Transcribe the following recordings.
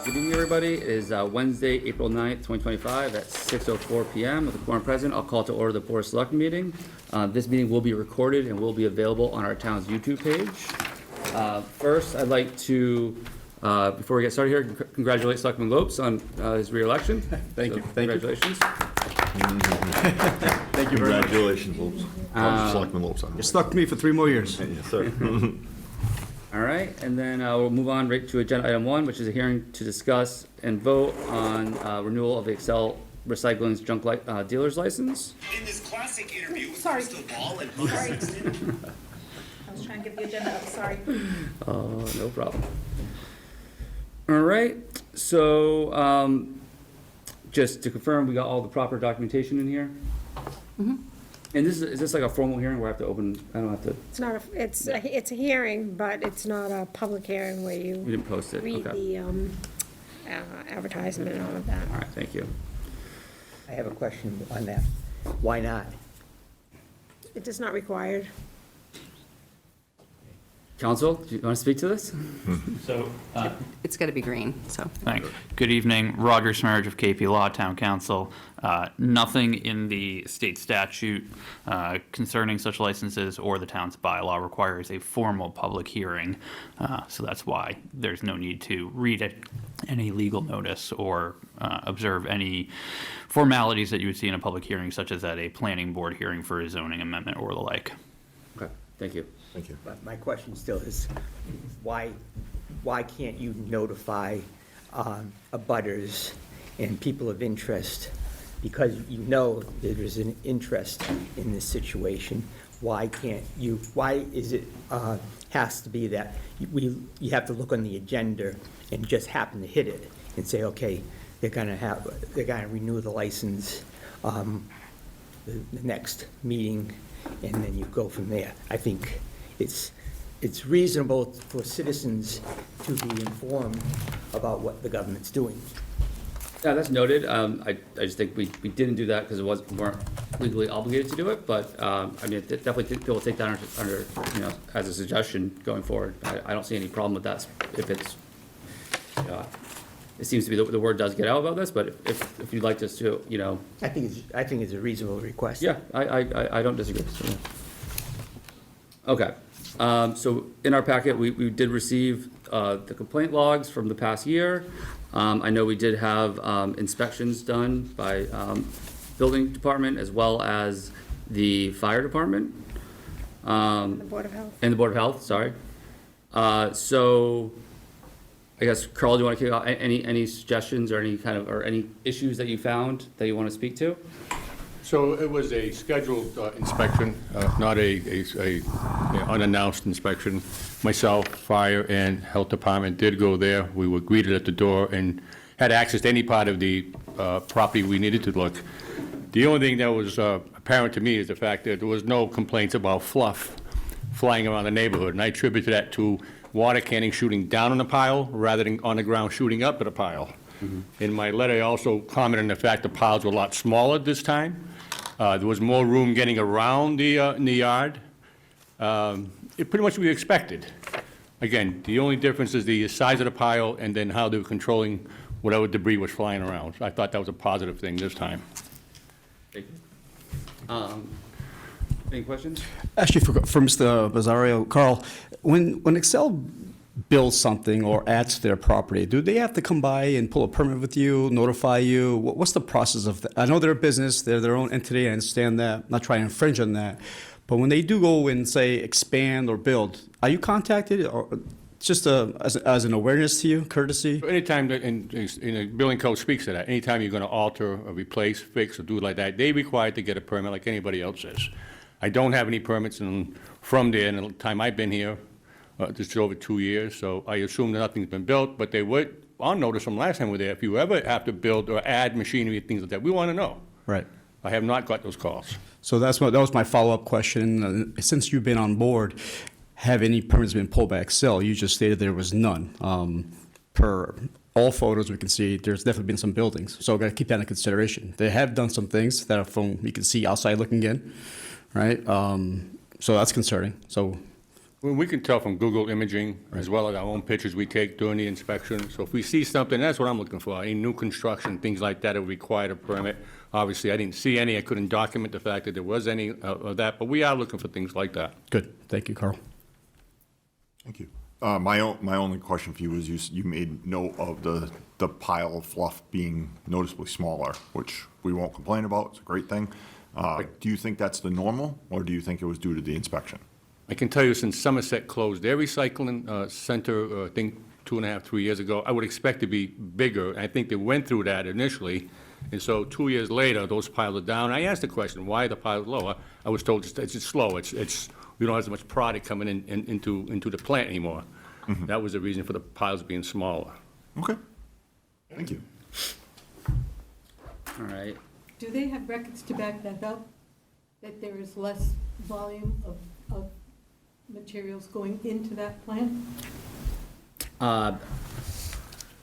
Good evening, everybody. It is Wednesday, April 9th, 2025 at 6:04 p.m. with the quorum present. I'll call to order the Board of Selectmen meeting. This meeting will be recorded and will be available on our town's YouTube page. First, I'd like to, before we get started here, congratulate Selectman Lopes on his re-election. Thank you. Congratulations. Thank you very much. Congratulations, Lopes. Selectman Lopes. You stuck me for 3 more years. Yes, sir. All right, and then we'll move on right to agenda item 1, which is a hearing to discuss and vote on renewal of the Excel Recycling's junk dealer's license. In this classic interview with Sorry. Crystal Ball and Sorry. Buster I was trying to get the agenda up, sorry. Oh, no problem. All right, so just to confirm, we got all the proper documentation in here? And is this like a formal hearing where I have to open, I don't have to, It's not, it's a hearing, but it's not a public hearing where we you didn't post it? read Okay. the advertisement and all of that. All right, thank you. I have a question on that. Why not? It is not required. Council, do you want to speak to this? So, It's got to be green, so. thanks. Good evening, Roger Smerge of KP Law, Town Council. Nothing in the state statute concerning such licenses or the town's bylaw requires a formal public hearing. So that's why there's no need to read any legal notice or observe any formalities that you would see in a public hearing, such as at a planning board hearing for a zoning amendment or the like. Okay, thank you. Thank you. But my question still is, why can't you notify abutters and people of interest? Because you know there is an interest in this situation. Why can't you, why is it, has to be that you have to look on the agenda and just happen to hit it and say, okay, they're gonna renew the license the next meeting, and then you go from there. I think it's reasonable for citizens to be informed about what the government's doing. Yeah, that's noted. I just think we didn't do that because we weren't legally obligated to do it, but, I mean, definitely people take that under, you know, as a suggestion going forward. I don't see any problem with that if it's, it seems to be the word does get out about this, but if you'd like us to, you know. I think it's a reasonable request. Yeah, I don't disagree. So, yeah. Okay, so in our packet, we did receive the complaint logs from the past year. I know we did have inspections done by building department as well as the fire department. The Board of Health. And the Board of Health, sorry. So, I guess, Carl, do you want to kick off any suggestions or any issues that you found that you want to speak to? So it was a scheduled inspection, not a unannounced inspection. Myself, fire, and health department did go there. We were greeted at the door and had access to any part of the property we needed to look. The only thing that was apparent to me is the fact that there was no complaints about fluff flying around the neighborhood, and I attributed that to water canning shooting down on a pile rather than on the ground shooting up at a pile. In my letter, I also commented on the fact the piles were a lot smaller this time. There was more room getting around in the yard. It pretty much we expected. Again, the only difference is the size of the pile and then how they were controlling whatever debris was flying around. So I thought that was a positive thing this time. Thank you. Any questions? Actually, for Mr. Bazzario, Carl, when Excel builds something or adds to their property, do they have to come by and pull a permit with you, notify you? What's the process of that? I know they're a business, they're their own entity, I understand that, I'm not trying to infringe on that. But when they do go and say expand or build, are you contacted or just as an awareness to you, courtesy? So anytime, that in the building code speaks to that, anytime you're going to alter or replace, fix, or do it like that, they're required to get a permit like anybody else is. I don't have any permits from there in the time I've been here, just over 2 years, so I assume that nothing's been built, but they would, on notice from last time we were there, if you ever have to build or add machinery, things like that, we want to know. Right. I have not got those calls. So that was my follow-up question. Since you've been on board, have any permits been pulled by Excel? You just stated there was none. Per all photos we can see, there's definitely been some buildings. So we've got to keep that in consideration. They have done some things that are from, you can see outside looking in, right? So that's concerning. So Well, we can tell from Google imaging, as well as our own pictures we take during the inspection. So if we see something, that's what I'm looking for, any new construction, things like that that would require a permit. Obviously, I didn't see any, I couldn't document the fact that there was any of that, but we are looking for things like that. Good, thank you, Carl. Thank you. My only question for you is you made note of the pile of fluff being noticeably smaller, which we won't complain about. It's a great thing. Do you think that's the normal, or do you think it was due to the inspection? I can tell you, since Somerset closed their recycling center, I think 2.5, 3 years ago, I would expect to be bigger. I think they went through that initially, and so 2 years later, those piles are down. I asked the question, why are the piles lower? I was told it's just slow. It's we don't have as much product coming into the plant anymore. Mm-hmm. That was the reason for the piles being smaller. Okay. Thank you. All right. Do they have records to back that up? That there is less volume of materials going into that plant?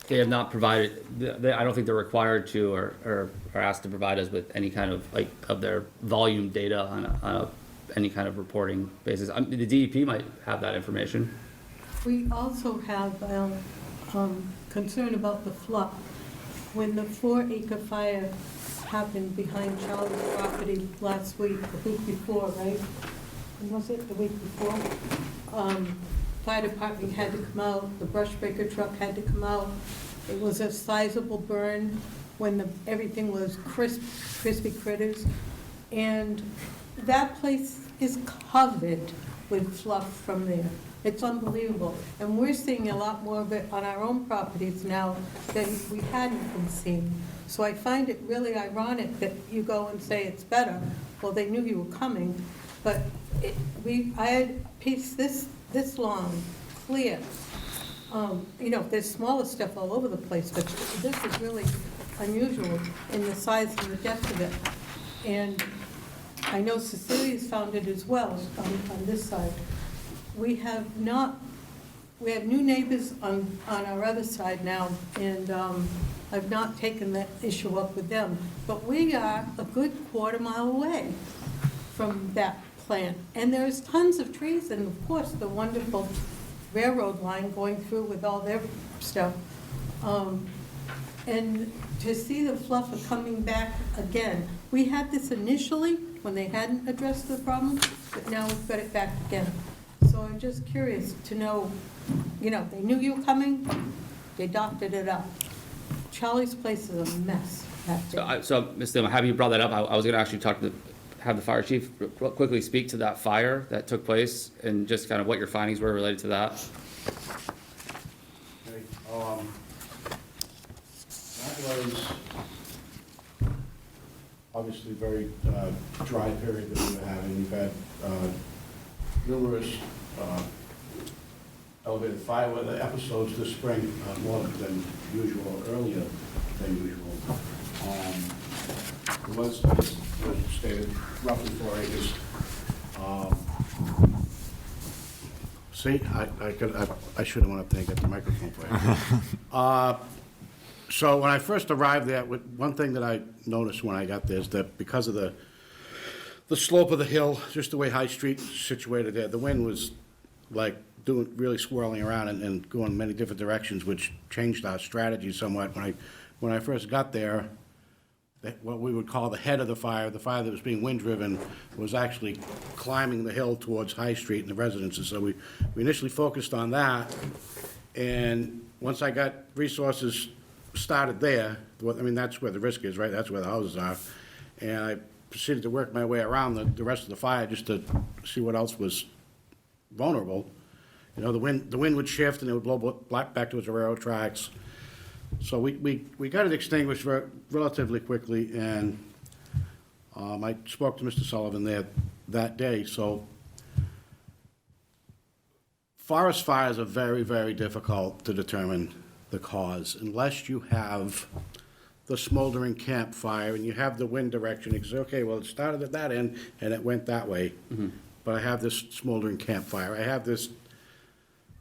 They have not provided, I don't think they're required to or asked to provide us with any kind of, like, of their volume data on any kind of reporting basis. The DEP might have that information. We also have concern about the flood. When the 4-acre fire happened behind Charlie's property last week, the week before, right? When was it, the week before? Fire department had to come out, the brush breaker truck had to come out. It was a sizable burn when everything was crispy critters. And that place is covered with fluff from there. It's unbelievable. And we're seeing a lot more of it on our own properties now than we hadn't been seeing. So I find it really ironic that you go and say it's better. Well, they knew you were coming, but I had a piece this long, clear. There's smaller stuff all over the place, but this is really unusual in the size and the depth of it. And I know Cecilia's found it as well on this side. We have new neighbors on our other side now, and I've not taken that issue up with them. But we are a good quarter-mile away from that plant. And there's tons of trees, and of course, the wonderful railroad line going through with all their stuff. And to see the fluff coming back again. We had this initially when they hadn't addressed the problem, but now we've got it back again. So I'm just curious to know, they knew you were coming, they doctored it up. Charlie's place is a mess back there. So, Ms. Dillon, have you brought that up? I was gonna actually have the fire chief quickly speak to that fire that took place and just kind of what your findings were related to that. Okay, that was obviously very dry period that we were having. We've had numerous elevated fire weather episodes this spring, more than usual, earlier than usual. It was stated roughly 4 acres. See, I should have went up there and got the microphone for you. So when I first arrived there, one thing that I noticed when I got there is that because of the slope of the hill, just the way High Street is situated there, the wind was like really swirling around and going many different directions, which changed our strategy somewhat. When I first got there, what we would call the head of the fire that was being wind-driven, was actually climbing the hill towards High Street and the residences. So we initially focused on that, and once I got resources started there, that's where the risk is, right? That's where the houses are. And I proceeded to work my way around the rest of the fire just to see what else was vulnerable. The wind would shift and it would blow back towards the railroad tracks. So we got it extinguished relatively quickly, and I spoke to Mr. Sullivan there that day. So forest fires are very, very difficult to determine the cause unless you have the smoldering campfire and you have the wind direction. You say, okay, well, it started at that end and it went that way. Mm-hmm. But I have this smoldering campfire. I have this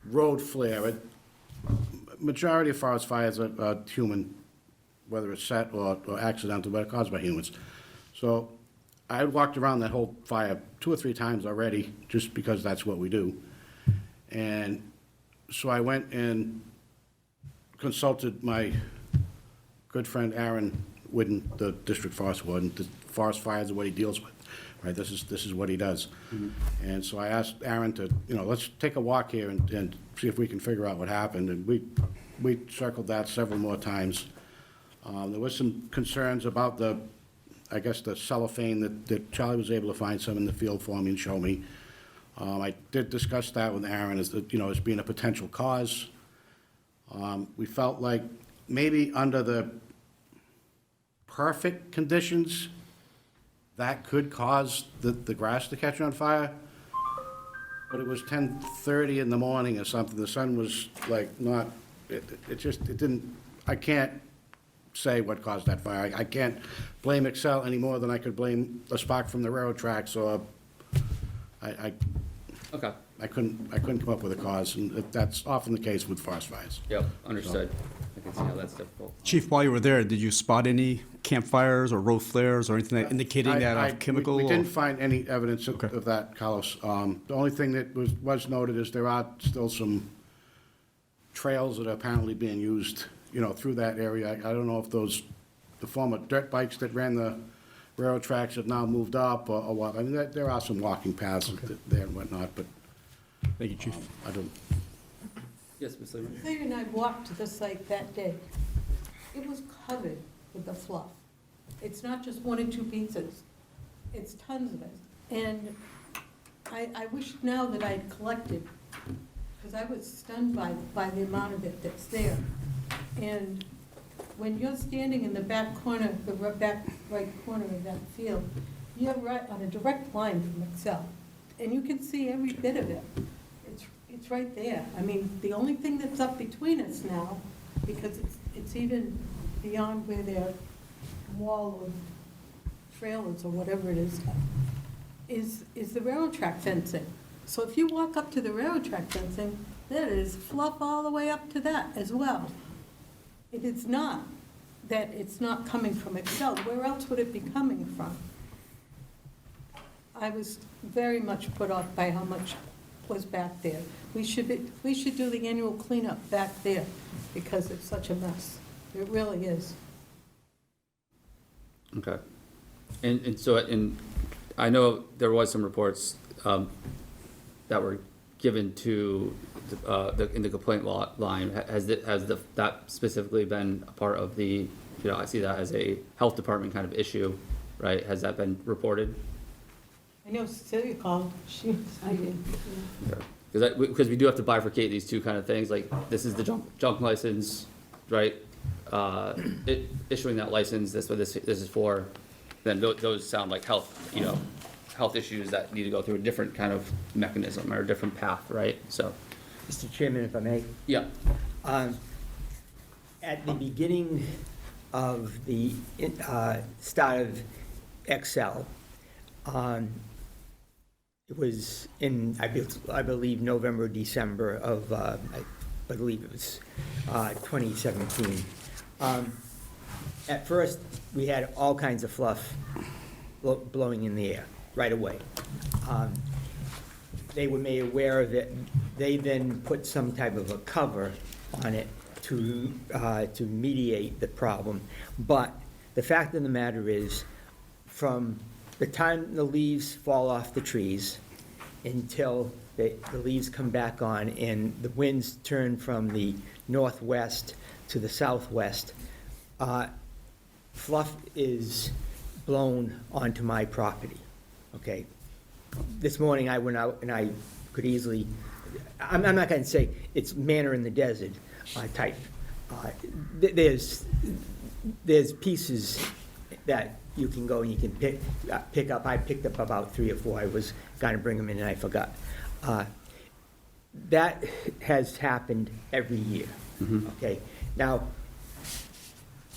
road flare. Majority of forest fires are human, whether it's set or accidental, but caused by humans. So I walked around that whole fire 2 or 3 times already, just because that's what we do. And so I went and consulted my good friend Aaron Whidden, the district forest warden. The forest fires are what he deals with, right? This is what he does. And so I asked Aaron to, let's take a walk here and see if we can figure out what happened. And we circled that several more times. There was some concerns about the cellophane that Charlie was able to find some in the field for me and show me. I did discuss that with Aaron as being a potential cause. We felt like maybe under the perfect conditions, that could cause the grass to catch on fire. But it was 10:30 in the morning or something. The sun was it didn't, I can't say what caused that fire. I can't blame Excel any more than I could blame a spark from the railroad tracks, or Okay, I couldn't come up with a cause, and that's often the case with forest fires. yep, understood. I can see how that's difficult. Chief, while you were there, did you spot any campfires or road flares or anything indicating that a chemical? We or- didn't find any evidence of that, Carlos. The only thing that was noted is there are still some trails that are apparently being used, through that area. I don't know if the former dirt bikes that ran the railroad tracks have now moved up or what. I mean, there are some walking paths there and whatnot, but Thank you, Chief. I don't. Yes, Ms. Lehman? Claire and I walked to the site that day. It was covered with the fluff. It's not just one or two pieces. It's tons of it. And I wish now that I'd collected, because I was stunned by the amount of it that's there. And when you're standing in the back corner, the back right corner of that field, you're right on a direct line from Excel. And you can see every bit of it. It's right there. I mean, the only thing that's up between us now, because it's even beyond where their wall of trailers or whatever it is the railroad track fencing. So if you walk up to the railroad track fencing, there is fluff all the way up to that as well. It is not that it's not coming from Excel. Where else would it be coming from? I was very much put off by how much was back there. We should do the annual cleanup back there because it's such a mess. It really is. Okay. And so, I know there was some reports that were given to in the complaint line. Has that specifically been a part of the, I see that as a health department kind of issue, right? Has that been reported? I know Cecilia called. I did. Because we do have to bifurcate these two kind of things, like this is the junk license, right? Issuing that license, that's what this is for, then those sound like health issues that need to go through a different kind of mechanism or a different path, right? So, Mr. Chairman, if I may. yeah, At the beginning of the start of Excel, it was in, I believe, November, December of, I believe it was 2017. At first, we had all kinds of fluff blowing in the air right away. They were made aware of it. They then put some type of a cover on it to mediate the problem. But the fact of the matter is, from the time the leaves fall off the trees until the leaves come back on and the winds turn from the northwest to the southwest, fluff is blown onto my property, okay? This morning I went out and I could easily, I'm not going to say it's manna in the desert type. There's pieces that you can go and you can pick up. I picked up about 3 or 4. I was going to bring them in and I forgot. That has happened every year, okay? Now,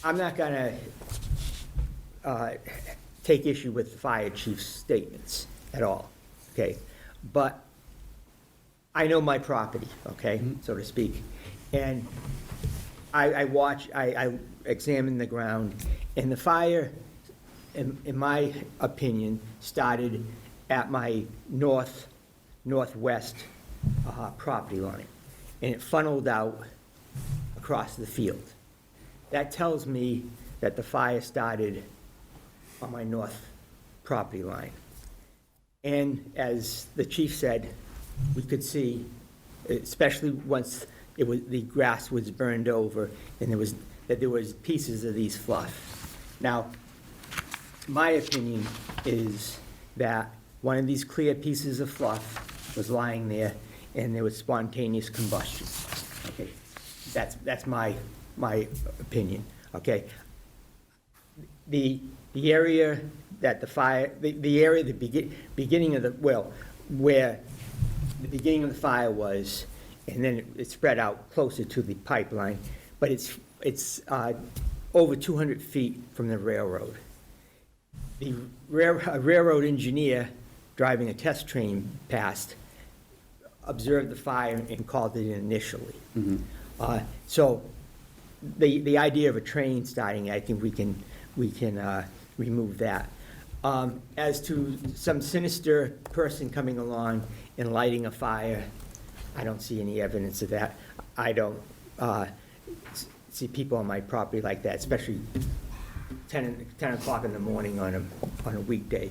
I'm not going to take issue with the fire chief's statements at all, okay? But I know my property, okay, so to speak. And I examined the ground, and the fire, in my opinion, started at my northwest property line, and it funneled out across the field. That tells me that the fire started on my north property line. And as the chief said, we could see, especially once the grass was burned over, and there was pieces of these fluff. Now, my opinion is that one of these clear pieces of fluff was lying there, and there was spontaneous combustion. Okay, that's my opinion. Okay, the area that the fire, the area, beginning of the, well, where the beginning of the fire was, and then it spread out closer to the pipeline, but it's over 200 feet from the railroad. The railroad engineer driving a test train past observed the fire and called it in initially. So the idea of a train starting, I think we can remove that. As to some sinister person coming along and lighting a fire, I don't see any evidence of that. I don't see people on my property like that, especially 10 o'clock in the morning on a weekday.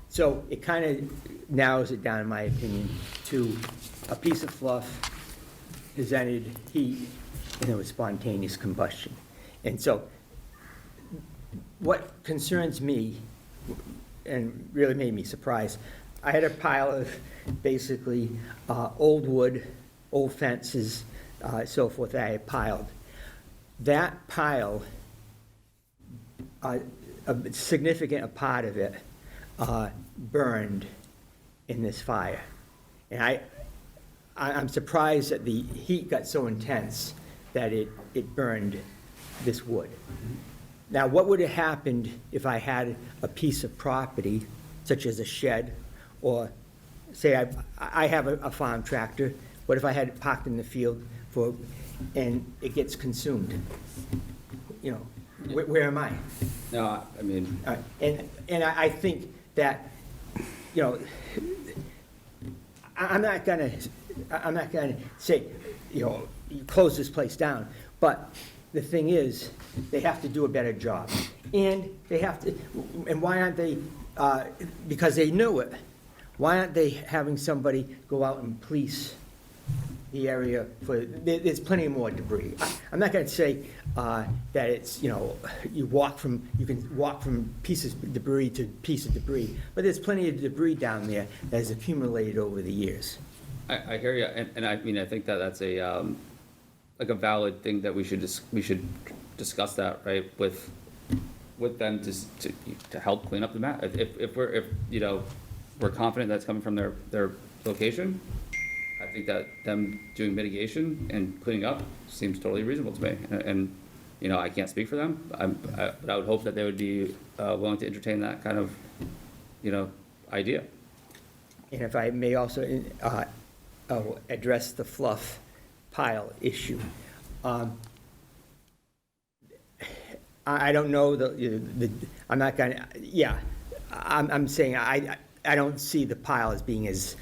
So it kind of narrows it down, in my opinion, to a piece of fluff, presented heat, and there was spontaneous combustion. And so what concerns me, and really made me surprised, I had a pile of basically old wood, old fences, so forth that I had piled. That pile, a significant part of it, burned in this fire. And I'm surprised that the heat got so intense that it burned this wood. Now, what would have happened if I had a piece of property, such as a shed, or say I have a farm tractor, what if I had it parked in the field and it gets consumed? You know, where am I? No, I mean, And I think that, you know, I'm not gonna say, you know, you close this place down, but the thing is, they have to do a better job. And they have to, and why aren't they, because they knew it, why aren't they having somebody go out and police the area there's plenty more debris. I'm not gonna say that it's, you know, you can walk from pieces of debris to piece of debris, but there's plenty of debris down there that has accumulated over the years. I hear you, and I mean, I think that that's a, like a valid thing that we should discuss that, right, with them to help clean up the mess. If you know, we're confident that's coming from their location, I think that them doing mitigation and cleaning up seems totally reasonable to me. And you know, I can't speak for them, but I would hope that they would be willing to entertain that kind of, you know, idea. And if I may also address the fluff pile issue. I don't know I'm not gonna, yeah, I'm saying I don't see the pile as being as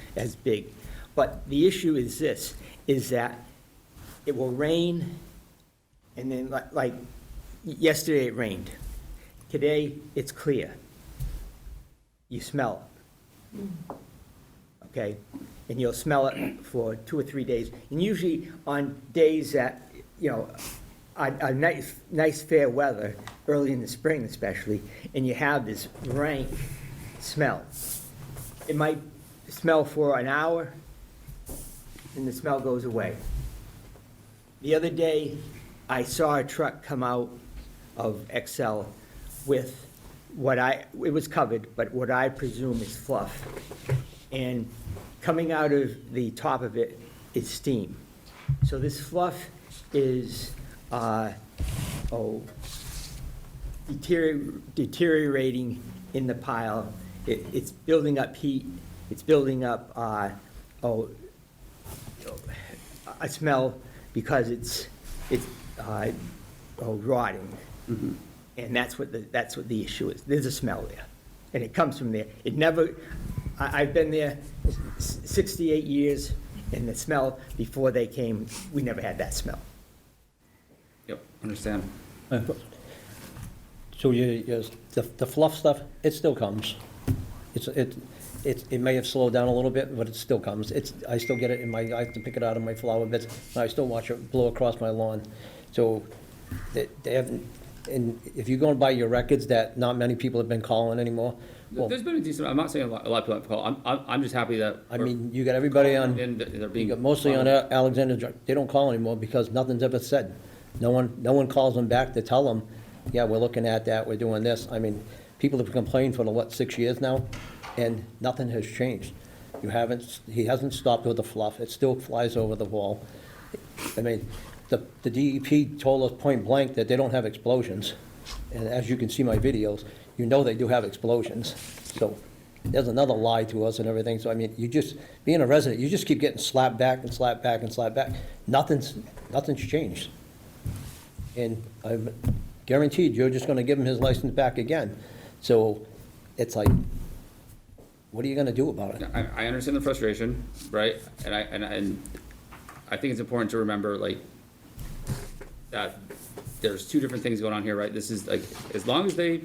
big. But the issue is this, is that it will rain, and then like yesterday it rained. Today it's clear. You smell it. Okay? And you'll smell it for 2 or 3 days. And usually on days that, you know, are nice fair weather, early in the spring especially, and you have this rank smell. It might smell for an hour, and the smell goes away. The other day, I saw a truck come out of Excel with it was covered, but what I presume is fluff. And coming out of the top of it is steam. So this fluff is deteriorating in the pile. It's building up heat. It's building up a smell because it's rotting. Mm-hmm. And that's what the issue is. There's a smell there, and it comes from there. It never. I've been there 68 years. And the smell, before they came, we never had that smell. Yep, understand. So the fluff stuff, it still comes. It may have slowed down a little bit, but it still comes. I still get it I have to pick it out of my flower beds, and I still watch it blow across my lawn. So they haven't, and if you're going by your records, that not many people have been calling anymore. Well, There's been a decent, I'm not saying a lot of people have called, I'm just happy that. I mean, you got everybody on, And they're you being. got mostly on Alexander Drive. They don't call anymore because nothing's ever said. No one calls them back to tell them, yeah, we're looking at that, we're doing this. I mean, people have complained for 6 years now, and nothing has changed. He hasn't stopped with the fluff. It still flies over the wall. I mean, the DEP told us point blank that they don't have explosions. And as you can see my videos, you know they do have explosions. So there's another lie to us and everything. So I mean, being a resident, you just keep getting slapped back and slapped back and slapped back. Nothing's changed. And I'm guaranteed you're just gonna give him his license back again. So it's like, what are you gonna do about it? I understand the frustration, right? And I think it's important to remember, like, that there's two different things going on here, right? This is like, as long as they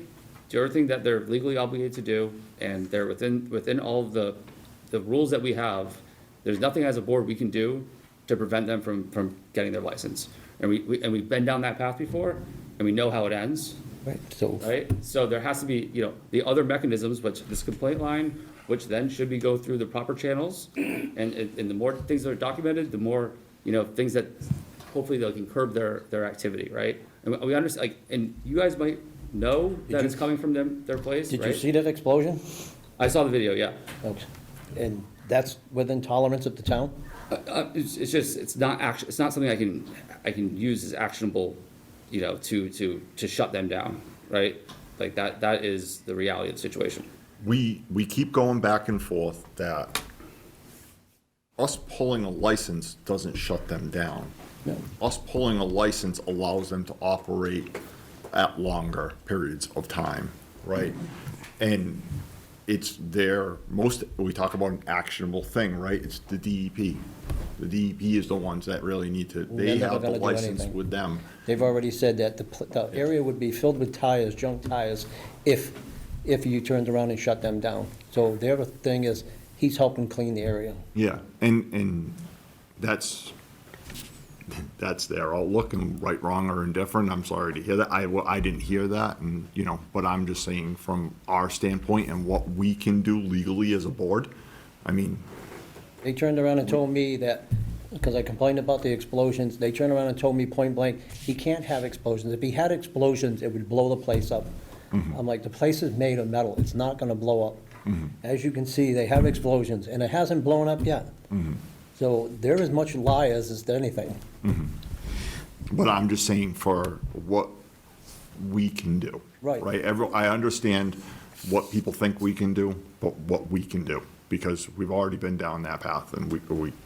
do everything that they're legally obligated to do, and they're within all of the rules that we have, there's nothing as a board we can do to prevent them from getting their license. And we've been down that path before, and we know how it ends. Right, so, Right? So there has to be, the other mechanisms, which this complaint line, which then should be go through the proper channels. And the more things that are documented, the more, things that hopefully they can curb their activity, right? And we understand, like, and you guys might know that it's coming from their place, did right? you see that explosion? I saw the video, yeah. Okay. And that's within tolerance of the town? It's just, it's not something I can use as actionable, to shut them down, right? Like that is the reality of the situation. We keep going back and forth that us pulling a license doesn't shut them down. No. Us pulling a license allows them to operate at longer periods of time, right? And it's we talk about an actionable thing, right? It's the DEP. The DEP is the ones that really need to, they never have the gonna do license anything. with them. They've already said that the area would be filled with tires, junk tires, if you turned around and shut them down. So their thing is, he's helping clean the area. Yeah, and that's their outlook, and right, wrong, or indifferent. I'm sorry to hear that. I didn't hear that, and, but I'm just saying from our standpoint and what we can do legally as a board, I mean, They turned around and told me that, because I complained about the explosions, they turned around and told me point blank, he can't have explosions. If he had explosions, it would blow the place up. I'm like, the place is made of metal, it's not gonna blow up. As you can see, they have explosions, and it hasn't blown up yet. So they're as much liars as anything. but I'm just saying for what we can do. Right. Right, I understand what people think we can do, but what we can do, because we've already been down that path, and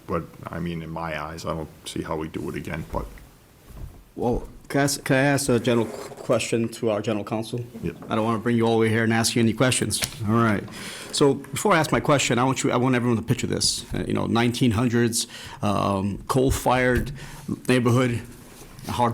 but, I mean, in my eyes, I don't see how we do it again, but. Well, can I ask a general question to our general counsel? Yeah. I don't want to bring you all the way here and ask you any questions. All right. So before I ask my question, I want everyone to picture this. 1900s, coal-fired neighborhood, how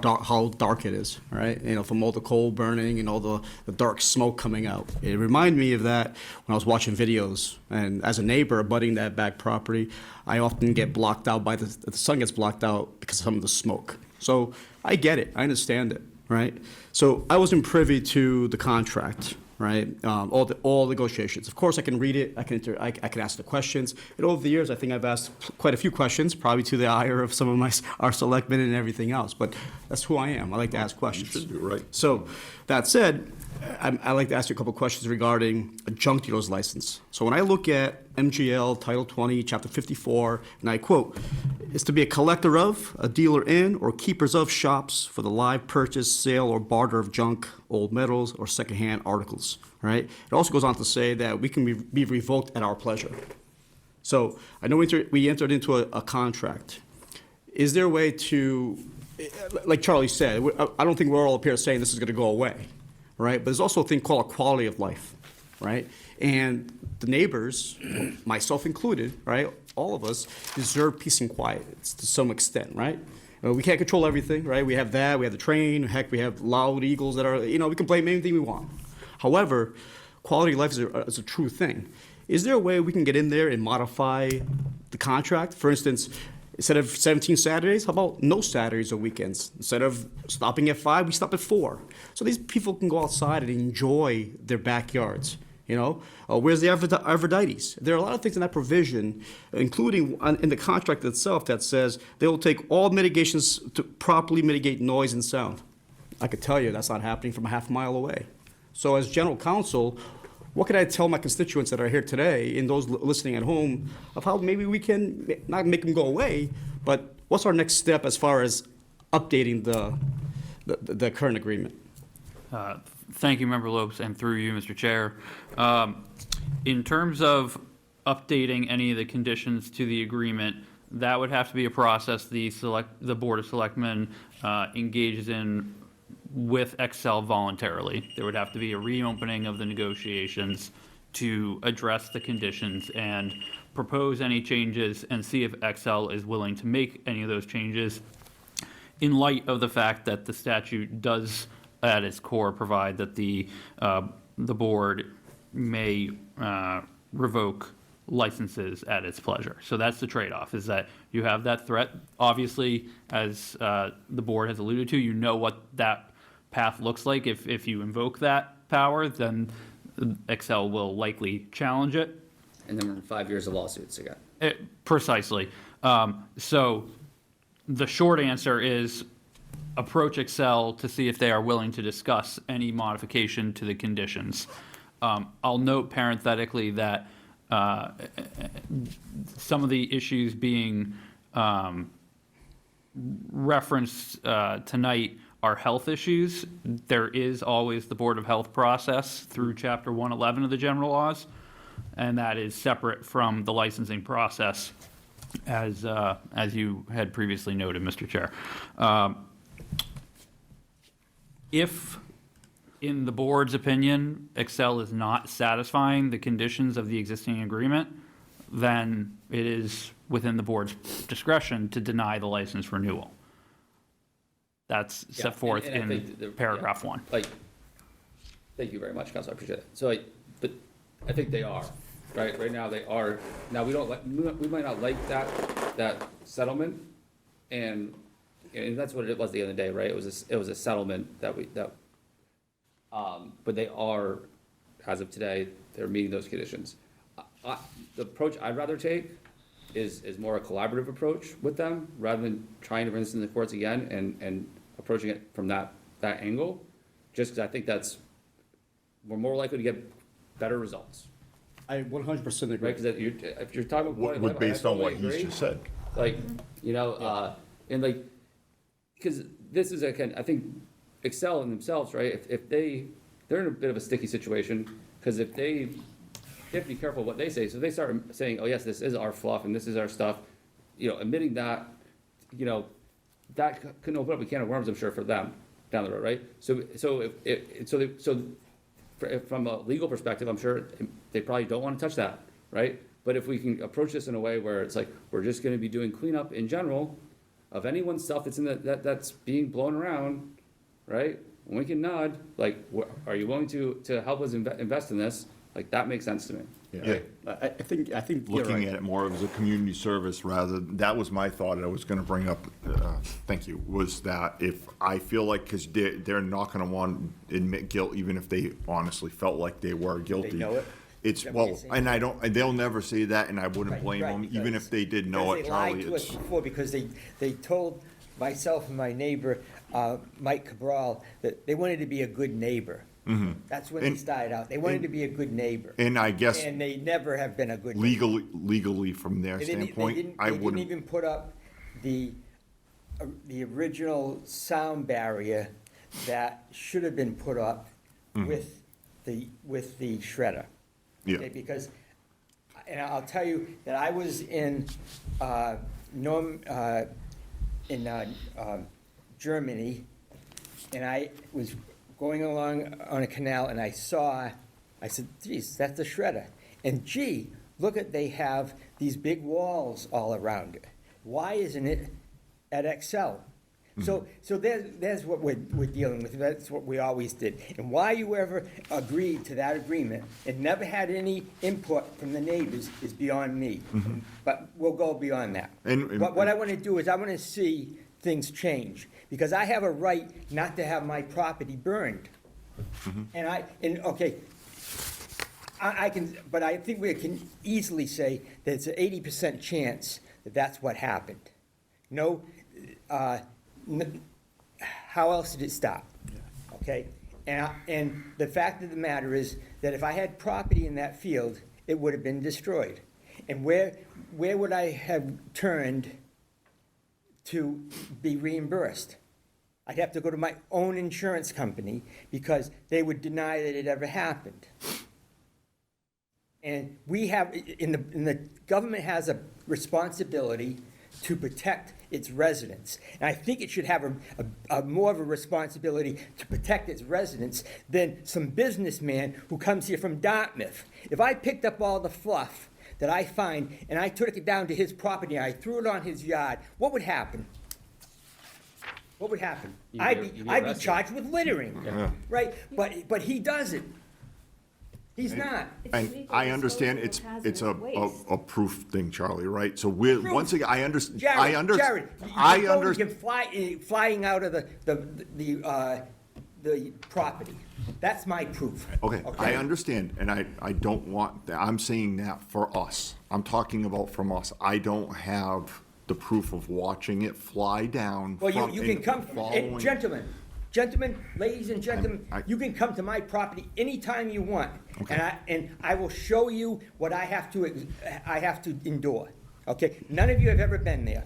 dark it is, right? From all the coal burning and all the dark smoke coming out. It reminded me of that when I was watching videos. And as a neighbor abutting that back property, I often get blocked out the sun gets blocked out because of some of the smoke. So I get it. I understand it, right? So I wasn't privy to the contract, right? All negotiations. Of course, I can read it. I can ask the questions. And over the years, I think I've asked quite a few questions, probably to the ire of some of our selectmen and everything else. But that's who I am. I like to ask questions. You should do, right. So that said, I like to ask you a couple of questions regarding a junk dealer's license. So when I look at MGL Title 20, Chapter 54, and I quote, is to be a collector of, a dealer in, or keepers of shops for the live purchase, sale, or barter of junk, old metals, or secondhand articles, right? It also goes on to say that we can be revoked at our pleasure. So I know we entered into a contract. Is there a way to, like Charlie said, I don't think we're all up here saying this is going to go away, right? But there's also a thing called a quality of life, right? And the neighbors, myself included, right, all of us deserve peace and quiet to some extent, right? We can't control everything, right? We have that, we have the train, heck, we have loud eagles that are, we can blame anything we want. However, quality of life is a true thing. Is there a way we can get in there and modify the contract? For instance, instead of 17 Saturdays, how about no Saturdays or weekends? Instead of stopping at 5, we stop at 4. So these people can go outside and enjoy their backyards. Where's the arborvitaes? There are a lot of things in that provision, including in the contract itself, that says they will take all mitigations to properly mitigate noise and sound. I could tell you that's not happening from a half mile away. So as general counsel, what can I tell my constituents that are here today and those listening at home of how maybe we can not make them go away, but what's our next step as far as updating the current agreement? Thank you, Member Lopes, and through you, Mr. Chair. In terms of updating any of the conditions to the agreement, that would have to be a process the Board of Selectmen engages in with Excel voluntarily. There would have to be a reopening of the negotiations to address the conditions and propose any changes and see if Excel is willing to make any of those changes in light of the fact that the statute does at its core provide that the board may revoke licenses at its pleasure. So that's the trade-off, is that you have that threat. Obviously, as the board has alluded to, you know what that path looks like. If you invoke that power, then Excel will likely challenge it. And then we're in 5 years of lawsuits again. Precisely. So the short answer is approach Excel to see if they are willing to discuss any modification to the conditions. I'll note parenthetically that some of the issues being referenced tonight are health issues. There is always the Board of Health process through Chapter 111 of the general laws, and that is separate from the licensing process, as you had previously noted, Mr. Chair. If, in the board's opinion, Excel is not satisfying the conditions of the existing agreement, then it is within the board's discretion to deny the license renewal. That's Yeah, set forth and I in think paragraph 1. Thank you very much, Council, I appreciate it. So, but I think they are, right? Right now, they are. Now, we might not like that settlement, and that's what it was at the end of the day, right? It was a settlement but they are, as of today, they're meeting those conditions. The approach I'd rather take is more a collaborative approach with them, rather than trying to bring this in the courts again and approaching it from that angle, just because I think we're more likely to get better results. I 100% agree. Right, because if you're talking about Based on what he's just said. Because this is, again, I think Excel in themselves, right, if they're in a bit of a sticky situation, because if they have to be careful what they say, so if they start saying, oh yes, this is our fluff and this is our stuff, admitting that, that can open up a can of worms, I'm sure, for them down the road, right? From a legal perspective, I'm sure they probably don't want to touch that, right? But if we can approach this in a way where it's like, we're just going to be doing cleanup in general of anyone's stuff that's that's being blown around, right? When we can nod, like, are you willing to help us invest in this? Like, that makes sense to me. Yeah. I think you're Looking right. at it more as a community service rather, that was my thought I was gonna bring up, thank you, was that if I feel like, because they're not gonna want to admit guilt, even if they honestly felt like they were guilty. They know it? It's, Is that what well, you're saying? and they'll never say that, and I wouldn't Right, blame right, them, even because- if they did know it, Because Charlie, they lied to us it's. before, because they told myself and my neighbor, Mike Cabral, that they wanted to be a good neighbor. That's when they And- started out. They wanted to be a good neighbor. And I guess And they never have been a good neighbor. legally from their They didn't standpoint, I They didn't wouldn't. even put up the original sound barrier that should have been put up with the shredder. Yeah. Okay, because, and I'll tell you that I was in Germany, and I was going along on a canal, and I said, geez, that's a shredder. And gee, look at, they have these big walls all around it. Why isn't it at Excel? So there's what we're dealing with. That's what we always did. And why you ever agreed to that agreement and never had any input from the neighbors is beyond me. But we'll go beyond that. But what I want to do is I want to see things change, because I have a right not to have my property burned. Okay, I can, but I think we can easily say that it's an 80% chance that that's what happened. No, how else did it start? Okay? And the fact of the matter is that if I had property in that field, it would have been destroyed. And where would I have turned to be reimbursed? I'd have to go to my own insurance company because they would deny that it ever happened. And we have, the government has a responsibility to protect its residents. And I think it should have a more of a responsibility to protect its residents than some businessman who comes here from Dartmouth. If I picked up all the fluff that I find and I took it down to his property and I threw it on his yard, what would happen? What would happen? I'd be charged with littering, right? But he doesn't. He's not. And I understand it's a proof thing, Charlie, right? So once again, I understand. Jared, you can flying out of the property. That's my proof. Okay, I understand, and I don't want that. I'm saying that for us. I'm talking about from us. I don't have the proof of watching it fly down. Well, you can come, gentlemen, ladies and gentlemen, you can come to my property anytime you want. Okay. And I will show you what I have to endure. Okay? None of you have ever been there.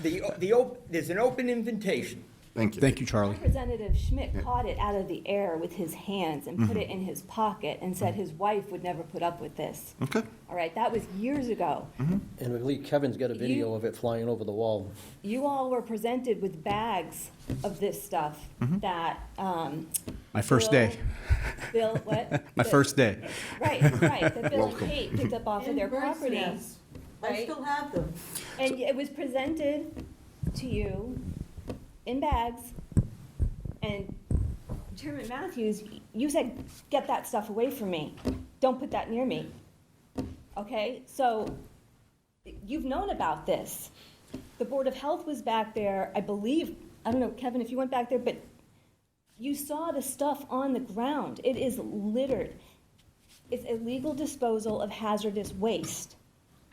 There's an open invitation. Thank you. Thank you, Charlie. Representative Schmidt caught it out of the air with his hands and put it in his pocket and said his wife would never put up with this. Okay. All right, that was years ago. And I believe Kevin's got a video of it flying over the wall. You all were presented with bags of this stuff that, My first day. Bill, what? My first day. Right, that Bill and Welcome. Kate picked up off of their bird's property. nests. I Right. still have them. And it was presented to you in bags, and Chairman Matthews, you said, get that stuff away from me. Don't put that near me. Okay, so you've known about this. The Board of Health was back there, I believe, I don't know, Kevin, if you went back there, but you saw the stuff on the ground. It is littered. It's illegal disposal of hazardous waste.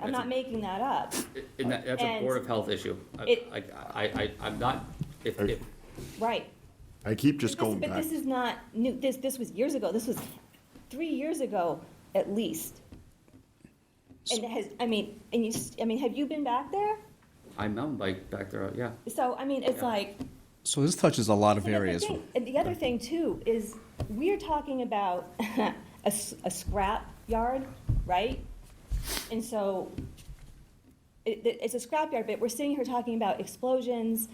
I'm not making that up. That's a Board of Health issue. I'm not, Right. I keep just going But back. this is not new, this was years ago, this was 3 years ago at least. And have you been back there? I mountain bike back there, yeah. So, it's like. So this touches a lot of So the areas. thing- And the other thing too is, we're talking about a scrap yard, right? And so, it's a scrap yard, but we're sitting here talking about explosions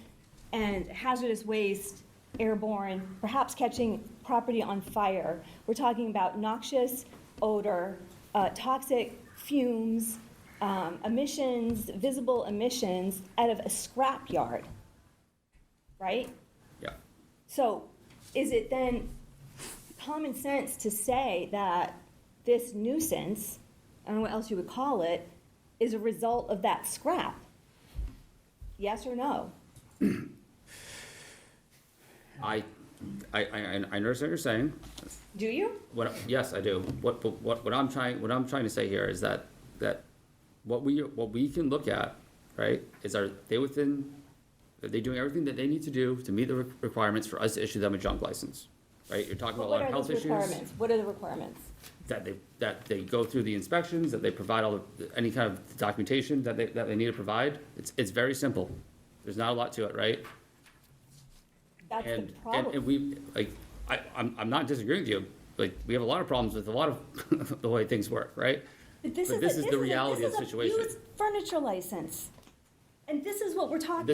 and hazardous waste, airborne, perhaps catching property on fire. We're talking about noxious odor, toxic fumes, emissions, visible emissions out of a scrap yard, right? Yeah. So is it then common sense to say that this nuisance, I don't know what else you would call it, is a result of that scrap? Yes or no? I understand what you're saying. Do you? Yes, I do. What I'm trying to say here is that what we can look at, right, is are they doing everything that they need to do to meet the requirements for us to issue them a junk license, right? You're talking about a lot of health issues. What are the requirements? That they go through the inspections, that they provide any kind of documentation that they need to provide. It's very simple. There's not a lot to it, right? That's the problem. And we, I'm not disagreeing with you, we have a lot of problems with a lot of the way things work, right? But this is the reality of the situation. This is a used furniture license. And this is what we're talking about.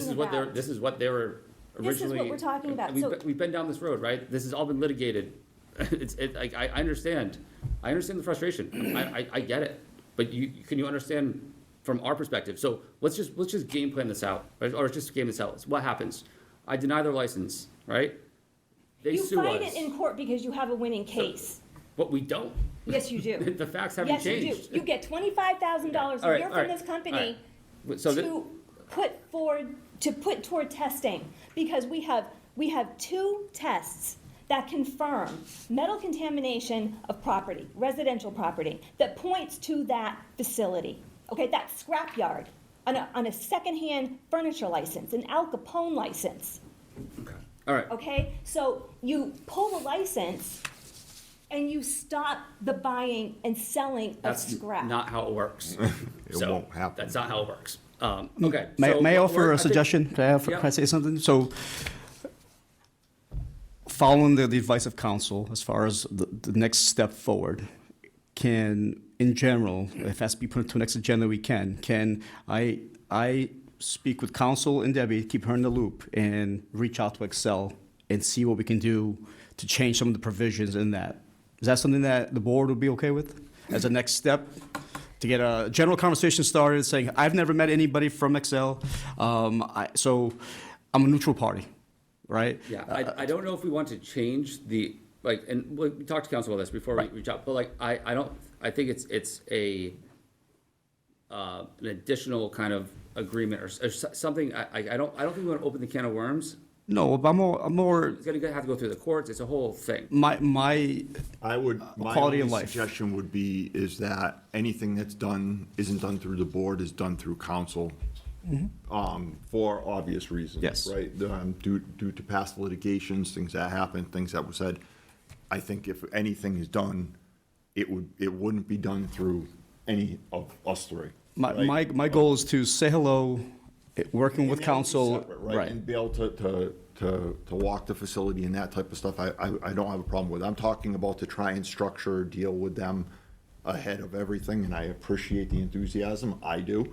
This is what they were originally. This is what we're talking about. We've been down this road, right? This has all been litigated. I understand the frustration. I get it. But can you understand from our perspective? So let's just game plan this out, right? Or just game this out. What happens? I deny their license, right? They You sue fight us, it in court because you have a winning case. but we don't. Yes, you do. The facts haven't Yes, you changed. do. You get $25,000 All a right, year all from right, this company all right. So to put toward testing, because we have 2 tests that confirm metal contamination of property, residential property, that points to that facility. Okay, that scrapyard on a secondhand furniture license, an Al Capone license. All right. Okay, so you pull the license and you stop the buying and selling of That's scrap. not how it works. It So, won't happen. That's not how it works. Okay. May so I we're- offer I a think- suggestion? Can Yeah. I say something? So, following the advice of counsel, as far as the next step forward, in general, if it has to be put to next agenda, we can I speak with counsel and Debbie, keep her in the loop, and reach out to Excel and see what we can do to change some of the provisions in that. Is that something that the board would be okay with as a next step? To get a general conversation started, saying, I've never met anybody from Excel, so I'm a neutral party, right? Yeah, I don't know if we want to change the, like, and we talked to council about this before we reach out, but like, I think it's an additional kind of agreement or something. I don't think we want to open the can of worms. No, but I'm more It's gonna have to go through the courts. It's a whole thing. my My quality only of life. suggestion would be is that anything that's done, isn't done through the board, is done through council. For obvious reasons. Yes. Right, due to past litigations, things that happened, things that were said. I think if anything is done, it wouldn't be done through any of us 3. right? my goal is to say hello, working with And that would be council, separate, right? And be able to walk the facility and that type of stuff, I don't have a problem with. I'm talking about to try and structure, deal with them ahead of everything, and I appreciate the enthusiasm, I do.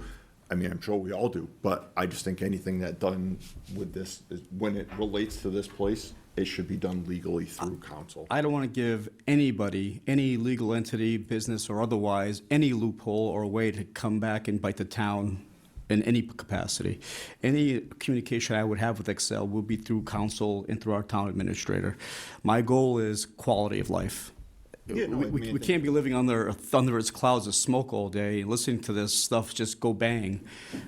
I mean, I'm sure we all do, but I just think anything that done with this, is when it relates to this place, it should be done legally through council. I don't want to give anybody, any legal entity, business or otherwise, any loophole or way to come back and bite the town in any capacity. Any communication I would have with Excel will be through council and through our town administrator. My goal is quality of life. Yeah, no, I We mean, can't be living under its clouds of smoke all day and listening to this stuff just go bang,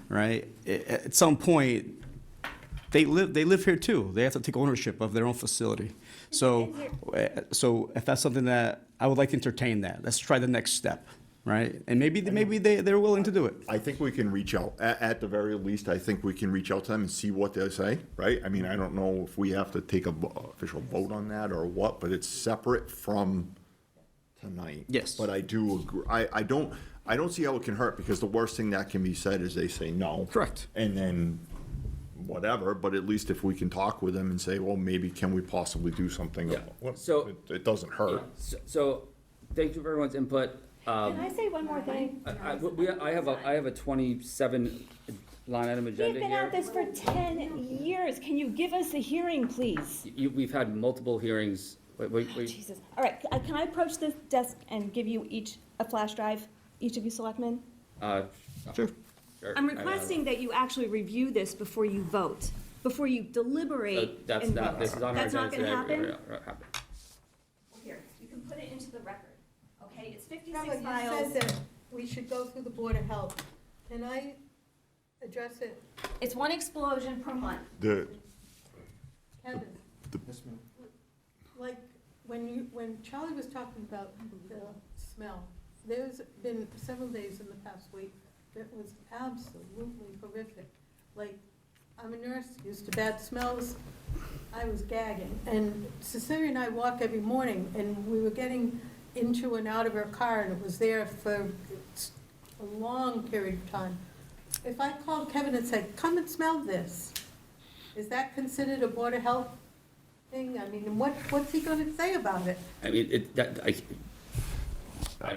right? At some point, they live here too. They have to take ownership of their own facility. So if that's something that, I would like to entertain that. Let's try the next step, right? And maybe they're willing to do it. I think we can reach out, at the very least, I think we can reach out to them and see what they say, right? I mean, I don't know if we have to take a official vote on that or what, but it's separate from tonight. Yes. But I do agree, I don't see how it can hurt, because the worst thing that can be said is they say no. Correct. And then whatever, but at least if we can talk with them and say, well, maybe can we possibly do something? Yeah. Well, So- it doesn't hurt. So, thank you for everyone's input. Can I say one more thing? I have a 27 line item We've agenda been at here. this for 10 years. Can you give us a hearing, please? We've had multiple hearings. Wait. Jesus. All right, can I approach this desk and give you each a flash drive, each of you selectmen? Sure. Sure. I'm requesting that you actually review this before you vote, before you deliberate That's and not, vote. this is on our That's agenda not today. gonna happen? Happen. Here, you can put it into the record, okay? It's 56 Carla, you files. said that we should go through the Board of Health. Can I address it, It's one explosion per month. The, Kevin? Like, when Charlie was talking about the smell, there's been several days in the past week that was absolutely horrific. Like, I'm a nurse, used to bad smells, I was gagging. And Cecilia and I walk every morning, and we were getting into and out of her car, and it was there for a long period of time. If I called Kevin and said, come and smell this, is that considered a Board of Health thing? I mean, what's he gonna say about it? I mean,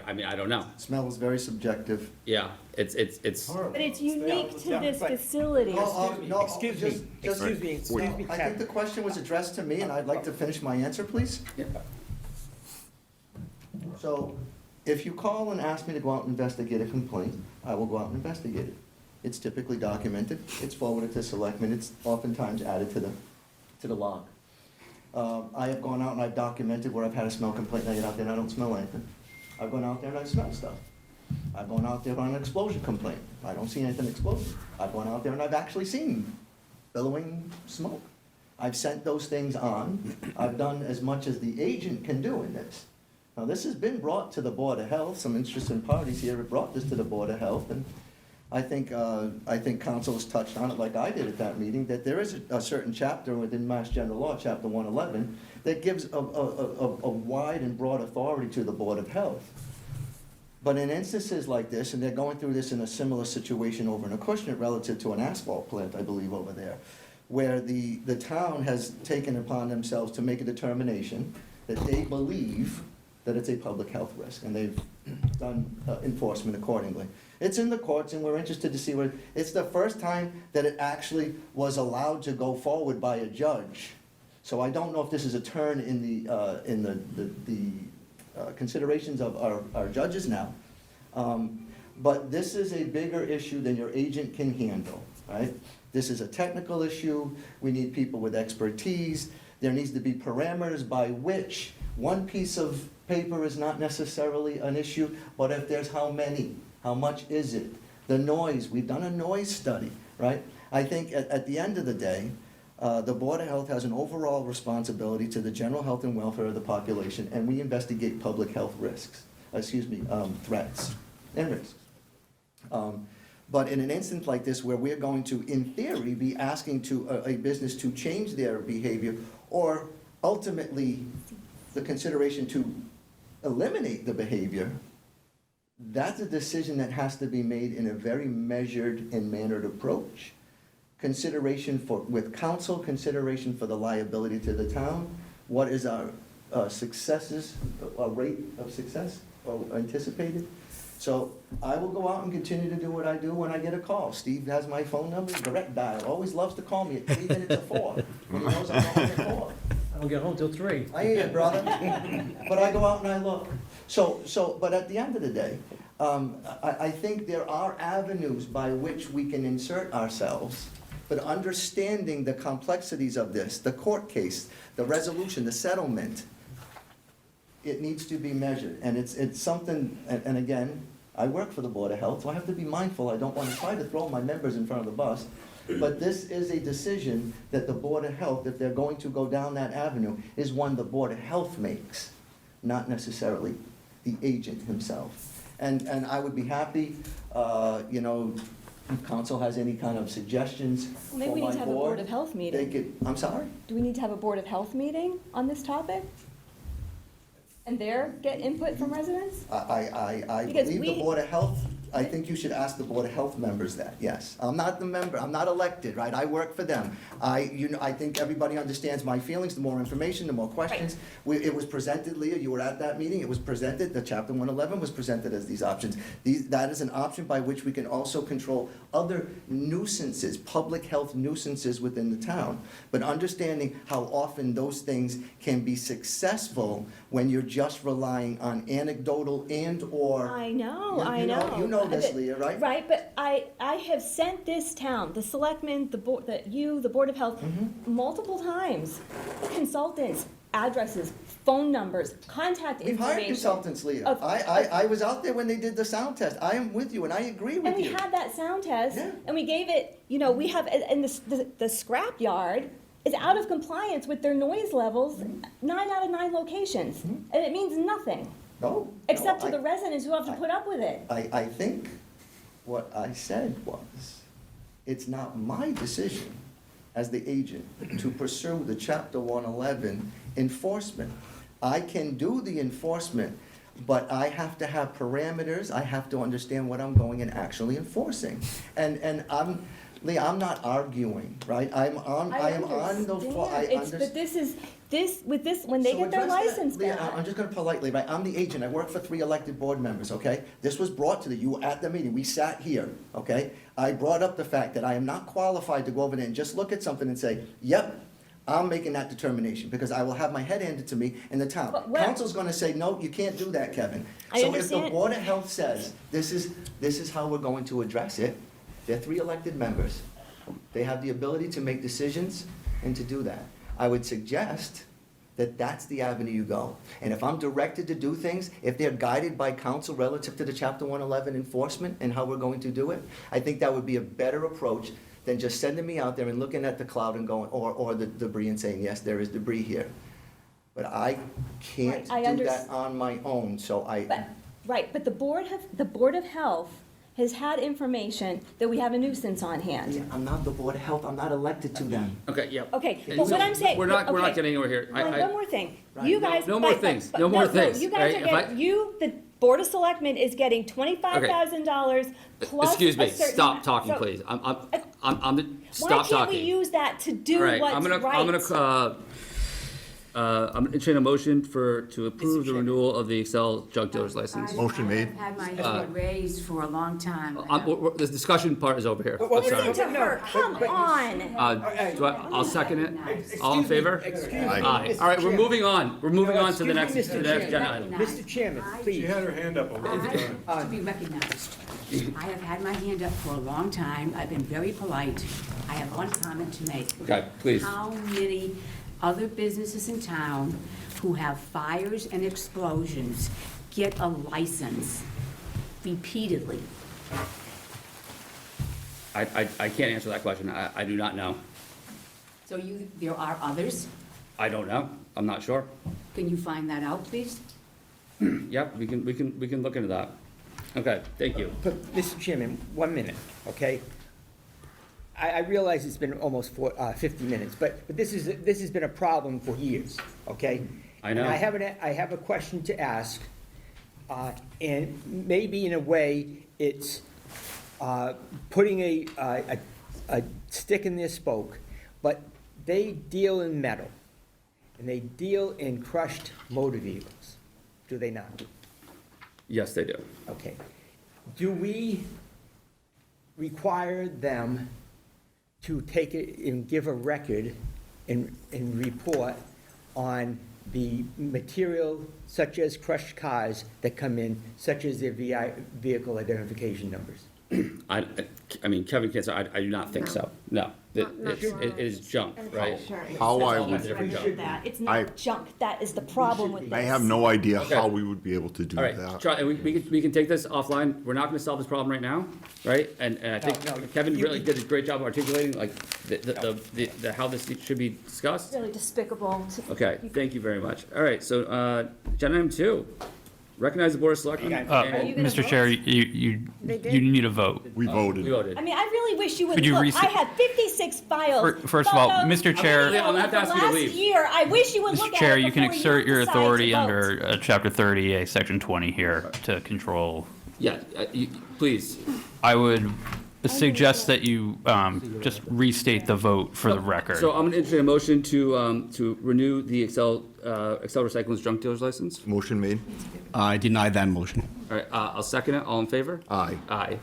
I mean, I don't know. Smell is very subjective. Yeah, it's. But it's unique to this facility. Excuse me, excuse me, I think Kevin. the question was addressed to me, and I'd like to finish my answer, please. Yeah. So, If you call and ask me to go out and investigate a complaint, I will go out and investigate it. It's typically documented, it's forwarded to selectmen, it's oftentimes added to the log. I have gone out and I've documented where I've had a smell complaint, and I get out there and I don't smell anything. I've gone out there and I've smelled stuff. I've gone out there on an explosion complaint, I don't see anything exploding. I've gone out there and I've actually seen billowing smoke. I've sent those things on, I've done as much as the agent can do in this. Now, this has been brought to the Board of Health, some interested parties here have brought this to the Board of Health, and I think council has touched on it like I did at that meeting, that there is a certain chapter within Mass General Law, Chapter 111, that gives a wide and broad authority to the Board of Health. But in instances like this, and they're going through this in a similar situation over in Acushnet relative to an asphalt plant, I believe, over there, where the town has taken upon themselves to make a determination that they believe that it's a public health risk, and they've done enforcement accordingly. It's in the courts, and we're interested to see where, it's the first time that it actually was allowed to go forward by a judge. So I don't know if this is a turn in the considerations of our judges now. But this is a bigger issue than your agent can handle, right? This is a technical issue. We need people with expertise. There needs to be parameters by which one piece of paper is not necessarily an issue, but if there's how many, how much is it? The noise, we've done a noise study, right? I think at the end of the day, the Board of Health has an overall responsibility to the general health and welfare of the population, and we investigate public health risks, threats and risks. But in an instance like this, where we're going to, in theory, be asking a business to change their behavior, or ultimately the consideration to eliminate the behavior, that's a decision that has to be made in a very measured and mannered approach. Consideration with counsel, consideration for the liability to the town, what is our successes, our rate of success anticipated. So I will go out and continue to do what I do when I get a call. Steve has my phone number, direct dial, always loves to call me at 3 minutes to 4, when he knows I'm home at 4. I don't get home till 3. I hear you, brother. But I go out and I look. But at the end of the day, I think there are avenues by which we can insert ourselves, but understanding the complexities of this, the court case, the resolution, the settlement, it needs to be measured. And it's something, and again, I work for the Board of Health, so I have to be mindful. I don't want to try to throw my members in front of the bus. But this is a decision that the Board of Health, if they're going to go down that avenue, is one the Board of Health makes, not necessarily the agent himself. And I would be happy, if council has any kind of suggestions for my Maybe we need to have a Board board, of Health they meeting. could, I'm sorry? Do we need to have a Board of Health meeting on this topic? And there, get input from residents? I Because believe the we- Board of Health, I think you should ask the Board of Health members that, yes. I'm not the member, I'm not elected, right? I work for them. I think everybody understands my feelings, the more information, the more questions. It was presented, Leah, you were at that meeting, it was presented, the Chapter 111 was presented as these options. That is an option by which we can also control other nuisances, public health nuisances within the town. But understanding how often those things can be successful when you're just relying on anecdotal and/or. I know, I You know. You know this, Leah, right? Right, but I have sent this town, the selectmen, the board, the Board of Health, Mm-hmm. multiple times, consultants, addresses, phone numbers, contact We've information. hired consultants, Leah. Of- I was out there when they did the sound test. I am with you, and I agree And with we you. had that sound test, Yeah. and we gave it, we have, and the scrap yard is out of compliance with their noise levels, 9 out of 9 locations, and it means nothing, No. except no, to the residents who have to put up with it. I think what I said was, it's not my decision as the agent to pursue the Chapter 111 enforcement. I can do the enforcement, but I have to have parameters, I have to understand what I'm going and actually enforcing. And Leah, I'm not arguing, right? I am on the, I understand. But when they So get their address that, license Leah, back. I'm just gonna politely, right, I'm the agent, I work for 3 elected board members, okay? This was brought to you at the meeting, we sat here, okay? I brought up the fact that I am not qualified to go over there and just look at something and say, yep, I'm making that determination, because I will have my head handed to me in the town. But what- Council's gonna say, no, you can't do that, Kevin. I So if the understand. Board of Health says, this is how we're going to address it, they're 3 elected members. They have the ability to make decisions and to do that. I would suggest that that's the avenue you go. And if I'm directed to do things, if they're guided by council relative to the Chapter 111 enforcement and how we're going to do it, I think that would be a better approach than just sending me out there and looking at the cloud and going, or the debris and saying, yes, there is debris here. But I can't Right, I do that on my own, so But the Board of Health has had information that we have a nuisance on hand. I'm not the Board of Health, I'm not elected to them. Okay, yeah. Okay, And but what so I'm saying. We're not okay. getting anywhere here. One more thing. You guys. No more things. No more things, You guys right? are If I- getting, the Board of Selectmen is getting $25,000 plus. Excuse me, a certain stop amount. talking, So please. Stop Why can't we talking. use that to do All right, what's I'm gonna, right? I'm gonna entertain a motion to approve the renewal of the Excel junk dealer's license. Motion made. I've had my hand raised for a long time. The discussion part is over here. I'm sorry. Listen to her, come on. I'll second it. All in favor? Excuse me. Aye. Mr. All right, we're Chairman. moving on. We're moving on to the next, Excuse me, to Mr. the next agenda Chairman. item. Mr. Chairman, please. her hand up a To be recognized. I have had my hand up for a long time. I've been very polite. I have one comment to make. Okay, please. How many other businesses in town who have fires and explosions get a license repeatedly? I can't answer that question. I do not know. So there are others? I don't know. I'm not sure. Can you find that out, please? Yep, we can look into that. Okay, thank you. But, Mr. Chairman, 1 minute, okay? I realize it's been almost 50 minutes, but this has been a problem for years, okay? I know. And I have a question to ask, and maybe in a way, it's putting a stick in their spoke, but they deal in metal, and they deal in crushed motor vehicles, do they not? Yes, they do. Okay. Do we require them to take it and give a record and report on the material such as crushed cars that come in, such as their vehicle identification numbers? I mean, Kevin can't say, I do not think so. No. It is junk, right? How I It's would- different junk. That, it's I- not junk, that is the problem with this. I have no idea Okay. how we would be able to do All right, that. try, and we can take this offline. We're not gonna solve this problem right now, right? And I No, think Kevin really did a great job articulating, like, the how this should be discussed. Really despicable. Okay, thank you very much. All right, so, agenda item 2, recognize the Board of Selectmen. Are you and- gonna Mr. vote? Chair, you need a vote. We voted. We voted. I mean, I really wish you would Could you look. restate- I have 56 files. First of all, photos, Mr. Chair- videos I'm gonna have to of ask you to last leave. year. I wish you would look Mr. at it Chair, you can before exert your decide to authority vote. under Chapter 30A, Section 20 here to control. Yeah, please. I would suggest that you just restate the vote for the record. So I'm gonna entertain a motion to renew the Excel Recycling's junk dealer's license. Motion made. I deny that motion. All right, I'll second it. All in favor? Aye. Aye.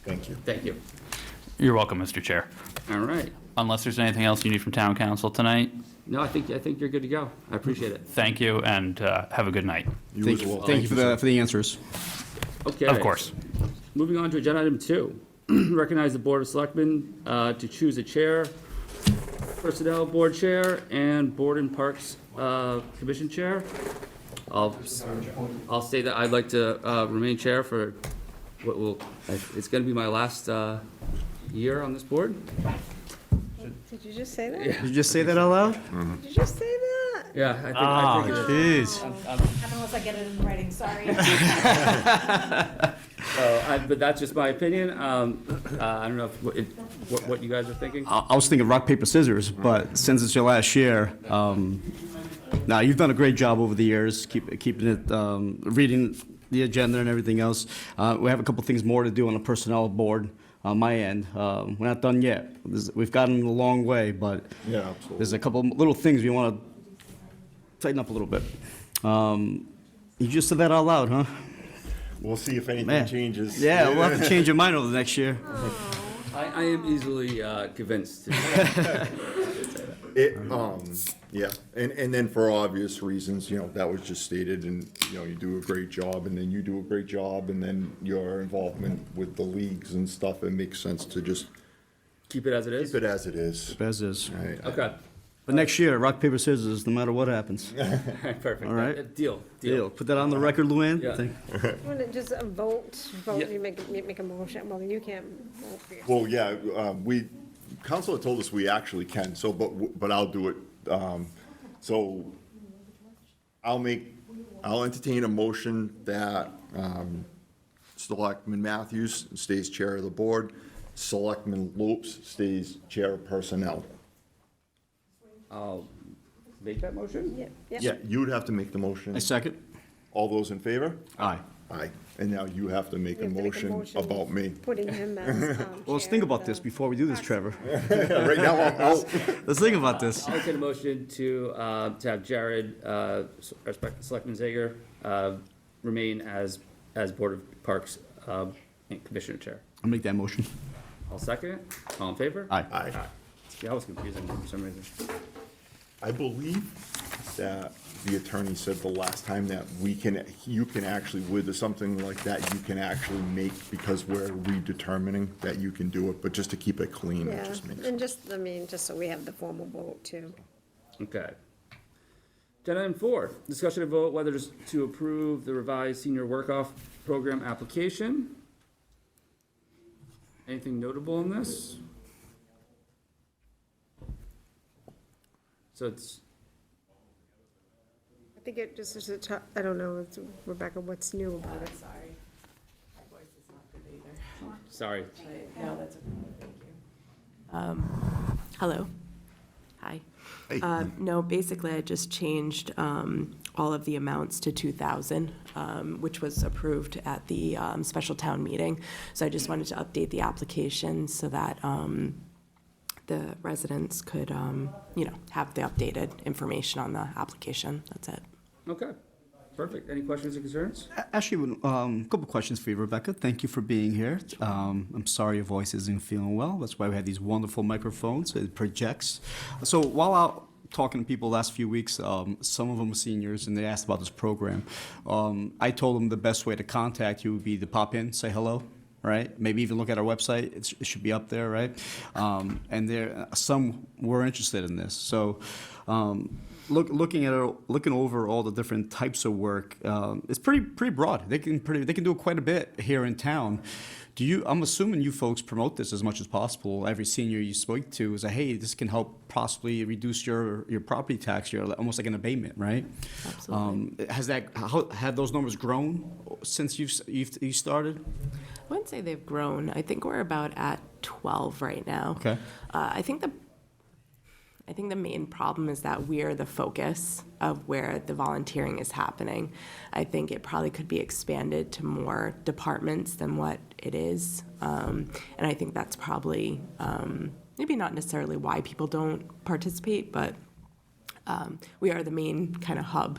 Thank you. Thank you. You're welcome, Mr. Chair. All right. Unless there's anything else you need from town council tonight, No, I think you're good to go. I appreciate it. thank you and have a good night. You as well. Thank you for the answers. Okay. Of course. Moving on to agenda item 2, recognize the Board of Selectmen to choose a chair, Personnel Board Chair, and Board and Parks Commission Chair. I'll say that I'd like to remain chair for it's gonna be my last year on this board. Did you just say that? Did you just say that out loud? Did you just say that? Yeah, I think it's. Jeez. Unless I get it in writing, sorry. But that's just my opinion. I don't know what you guys are thinking. I was thinking rock, paper, scissors, but since it's your last year, now you've done a great job over the years, keeping it, reading the agenda and everything else. We have a couple things more to do on the personnel board on my end. We're not done yet. We've gotten a long way, but Yeah, absolutely. there's a couple little things we want to tighten up a little bit. You just said that out loud, huh? We'll see if anything Man. changes. Yeah, we'll have to change your mind over the next year. I am easily convinced. Yeah, and then for obvious reasons, that was just stated, and, you do a great job, and then you do a great job, and then your involvement with the leagues and stuff, it makes sense to just Keep it as it is? keep it as it is. As is. Right? Okay. But next year, rock, paper, scissors, no matter what happens. Perfect. All right. Deal. Deal. Put that on the record, Luann? Yeah. Want to just vote, Yeah. you make a motion, well, you can't vote for yourself. Well, yeah, council had told us we actually can, so, but I'll do it. So I'll entertain a motion that Selectman Matthews stays chair of the board, Selectman Lopes stays chair of personnel. I'll make that motion? Yeah. Yeah, you would have to make the motion. I second. All those in favor? Aye. Aye. And now you have to make You a have to make a motion motion. about me. Putting him as, Well, let's chair think of about the- this before we do this, Trevor. Right now, I'm out. Let's think about this. I'll take a motion to have Jared, Selectman Zager, remain as Board of Parks and Commissioner Chair. I'll make that motion. I'll second it. All in favor? Aye. Aye. Yeah, I was confusing for some reason. I believe that the attorney said the last time that you can actually, with something like that, you can actually make, because we're redetermining that you can do it, but just to keep it clean, it Yeah, just makes. and just so we have the formal vote too. Okay. Agenda item 4, discussion and vote whether to approve the revised senior work-off program application. Anything notable in this? So it's, I think it just is I don't know, Rebecca, what's new about it? Sorry. My voice is not good either. sorry. No, that's okay, thank you. Hello. Hi. Hey. No, basically, I just changed all of the amounts to 2,000, which was approved at the special town meeting. So I just wanted to update the application so that the residents could, have the updated information on the application. That's it. Okay, perfect. Any questions or concerns? Actually, a couple questions for you, Rebecca. Thank you for being here. I'm sorry your voice isn't feeling well. That's why we have these wonderful microphones. It projects. So while out talking to people the last few weeks, some of them were seniors, and they asked about this program. I told them the best way to contact you would be to pop in, say hello. Right? Maybe even look at our website. It should be up there, right? And some were interested in this. So, looking over all the different types of work, it's pretty broad. They can do quite a bit here in town. I'm assuming you folks promote this as much as possible. Every senior you speak to is like, hey, this can help possibly reduce your property tax. You're almost like an abatement, right? Absolutely. Have those numbers grown since you started? I wouldn't say they've grown. I think we're about at 12 right now. Okay. I think the main problem is that we're the focus of where the volunteering is happening. I think it probably could be expanded to more departments than what it is. And I think that's probably maybe not necessarily why people don't participate, but we are the main kind of hub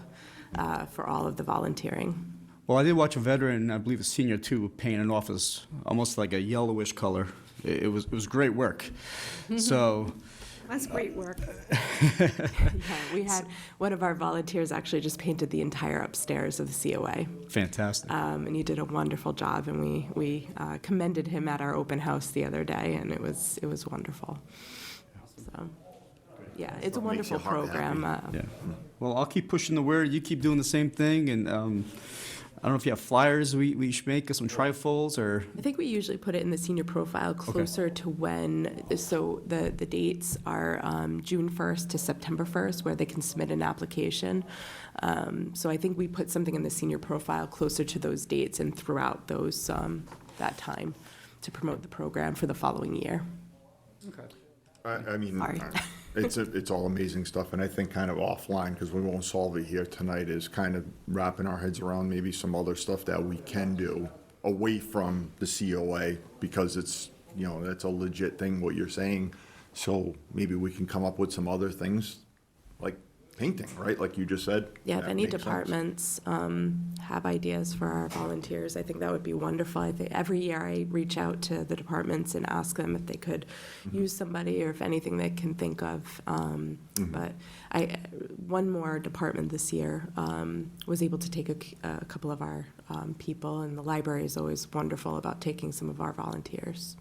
for all of the volunteering. Well, I did watch a veteran, I believe a senior too, paint an office almost like a yellowish color. It was great work. So. That's great work. Yeah, we had one of our volunteers actually just painted the entire upstairs of the COA. Fantastic. And he did a wonderful job, and we commended him at our open house the other day, and it was wonderful. So, yeah, it's a Makes wonderful your heart program. Yeah. Well, I'll keep pushing the word. You keep doing the same thing, and I don't know if you have flyers we should make, some trifolds, or. I think we usually put it in the senior profile closer to when, so the dates are June 1st to September 1st, where they can submit an application. So I think we put something in the senior profile closer to those dates and throughout those, that time to promote the program for the following year. Okay. I mean, Sorry. it's all amazing stuff, and I think kind of offline, because we won't solve it here tonight, is kind of wrapping our heads around maybe some other stuff that we can do away from the COA, because it's, that's a legit thing, what you're saying. So maybe we can come up with some other things, like painting, right? Like you just said. Yeah, if That any makes sense. departments have ideas for our volunteers, I think that would be wonderful. Every year I reach out to the departments and ask them if they could use somebody or if anything they can think of. But one more department this year was able to take a couple of our people, and the library is always wonderful about taking some of our volunteers.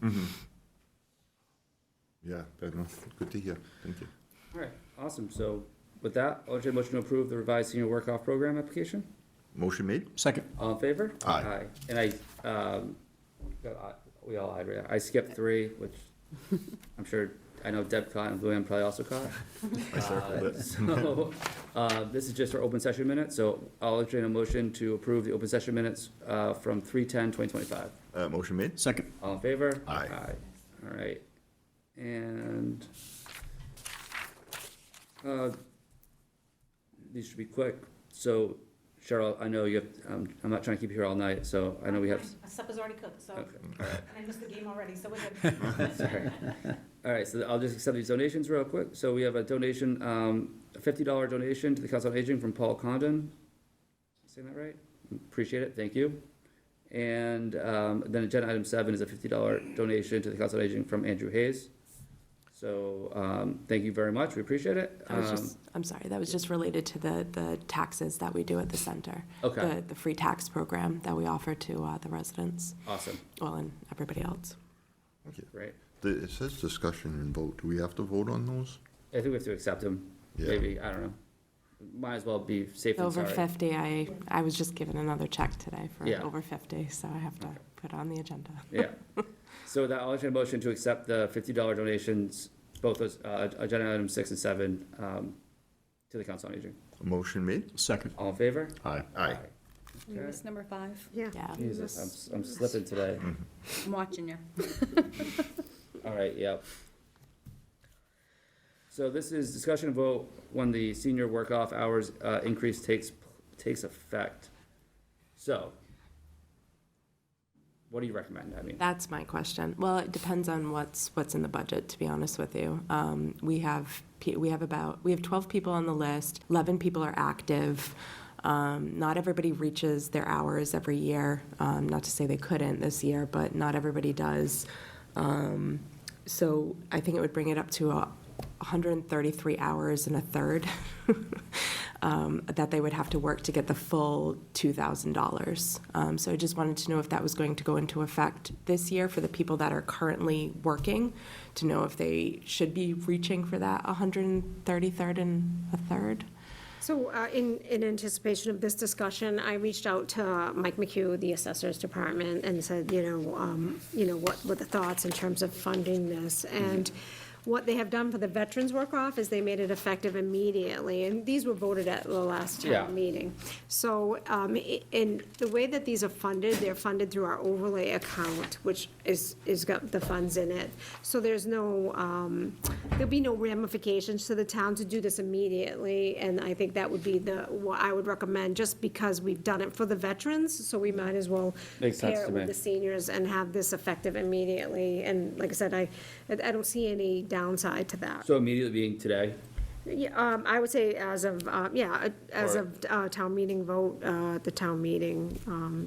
Yeah, good to hear. Thank you. All right, awesome. So with that, I'll entertain a motion to approve the revised senior work-off program application. Motion made? Second. All in favor? Aye. And we all ayed, right? I skipped 3, which I'm sure, I know Deb caught and Luann probably also caught. I circled it. So, this is just our open session minutes, so I'll entertain a motion to approve the open session minutes, from 3/10/2025. Motion made? Second. All in favor? Aye. All right. And, these should be quick. So Cheryl, I know you have, I'm not trying to keep you here all night, so I know we have. My supper's already cooked, so, Okay, and I missed the game already, so we're good. sorry. All right, so I'll just accept these donations real quick. So we have a donation, a $50 donation to the Council on Aging from Paul Condon. Saying that right? Appreciate it, thank you. And then agenda item 7 is a $50 donation to the Council on Aging from Andrew Hayes. So, thank you very much, we appreciate it. I'm sorry, that was just related to the taxes that we do at the center. Okay. The free tax program that we offer to the residents. Awesome. Well, and everybody else. Okay. Great. It says discussion and vote. Do we have to vote on those? I think we have to accept them, Yeah. maybe, I don't know. Might as well be safe than sorry. Over 50, I was just given another check today for Yeah. over 50, so I have to put it on the agenda. Yeah. So with that, I'll entertain a motion to accept the $50 donations, both those, agenda items 6 and 7, to the Council on Aging. Motion made? Second. All in favor? Aye. You Okay. missed number 5. Yeah. Yeah. Jesus, I'm slipping today. I'm watching you. All right, yep. So this is discussion and vote when the senior work-off hours increase takes effect. So, what do you recommend? I mean, That's my question. Well, it depends on what's in the budget, to be honest with you. We have 12 people on the list, 11 people are active. Not everybody reaches their hours every year. Not to say they couldn't this year, but not everybody does. So I think it would bring it up to 133 hours and a third that they would have to work to get the full $2,000. So I just wanted to know if that was going to go into effect this year for the people that are currently working, to know if they should be reaching for that 133rd and a third. So in anticipation of this discussion, I reached out to Mike McHugh, the Assessors Department, and said, what were the thoughts in terms of funding this? And what they have done for the veterans work-off is they made it effective immediately, and these were voted at the last Yeah. town meeting. So, in the way that these are funded, they're funded through our overlay account, which is got the funds in it. So there's no, there'll be no ramifications to the town to do this immediately, and I think that would be what I would recommend, just because we've done it for the veterans, so we might as well Makes sense pair to it with me. the seniors and have this effective immediately. And like I said, I don't see any downside to that. so immediately being today? Yeah, I would say as of, as of town meeting vote, the town meeting,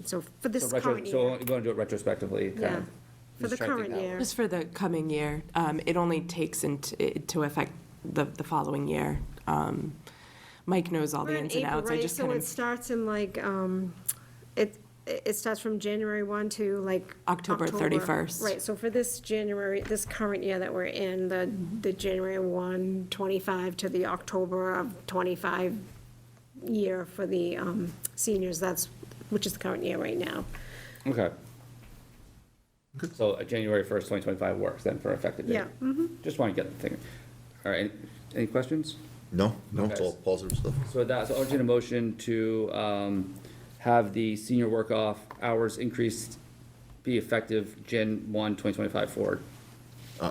so for this current So year. you want to do it retrospectively, kind Yeah, of? for Just the trying to think current out. year. Just for the coming year, it only takes to affect the following year. Mike knows all We're the in ins and April, outs. I right? just So kind it of, starts in like, it starts from January 1 to like. October 31st. Right, so for this current year that we're in, the January 1, 25 to the October of 25 year for the seniors, which is the current year right now. Okay. So January 1st, 2025 works then for effective date? Yeah, Just want to get the thing. All right, any questions? No, it's Okay. all positive stuff. So I'll entertain a motion to have the senior work-off hours increased, be effective Jan 1, 2025 forward.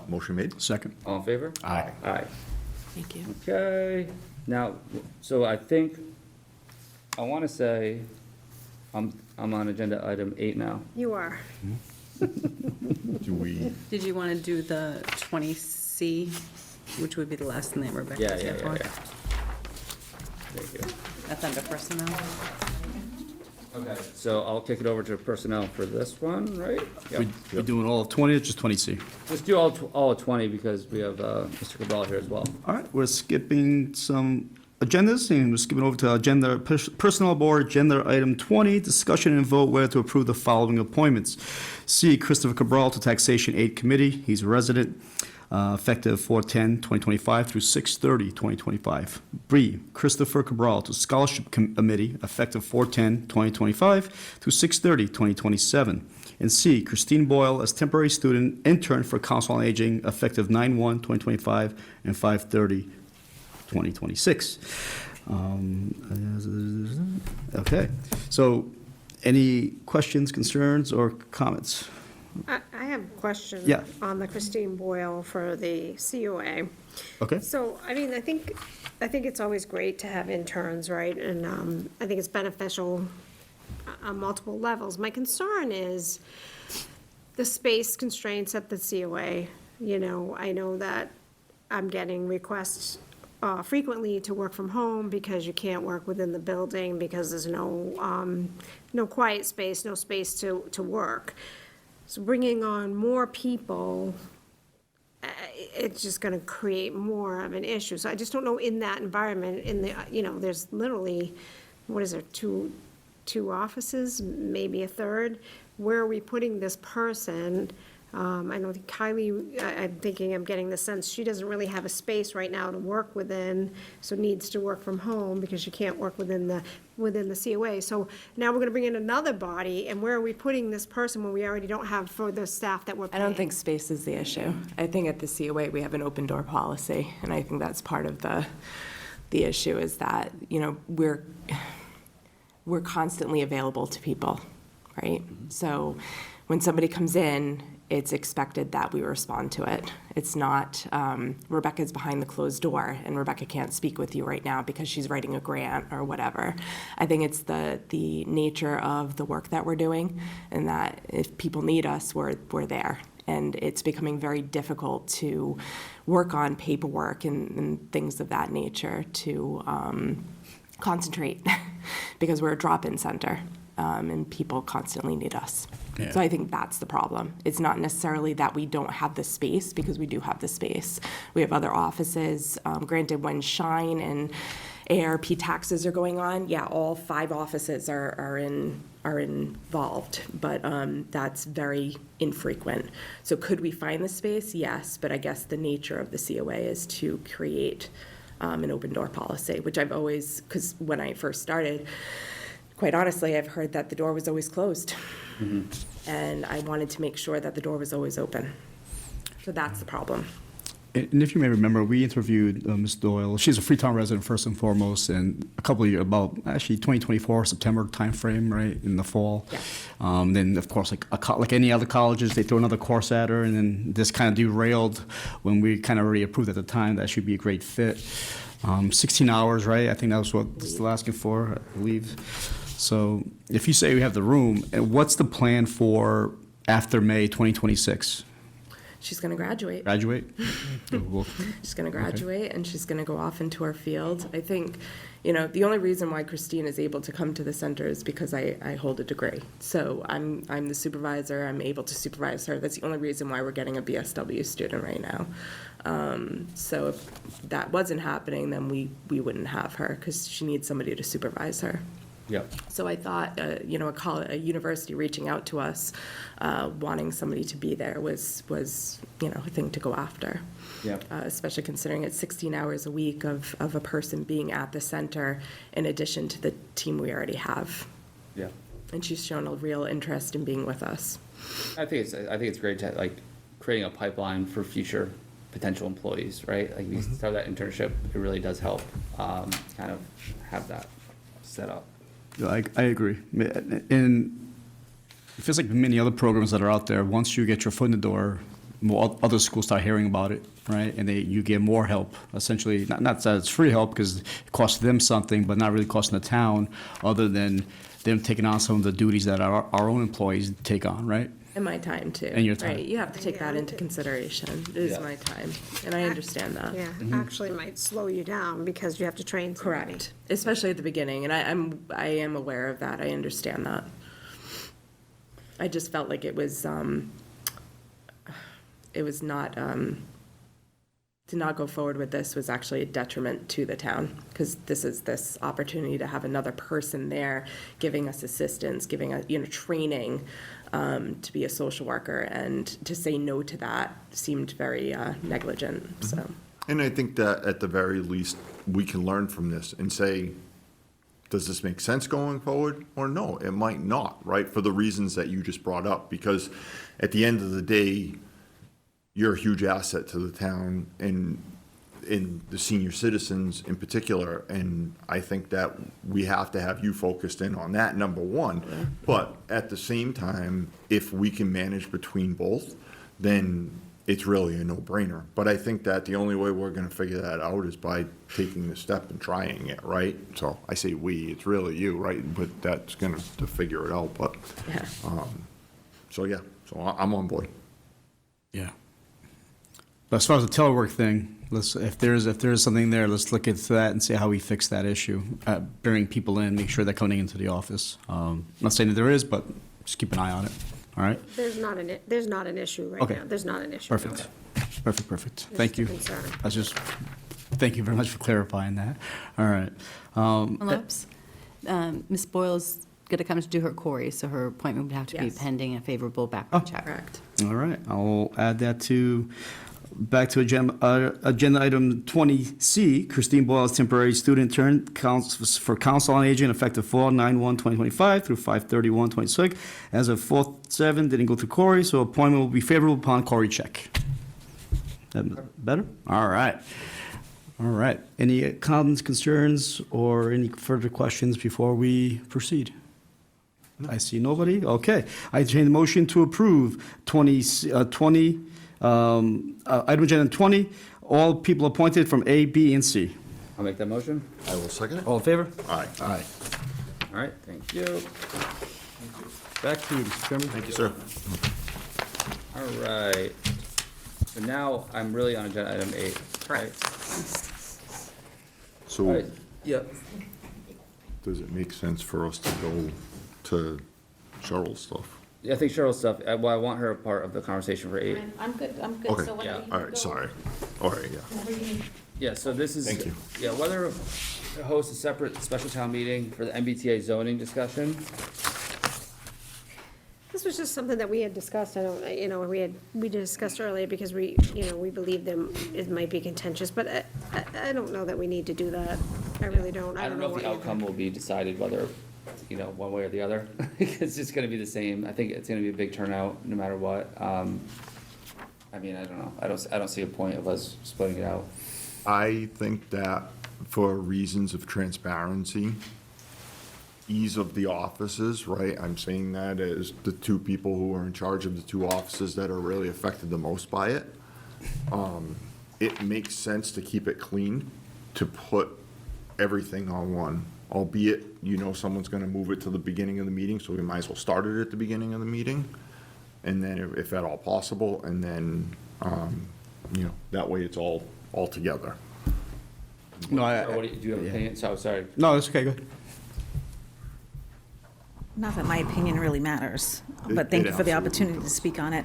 Motion made? Second. All in favor? Aye. Aye. thank you. Okay, now, so I think, I want to say, I'm on agenda item 8 now. you are. Do we, Did you want to do the 20C, which would be the last thing that Rebecca Yeah, was here for? Thank you. That's under personnel. Okay, so I'll kick it over to personnel for this one, right? Yep. We're doing all of 20 or just 20C? Let's do all of 20 because we have Mr. Cabral here as well. All right, we're skipping some agendas, and we're skipping over to agenda, Personnel Board, agenda item 20, discussion and vote whether to approve the following appointments. C, Christopher Cabral to Taxation 8 Committee, he's a resident, effective 4/10/2025 through 6/30/2025. B, Christopher Cabral to Scholarship Committee, effective 4/10/2025 through 6/30/2027. And C, Christine Boyle as temporary student intern for Council on Aging, effective 9/1/2025 and 5/30/2026. Okay, so any questions, concerns, or comments? I have a question. Yeah. On the Christine Boyle for the COA. Okay. So, I mean, I think it's always great to have interns, right? And I think it's beneficial on multiple levels. My concern is the space constraints at the COA. You know, I know that I'm getting requests frequently to work from home because you can't work within the building because there's no quiet space, no space to work. So bringing on more people, it's just gonna create more of an issue. So I just don't know, in that environment, there's literally, what is there, two offices, maybe a third? Where are we putting this person? I know Kylie, I'm thinking, I'm getting the sense she doesn't really have a space right now to work within, so needs to work from home because she can't work within the COA. So now we're gonna bring in another body, and where are we putting this person when we already don't have for the staff that we're I paying? don't think space is the issue. I think at the COA, we have an open door policy, and I think that's part of the issue is that, we're constantly available to people, right? So when somebody comes in, it's expected that we respond to it. It's not, Rebecca's behind the closed door, and Rebecca can't speak with you right now because she's writing a grant or whatever. I think it's the nature of the work that we're doing, and that if people need us, we're there. And it's becoming very difficult to work on paperwork and things of that nature to concentrate because we're a drop-in center. And people constantly need us. Yeah. So I think that's the problem. It's not necessarily that we don't have the space, because we do have the space. We have other offices. Granted, when Shine and ARP taxes are going on, yeah, all 5 offices are involved, but that's very infrequent. So could we find the space? Yes, but I guess the nature of the COA is to create an open door policy, which I've always, because when I first started, quite honestly, I've heard that the door was always closed. Mm-hmm. And I wanted to make sure that the door was always open. So that's the problem. And if you may remember, we interviewed Ms. Doyle. She's a Freetown resident first and foremost, and a couple of years, about actually 2024, September timeframe, right, in the fall. Yeah. Then, of course, like any other colleges, they throw another course at her, and then this kind of derailed when we kind of already approved at the time that she'd be a great fit. 16 hours, right? I think that was what still asking for, I believe. So if you say we have the room, and what's the plan for after May 2026? She's going to graduate. Graduate? She's going to graduate, and she's going to go off into her field. I think, the only reason why Christine is able to come to the center is because I hold a degree. So I'm the supervisor. I'm able to supervise her. That's the only reason why we're getting a BSW student right now. So if that wasn't happening, then we wouldn't have her, because she needs somebody to supervise her. Yep. So I thought, a university reaching out to us, wanting somebody to be there was a thing to go after. Yep. Especially considering it's 16 hours a week of a person being at the center in addition to the team we already have. Yeah. And she's shown a real interest in being with us. I think it's great to creating a pipeline for future potential employees, right? Like we start that internship, it really does help kind of have that set up. Yeah, I agree. And it feels like many other programs that are out there, once you get your foot in the door, more other schools start hearing about it, right? And you get more help, essentially. Not that it's free help, because it costs them something, but not really costing the town, other than them taking on some of the duties that our own employees take on, right? And my time too. And your time. Right, you have to take that into consideration. It is Yeah. my time, and I understand that. Yeah, actually might slow you down because you have to train somebody. Correct, especially at the beginning, and I am aware of that. I understand that. I just felt like it was not, to not go forward with this was actually a detriment to the town, because this is this opportunity to have another person there giving us assistance, giving us, training to be a social worker, and to say no to that seemed very negligent, so. And I think that at the very least, we can learn from this and say, does this make sense going forward? Or no, it might not, right? For the reasons that you just brought up, because at the end of the day, you're a huge asset to the town and in the senior citizens in particular. And I think that we have to have you focused in on that, number one. But at the same time, if we can manage between both, then it's really a no-brainer. But I think that the only way we're gonna figure that out is by taking the step and trying it, right? So I say we, it's really you, right? But that's gonna to figure it out, but, Yeah. so yeah, so I'm on board. Yeah. But as far as the telework thing, if there's something there, let's look into that and see how we fix that issue. Bringing people in, make sure they're coming into the office. Not saying that there is, but just keep an eye on it. All right? There's not an issue right Okay. now. There's not an issue. Perfect. Perfect. Thank you. Just a concern. Thank you very much for clarifying that. All right. Lopes, Ms. Boyle's going to come to do her query, so her appointment would have to be Yes. pending a favorable background check. Correct. All right. I'll add that back to agenda item 20C, Christine Boyle as temporary student intern for Council on Aging effective 4/9/1/2025 through 5/31/26. As of 4/7, didn't go through Corey, so appointment will be favorable upon Corey check. That better? All right. Any comments, concerns, or any further questions before we proceed? I see nobody. Okay. I entertain the motion to approve item agenda 20, all people appointed from A, B, and C. I'll make that motion. I will second it. All in favor? Aye. Aye. All right, thank you. Back to you, Mr. Chairman. Thank you, sir. All right. So now I'm really on agenda item 8. Right. So All right. Yep. does it make sense for us to go to Cheryl's stuff? Yeah, I think Cheryl's stuff, I want her a part of the conversation for 8. I'm good, Okay. so whenever you All right, go- sorry. All right, yeah. whenever you- Yeah, so this is. Thank you. Yeah, whether to host a separate special town meeting for the MBTA zoning discussion. This was just something that we had discussed, we discussed earlier because we believe it might be contentious, but I don't know that we need to do that. I really don't. I don't know if what the you outcome think. will be decided whether, one way or the other. It's just gonna be the same. I think it's gonna be a big turnout no matter what. I don't know. I don't see a point of us splitting it out. I think that for reasons of transparency, ease of the offices, right? I'm saying that as the two people who are in charge of the two offices that are really affected the most by it. It makes sense to keep it clean, to put everything on one, albeit, someone's gonna move it to the beginning of the meeting, so we might as well start it at the beginning of the meeting. And then if at all possible, and then, that way it's all together. No, So do you have an opinion? So, sorry. No, it's okay, go ahead. Not that my opinion really matters, It- but thank it you for the absolutely opportunity to does. speak on it.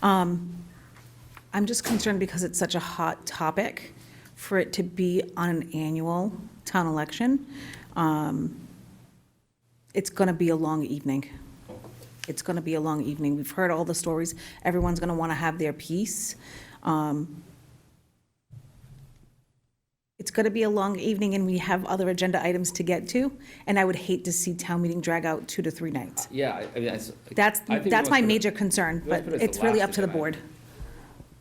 I'm just concerned because it's such a hot topic for it to be on an annual town election. It's going to be a long evening. It's going to be a long evening. We've heard all the stories. Everyone's going to want to have their piece. It's going to be a long evening, and we have other agenda items to get to, and I would hate to see town meeting drag out 2 to 3 nights. Yeah, I mean, That's I think we my must put it- major concern, we must but put it as it's the really last up to the agenda board.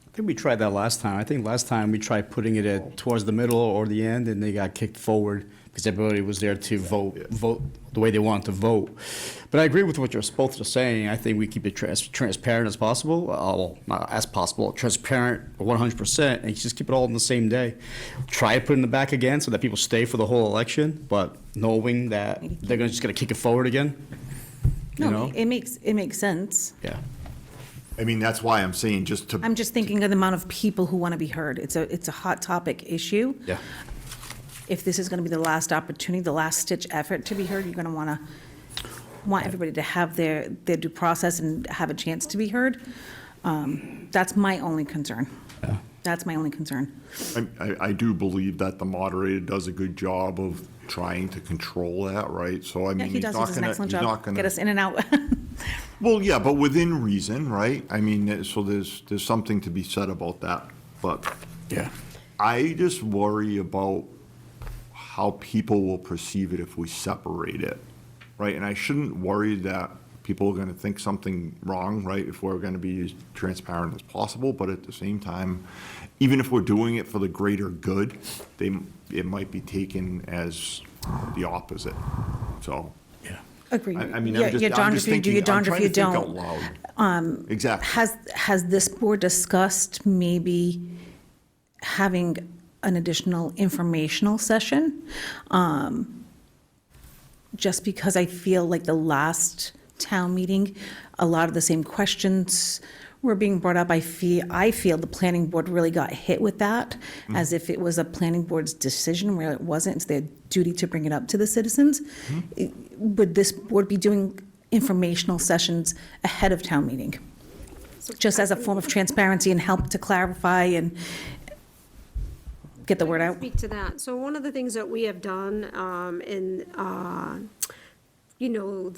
I think we tried that last time. I think last time we tried putting it towards the middle or the end, and they got kicked forward because everybody was there to vote the way they wanted to vote. But I agree with what you're both are saying. I think we keep it transparent as possible. Well, not as possible, transparent 100%, and just keep it all in the same day. Try to put it in the back again so that people stay for the whole election, but knowing that they're just going to kick it forward again. No, it makes sense. Yeah. I mean, that's why I'm saying just to, I'm just thinking of the amount of people who want to be heard. It's a hot topic issue. Yeah. If this is going to be the last opportunity, the last stitch effort to be heard, you're going to want everybody to have their due process and have a chance to be heard. That's my only concern. That's my only concern. I do believe that the moderator does a good job of trying to control that, right? So I Yeah, mean, he he's does. He not does an gonna, excellent he's not job. gonna. Get us in and out. Well, yeah, but within reason, right? I mean, so there's something to be said about that, but. Yeah. I just worry about how people will perceive it if we separate it, right? And I shouldn't worry that people are gonna think something wrong, right? If we're gonna be as transparent as possible, but at the same time, even if we're doing it for the greater good, it might be taken as the opposite, so. Agreed. I mean, Yeah, I'm just, you're darned I'm just if you do, thinking, you're I'm darned if trying you to think out don't. loud. Exactly. Has this board discussed maybe having an additional informational session? Just because I feel like the last town meeting, a lot of the same questions were being brought up. I feel the planning board really got hit with that, as if it was a planning board's decision where it wasn't. It's their duty to bring it up to the citizens. Would this board be doing informational sessions ahead of town meeting? Just as a form of transparency and help to clarify and get the word out? Speak to that. So one of the things that we have done, you know,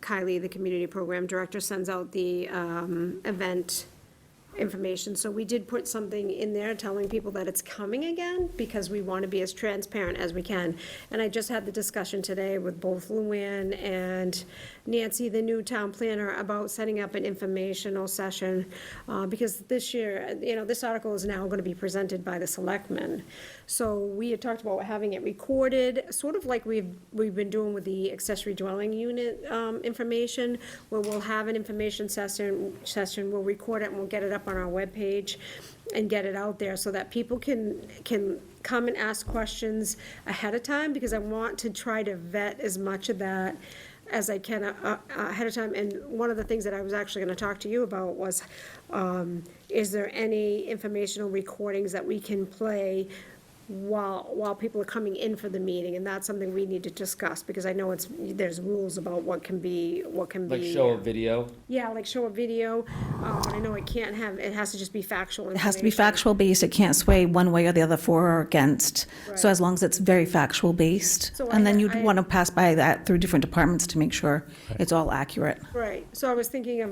Kylie, the community program director, sends out the event information. So we did put something in there telling people that it's coming again, because we want to be as transparent as we can. And I just had the discussion today with both Luann and Nancy, the new town planner, about setting up an informational session, because this year, you know, this article is now going to be presented by the Selectmen. So we had talked about having it recorded, sort of like we've been doing with the accessory dwelling unit information, where we'll have an information session, we'll record it and we'll get it up on our webpage and get it out there so that people can come and ask questions ahead of time, because I want to try to vet as much of that as I can ahead of time. And one of the things that I was actually going to talk to you about was, is there any informational recordings that we can play while people are coming in for the meeting? And that's something we need to discuss, because I know there's rules about what can be. Like show a video? Yeah, like show a video, but I know it has to just be factual It information. has to be factual based. It can't sway one way or the other, for or against. So Right. as long as it's very factual based. So And then I- you'd want to pass by that through different departments to make sure it's all accurate. Right, so I was thinking of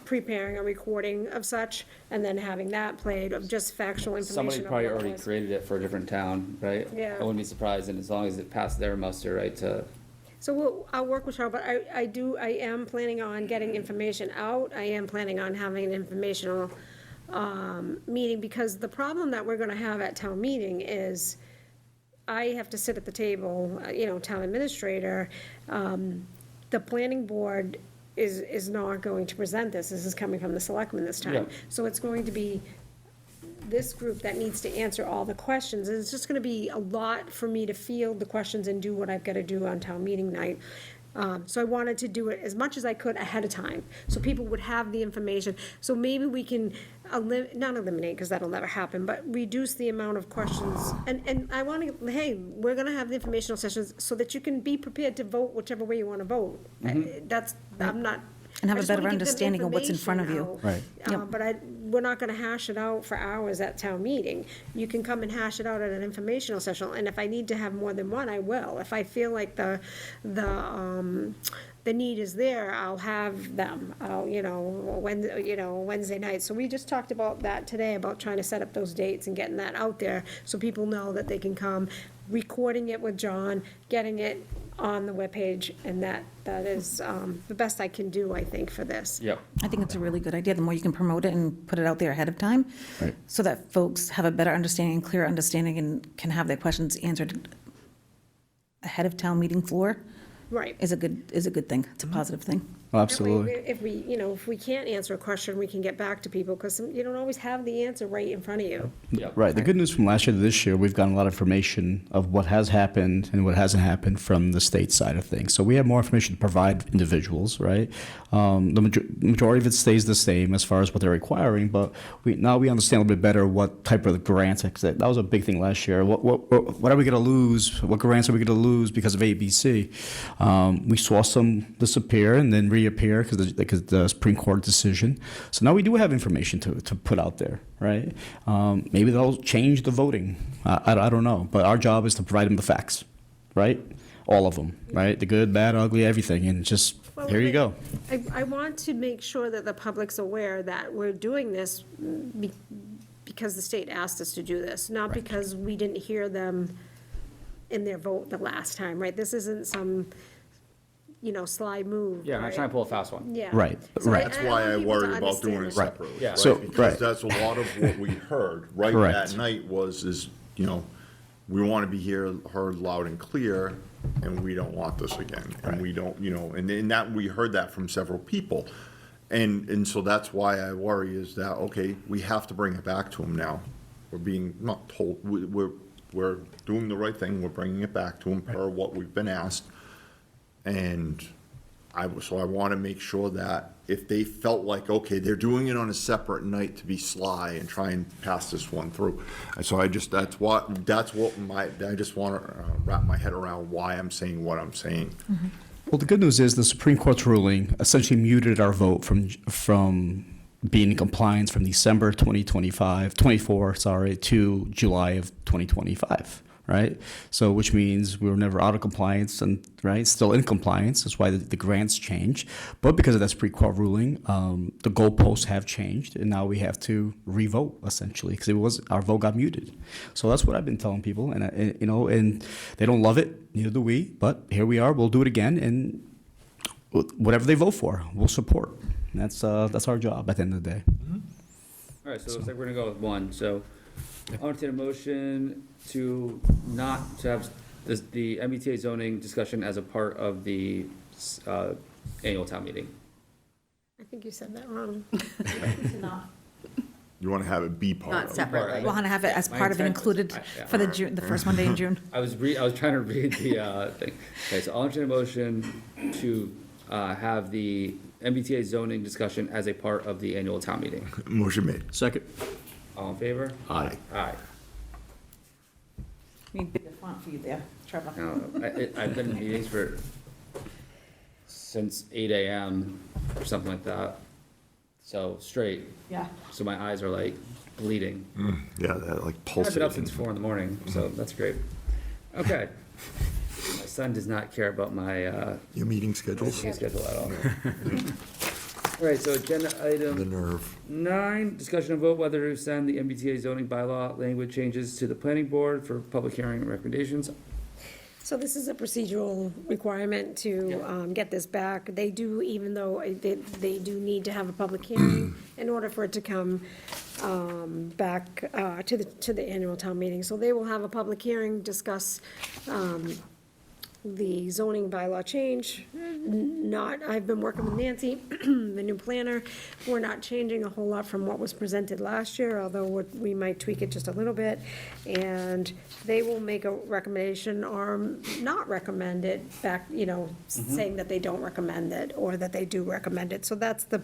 preparing a recording of such, and then having that played, of just factual information. Somebody of probably what it already was. created it for a different town, right? Yeah. I wouldn't be surprised, and as long as it passed their muster, right, to. So I'll work with her, but I am planning on getting information out. I am planning on having an informational meeting, because the problem that we're gonna have at town meeting is I have to sit at the table, town administrator. The planning board is not going to present this. This is coming from the selectmen this time. Yeah. So it's going to be this group that needs to answer all the questions. And it's just gonna be a lot for me to field the questions and do what I've gotta do on town meeting night. So I wanted to do it as much as I could ahead of time, so people would have the information. So maybe we can not eliminate, because that'll never happen, but reduce the amount of questions. And I want to, hey, we're gonna have the informational sessions so that you can be prepared to vote whichever way you wanna vote. I'm not. And have I a just better wanna give them understanding of what's in front of you. information out. Right. But we're not gonna hash it out for hours at town meeting. You can come and hash it out at an informational session, and if I need to have more than one, I will. If I feel like the need is there, I'll have them, Wednesday night. So we just talked about that today, about trying to set up those dates and getting that out there, so people know that they can come, recording it with John, getting it on the webpage, and that is the best I can do, I think, for this. Yep. I think it's a really good idea. The more you can promote it and put it out there ahead of time, so that folks have a better understanding, clearer understanding, and can have their questions answered ahead of town meeting floor, Right. is a good thing. It's a positive thing. Absolutely. If we, if we can't answer a question, we can get back to people, because you don't always have the answer right in front of you. Right. The good news from last year to this year, we've gotten a lot of information of what has happened and what hasn't happened from the state side of things. So we have more information to provide individuals, right? The majority of it stays the same as far as what they're requiring, but now we understand a little bit better what type of grants. That was a big thing last year. What are we going to lose? What grants are we going to lose because of ABC? We saw some disappear and then reappear because the Supreme Court decision. So now we do have information to put out there, right? Maybe they'll change the voting. I don't know. But our job is to provide them the facts, right? All of them, right? The good, bad, ugly, everything. And just, here you go. I want to make sure that the public's aware that we're doing this because the state asked us to do this, not because we didn't hear them in their vote the last time, right? This isn't some, sly move. Yeah, I'm not right? trying to pull a fast one. Yeah. Right, So right. That's I why want I people to worry about doing it understand separately. Yeah. right? So, Because right. that's a lot of what we heard right Correct. that night is, we want to be heard loud and clear, and we don't want this again. And we don't, and that, we heard that from several people. And so that's why I worry is that, okay, we have to bring it back to them now. We're being not told, we're doing the right thing, we're bringing it back to them per what we've been asked. And so I want to make sure that if they felt like, okay, they're doing it on a separate night to be sly and try and pass this one through. And so I just just want to wrap my head around why I'm saying what I'm saying. Well, the good news is the Supreme Court's ruling essentially muted our vote from being in compliance from December 24, to July of 2025, right? So, which means we were never out of compliance and, right, still in compliance. That's why the grants changed. But because of that Supreme Court ruling, the goalposts have changed, and now we have to re-vote, essentially, because our vote got muted. So that's what I've been telling people, and and they don't love it, neither do we, but here we are, we'll do it again, and whatever they vote for, we'll support. And that's our job at the end of the day. All right, so it looks like we're gonna go with one. So I'll entertain a motion to not to have the MBTA zoning discussion as a part of the annual town meeting. I think you said that wrong. You want to have it be part of Not it. separately. We'll want to have it as My part of it intent was- included yeah. for the first Monday in June. I was trying to read the thing. Okay, so I'll entertain a motion to have the MBTA zoning discussion as a part of the annual town meeting. Motion made. Second. All in favor? Aye. Aye. Need bigger font for you there, Trevor. Now, I've been in meetings since 8 a.m. or something like that. So straight. Yeah. So my eyes are like bleeding. Yeah, that like I've pulsating. been up since 4 in the morning, so that's great. Okay. My son does not care about my Your meeting schedules? meeting schedule at all. All right, so agenda item The nerve. 9, discussion and vote whether to send the MBTA zoning bylaw language changes to the planning board for public hearing and recommendations. So this is a procedural requirement to get this back. They do, even though they do need to have a public hearing in order for it to come back to the annual town meeting. So they will have a public hearing, discuss the zoning bylaw change. I've been working with Nancy, the new planner. We're not changing a whole lot from what was presented last year, although we might tweak it just a little bit. And they will make a recommendation or not recommend it back, saying that they don't recommend it or that they do recommend it. So that's the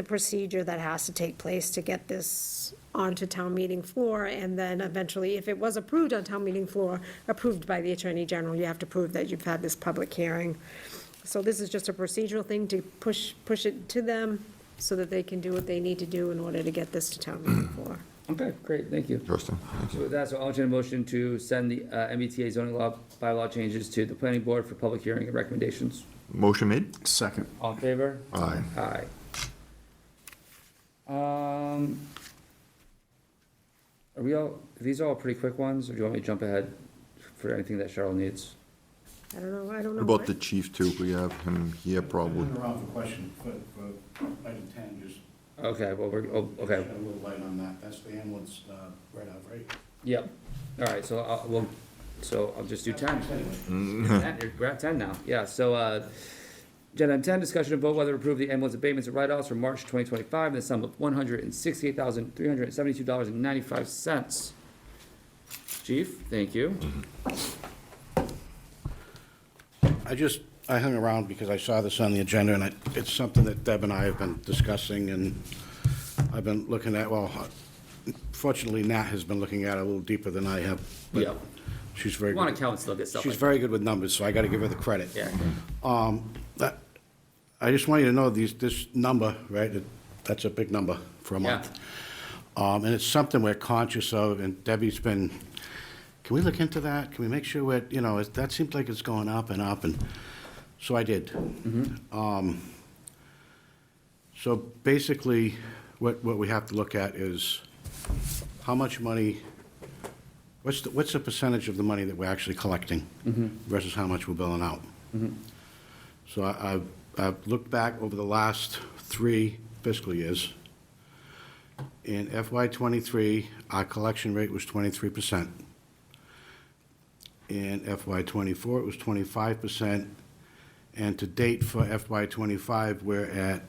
procedure that has to take place to get this onto town meeting floor, and then eventually, if it was approved on town meeting floor, approved by the Attorney General, you have to prove that you've had this public hearing. So this is just a procedural thing to push it to them so that they can do what they need to do in order to get this to town meeting floor. Okay, great, thank you. Interesting. Thank So you. with that, so I'll entertain a motion to send the MBTA zoning law bylaw changes to the planning board for public hearing and recommendations. Motion made? Second. All in favor? Aye. Aye. Are these all pretty quick ones, or do you want me to jump ahead for anything that Cheryl needs? I don't know. What about the chief too? We have him here probably. Turn around for question, for item 10, just Okay, well, okay, shed a little light on that. That's the ambulance write-off, right? yep. All right, so So I'll just do 10. 10, we're at 10 now, yeah, so, agenda item 10, discussion and vote whether to approve the ambulance abatements and write-offs for March 2025 in the sum of $168,372.95. Chief, thank you. I hung around because I saw this on the agenda, and it's something that Deb and I have been discussing, and I've been looking at, well, fortunately, Nat has been looking at it a little deeper than I have. but Yep. She's very Want good. accountants still get stuff She's like very good with numbers, so I gotta give her the credit. Yeah. I just want you to know this number, right, that's a big number for a month. And it's something we're conscious of, and Debbie's been, can we look into that? Can we make sure we're, that seems like it's going up and up, and so I did. So basically, what we have to look at is how much money, what's the percentage of the money that we're actually collecting versus how much we're billing out? So I've looked back over the last 3 fiscal years. In FY '23, our collection rate was 23%. In FY '24, it was 25%. And to date for FY '25, we're at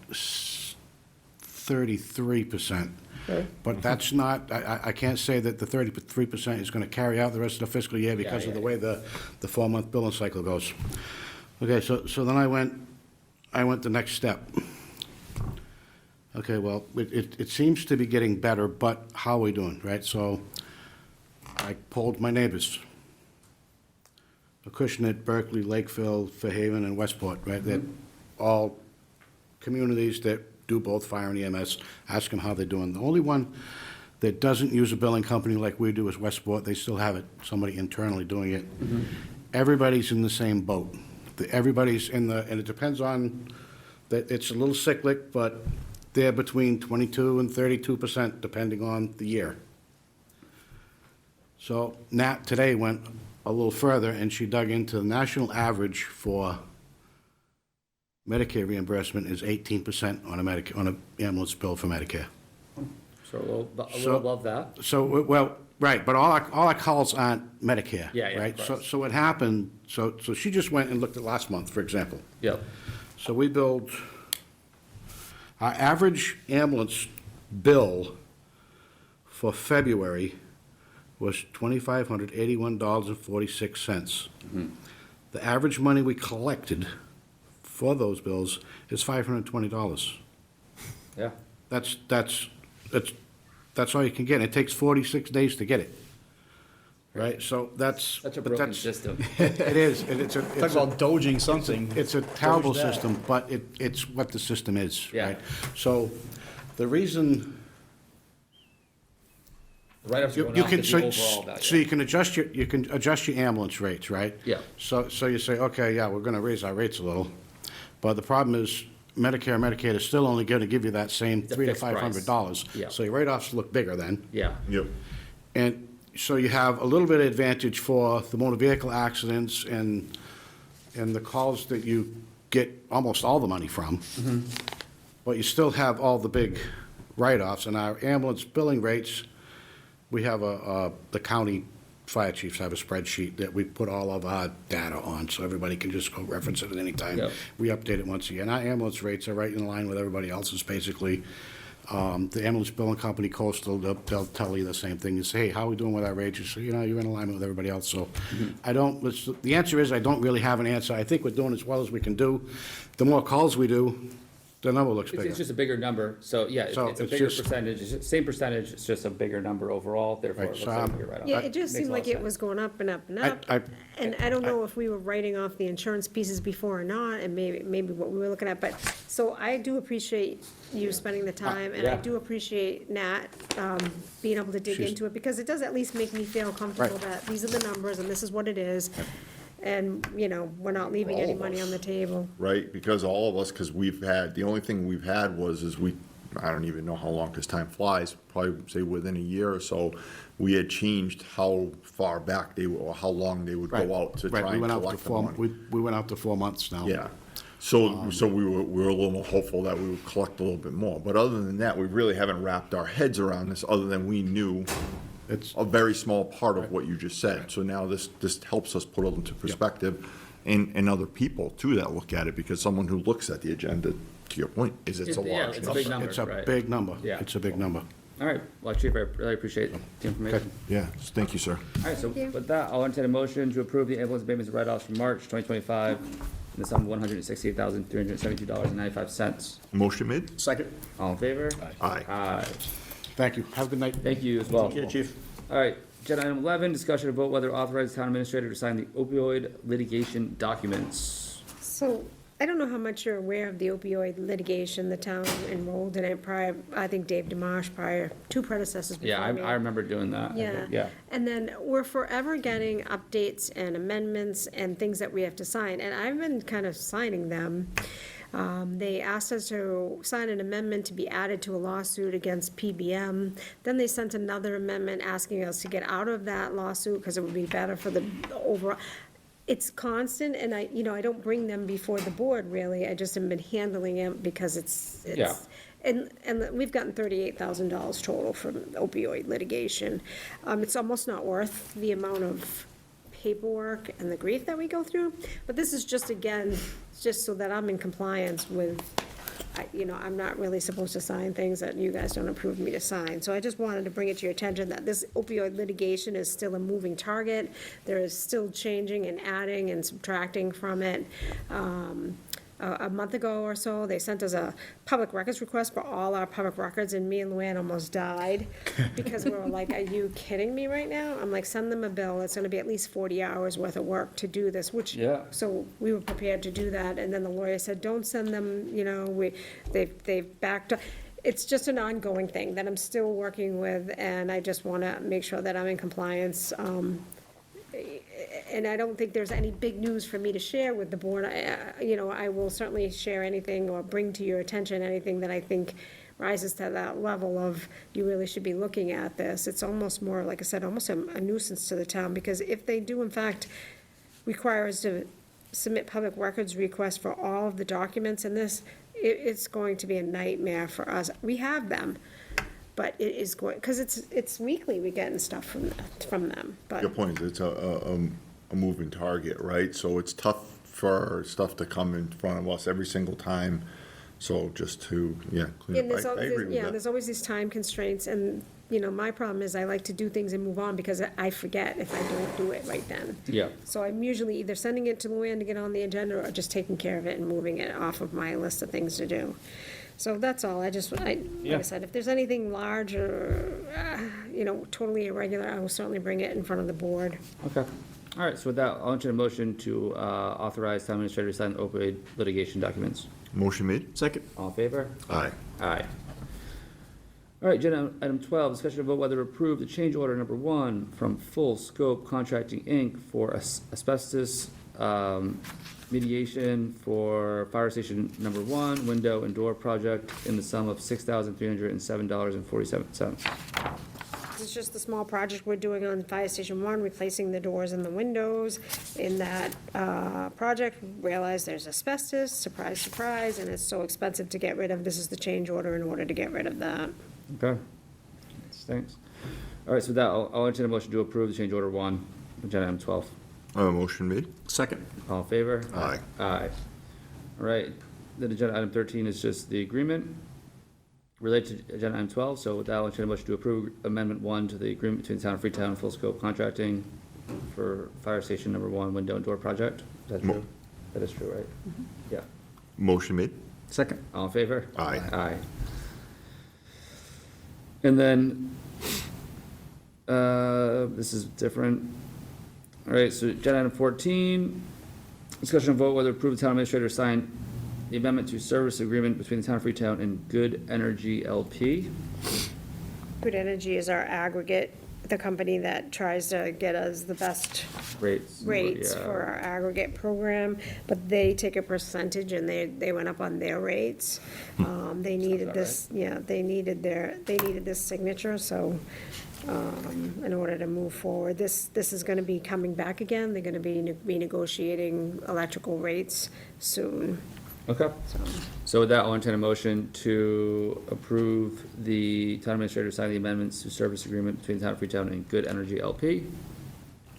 33%. Okay. But that's not, I can't say that the 33% is going to carry out the rest of the fiscal year because of the way the 4-month billing cycle goes. Okay, so then I went the next step. Okay, well, it seems to be getting better, but how are we doing, right? So I polled my neighbors. Acushnet, Berkeley, Lakeville, Fairhaven, and Westport, right? They're all communities that do both fire and EMS. Ask them how they're doing. The only one that doesn't use a billing company like we do is Westport. They still have somebody internally doing it. Everybody's in the same boat. Everybody's and it depends on, it's a little cyclic, but they're between 22 and 32%, depending on the year. So Nat today went a little further, and she dug into the national average for Medicare reimbursement is 18% on an ambulance bill for Medicare. So a little above that. So, well, right, but all our calls aren't Medicare. Yeah, right? of course. So what happened, so she just went and looked at last month, for example. Yep. So we billed, our average ambulance bill for February was $2,581.46. The average money we collected for those bills is $520. Yeah. That's all you can get. It takes 46 days to get it. Right, so that's. Such a broken system. It is, and it's a. Talk about doging something. It's a terrible Doge that. system, but it's what the system is, Yeah. right? So the reason. The write-offs are You going you up can, to so the overall value. so you can adjust your ambulance rates, right? Yeah. So you say, okay, yeah, we're gonna raise our rates a little, but the problem is Medicare and Medicaid is still only gonna give you that same It's a $300 to fixed price. $500. Yeah. So your write-offs look bigger then. Yeah. Yep. And so you have a little bit of advantage for the motor vehicle accidents and the calls that you get almost all the money from. But you still have all the big write-offs, and our ambulance billing rates, we have the county fire chiefs have a spreadsheet that we put all of our data on, so everybody can just go reference it at any time. Yep. We update it once a year, and our ambulance rates are right in line with everybody else's, basically. The ambulance billing company, Coastal, they'll tell you the same thing. You say, hey, how are we doing with our rates? You say, you're in alignment with everybody else, so the answer is I don't really have an answer. I think we're doing as well as we can do. The more calls we do, the number looks bigger. It's just a bigger number, so yeah, So it's a it's bigger just- percentage, it's the same percentage, it's just a bigger number overall, therefore it Right, looks so like I'm- you're right on. Yeah, That it just makes seemed a lot like of it sense. was going up and up and up. I- And I don't know if we were writing off the insurance pieces before or not, and maybe what we were looking at, but, so I do appreciate you spending the time, and I yeah. do appreciate Nat, being able to dig She's- into it, because it does at least make me feel comfortable Right. that these are the numbers and this is what it is. And, we're not leaving any All of money us. on the table. Right, because all of us, because the only thing we've had I don't even know how long, because time flies, probably say within a year or so, we had changed how far back or how long they would Right. go out to Right, try we and went out to collect the 4 money. we went out to 4 months now. Yeah, so we were a little more hopeful that we would collect a little bit more, but other than that, we really haven't wrapped our heads around this, other than we knew It's, a very small part of what you just said. So now this helps us put it into perspective, and other people too that look at it, because someone who looks at the agenda, to your point, is it's a Yeah, large it's a number. big number, it's a right. big number. Yeah. It's a big number. All right, well, Chief, I really appreciate the information. Yeah, thank you, sir. All right, so with that, I'll entertain a motion to approve the ambulance abatements and write-offs for March 2025 in the sum of $168,372.95. Motion made? Second. All in favor? Aye. Aye. Thank you. Have a good night. Thank you as well. Thank you, Chief. All right, agenda item 11, discussion of vote whether to authorize town administrator to sign the opioid litigation documents. So, I don't know how much you're aware of the opioid litigation, the town enrolled in it prior, I think Dave Dimash prior, two predecessors before Yeah, me. I remember doing that. I Yeah. think, yeah. And then we're forever getting updates and amendments and things that we have to sign, and I've been kind of signing them. They asked us to sign an amendment to be added to a lawsuit against PBM. Then they sent another amendment asking us to get out of that lawsuit because it would be better for the overall. It's constant, and I don't bring them before the board, really. I just have been handling it because it's. Yeah. And we've gotten $38,000 total from opioid litigation. It's almost not worth the amount of paperwork and the grief that we go through. But this is just, again, just so that I'm in compliance with, I'm not really supposed to sign things that you guys don't approve me to sign. So I just wanted to bring it to your attention that this opioid litigation is still a moving target. There is still changing and adding and subtracting from it. A month ago or so, they sent us a public records request for all our public records, and me and Luann almost died because we were like, are you kidding me right now? I'm like, send them a bill. It's gonna be at least 40 hours worth of work to do this, which, Yeah. so we were prepared to do that, and then the lawyer said, don't send them, they've backed up. It's just an ongoing thing that I'm still working with, and I just wanna make sure that I'm in compliance. And I don't think there's any big news for me to share with the board. I will certainly share anything or bring to your attention anything that I think rises to that level of, you really should be looking at this. It's almost more, like I said, almost a nuisance to the town, because if they do in fact require us to submit public records requests for all of the documents in this, it's going to be a nightmare for us. We have them, but it is going, because it's weekly we're getting stuff from them, but. Your point, it's a moving target, right? So it's tough for stuff to come in front of us every single time. So just to, clean And up. I agree with that. there's always these time constraints, and, my problem is I like to do things and move on because I forget if I don't do it right then. Yeah. So I'm usually either sending it to Luann to get on the agenda or just taking care of it and moving it off of my list of things to do. So that's all, like I said, if there's anything large or, totally irregular, I will certainly bring it in front of the board. Okay. All right, so with that, I'll entertain a motion to authorize town administrator to sign the opioid litigation documents. Motion made? Second. All in favor? Aye. Aye. All right, agenda item 12, discussion of vote whether to approve the change order number 1 from Full Scope Contracting, Inc. for asbestos mediation for fire station number 1, window and door project in the sum of $6,307.47. This is just the small project we're doing on Fire Station 1, replacing the doors and the windows. In that project, realize there's asbestos, surprise, surprise, and it's so expensive to get rid of. This is the change order in order to get rid of that. Okay. Thanks. All right, so with that, I'll entertain a motion to approve the change order 1, agenda item 12. Motion made? Second. All in favor? Aye. Aye. All right, then agenda item 13 is just the agreement related to agenda item 12, so with that, I'll entertain a motion to approve amendment 1 to the agreement between the town of Freetown and Full Scope Contracting for fire station number 1, window and door project. Is that true? That is true, right? Yeah. Motion made? Second. All in favor? Aye. Aye. And then, this is different. All right, so agenda item 14, discussion of vote whether to approve the town administrator to sign the amendment to service agreement between the town of Freetown and Good Energy LP. Good Energy is our aggregate, the company that tries to get us the best Rates. rates Yeah. for our aggregate program, but they take a percentage and they went up on their rates. They needed that this, they needed this signature, so, in order to move forward, this is gonna be coming back again. They're gonna be renegotiating electrical rates soon. Okay. So with that, I'll entertain a motion to approve the town administrator signing the amendments to service agreement between the town of Freetown and Good Energy LP.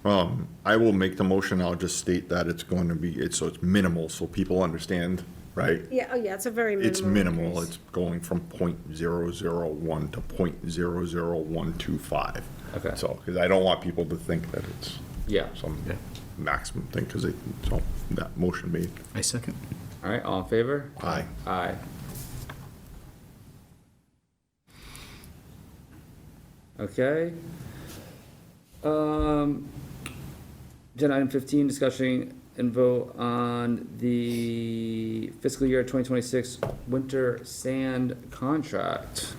I will make the motion, I'll just state that it's going to be, so it's minimal, so people understand, right? Yeah, oh yeah, it's a very minimal. It's minimal, increase. it's going from .001 to .00125. Okay. So, because I don't want people to think that it's Yeah. some maximum thing, because so that motion made. I second. All right, all in favor? Aye. Aye. Okay. Agenda item 15, discussion and vote on the fiscal year 2026 winter sand contract.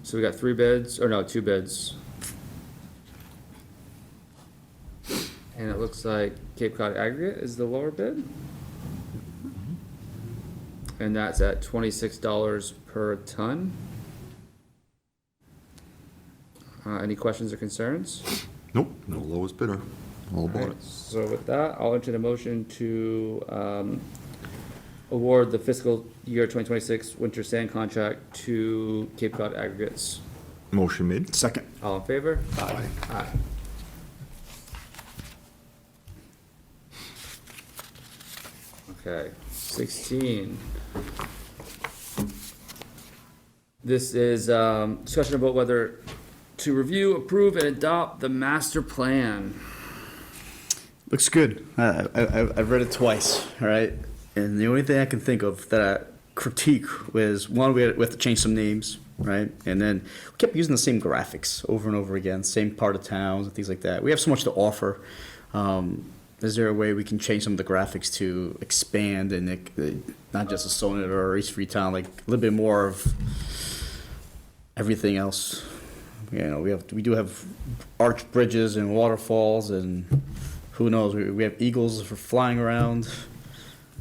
So we got 3 bids, or no, 2 bids. And it looks like Cape Cod Aggregate is the lower bid. And that's at $26 per ton. Any questions or concerns? Nope, no lowest bidder, all about Alright, it. so with that, I'll entertain a motion to, award the fiscal year 2026 winter sand contract to Cape Cod Aggregates. Motion made. Second. All in favor? Aye. Aye. Okay, 16. This is discussion about whether to review, approve, and adopt the master plan. Looks good. I've read it twice, all right? And the only thing I can think of that I critique was, one, we have to change some names, right? And then we kept using the same graphics over and over again, same part of towns and things like that. We have so much to offer. Is there a way we can change some of the graphics to expand and not just a Sonnet or East Freetown, like a little bit more of everything else? You know, we do have arch bridges and waterfalls, and who knows, we have eagles for flying around.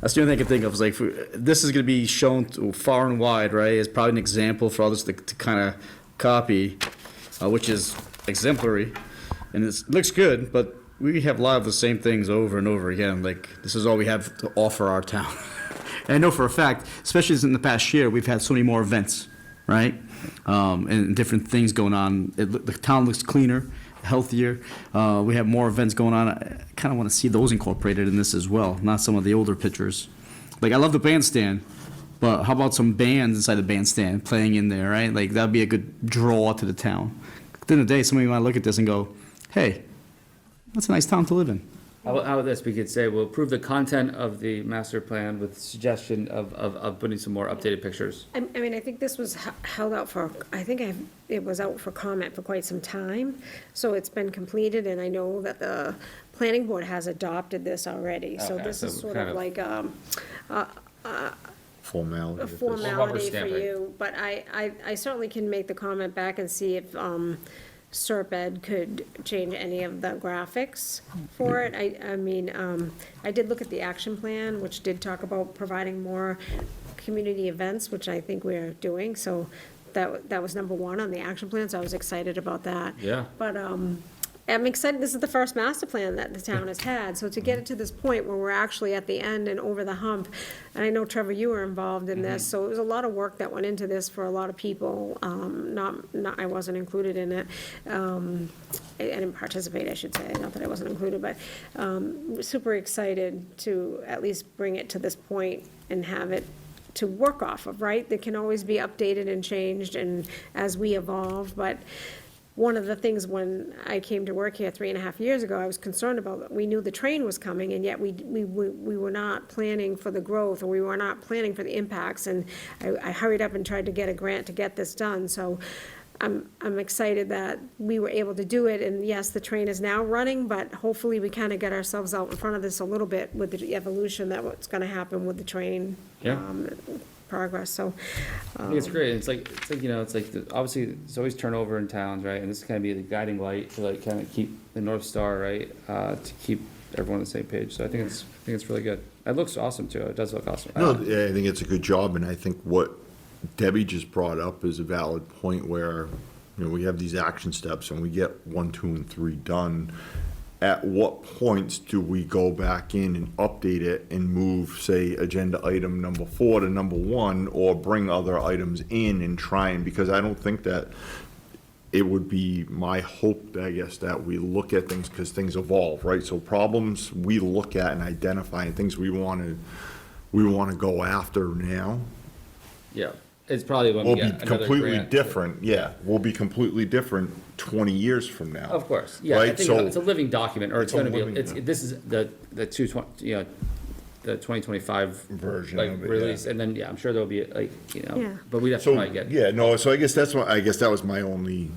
That's the only thing I can think of, is like, this is going to be shown far and wide, right? It's probably an example for others to kind of copy, which is exemplary, and it looks good, but we have a lot of the same things over and over again. Like, this is all we have to offer our town. And I know for a fact, especially in the past year, we've had so many more events, right? And different things going on. The town looks cleaner, healthier. We have more events going on. I kind of want to see those incorporated in this as well, not some of the older pictures. Like, I love the bandstand, but how about some bands inside the bandstand playing in there, right? Like, that'd be a good draw to the town. At the end of the day, somebody might look at this and go, hey, that's a nice town to live in. How about this, we could say, we'll approve the content of the master plan with suggestion of putting some more updated pictures. I mean, I think this was held out for, it was out for comment for quite some time, so it's been completed, and I know that the planning board has adopted this already, so Okay, this so is sort kind of of- like, Formality. a if it's- formality for stamping. you, but I certainly can make the comment back and see if, Serped could change any of the graphics for it. I mean, I did look at the action plan, which did talk about providing more community events, which I think we're doing, so that was number 1 on the action plan, so I was excited about that. Yeah. But, I'm excited, this is the first master plan that the town has had, so to get it to this point where we're actually at the end and over the hump, and I know Trevor, you were involved in this, so it was a lot of work that went into this for a lot of people, I wasn't included in it, I didn't participate, I should say, not that I wasn't included, but, super excited to at least bring it to this point and have it to work off of, right? That can always be updated and changed and as we evolve, but one of the things when I came to work here 3.5 years ago, I was concerned about, we knew the train was coming, and yet we were not planning for the growth, or we were not planning for the impacts, and I hurried up and tried to get a grant to get this done, so I'm excited that we were able to do it, and yes, the train is now running, but hopefully we kind of get ourselves out in front of this a little bit with the evolution that what's gonna happen with the train. Yeah. Progress, so. I think it's great. It's like, you know, it's like, obviously, there's always turnover in towns, right? And this is kind of be the guiding light to like kind of keep the North Star, right? To keep everyone on the same page. So I think it's really good. It looks awesome too. It does look awesome. No, I think it's a good job, and I think what Debbie just brought up is a valid point where you know, we have these action steps and we get 1, 2, and 3 done. At what points do we go back in and update it and move, say, agenda item number 4 to number 1, or bring other items in and try and, because I don't think that it would be my hope, I guess, that we look at things because things evolve, right? So problems we look at and identify and things we want to go after now Yeah, it's probably when we will be get another completely grant. different. Yeah, will be completely different 20 years from now. Of course, yeah, I Right? think So it's a living document, or it's it's a gonna be, living- this is the 2025 Version like of it, release, yeah. and then, yeah, I'm sure there'll be, like, Yeah. but we'd have to So, probably get. yeah, no, so I guess that's what, I guess that was my only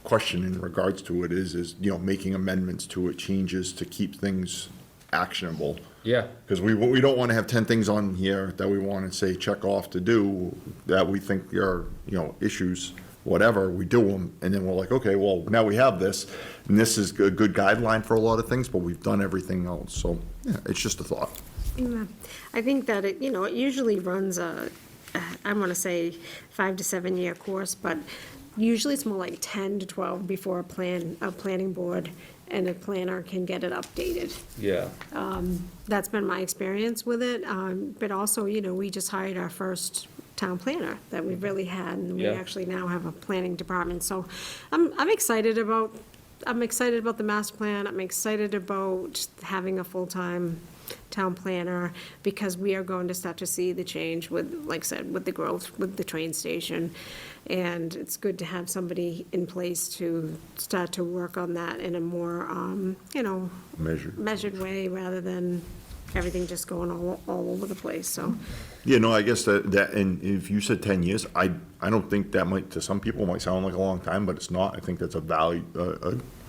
question in regards to it is, you know, making amendments to it, changes to keep things actionable. Yeah, Because we don't want to have 10 things on here that we want to say check off to do, that we think are, you know, issues, whatever, we do them, and then we're like, okay, well, now we have this, and this is a good guideline for a lot of things, but we've done everything else, so, yeah, it's just a thought. Yeah. I think that it, it usually runs I want to say 5 to 7 year course, but usually it's more like 10 to 12 before a planning board and a planner can get it updated. yeah, That's been my experience with it, but also, we just hired our first town planner that we've really had, and we Yeah. actually now have a planning department, so I'm excited about the master plan, I'm excited about having a full-time town planner, because we are going to start to see the change with, like I said, with the growth, with the train station. And it's good to have somebody in place to start to work on that in a more, measured way, rather than everything just going all over the place, so. Yeah, no, I guess that, and if you said 10 years, I don't think that might, to some people, might sound like a long time, but it's not. I think that's a value,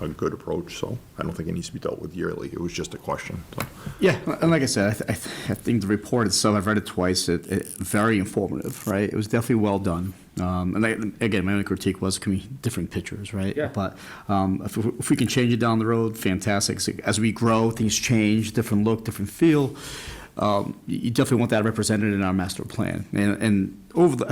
a good approach, so I don't think it needs to be dealt with yearly. It was just a question, so. Yeah, and like I said, I think the report itself, I've read it twice, very informative, right? It was definitely well done. Again, my only critique was, can be different pictures, right? Yeah. But if we can change it down the road, fantastic. So as we grow, things change, different look, different feel. You definitely want that represented in our master plan. And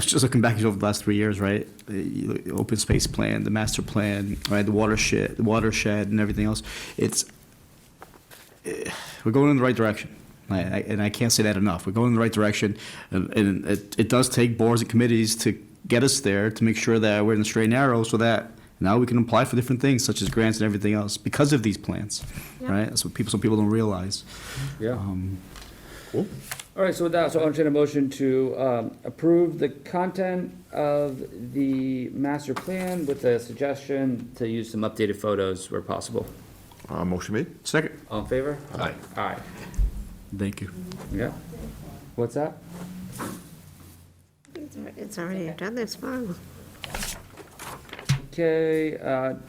just looking back over the last 3 years, right? The open space plan, the master plan, right? The watershed, and everything else. We're going in the right direction. And I can't say that enough. We're going in the right direction, and it does take boards and committees to get us there, to make sure that we're in the straight and narrow, so that now we can apply for different things, such as grants and everything else, because of these plans, right? That's what some people don't realize. yeah. Cool. All right, so with that, so I'll entertain a motion to approve the content of the master plan with the suggestion to use some updated photos where possible. Motion made? Second. All in favor? Aye. Aye. Thank you. Yeah. What's that? It's already done, that's fine. Okay, so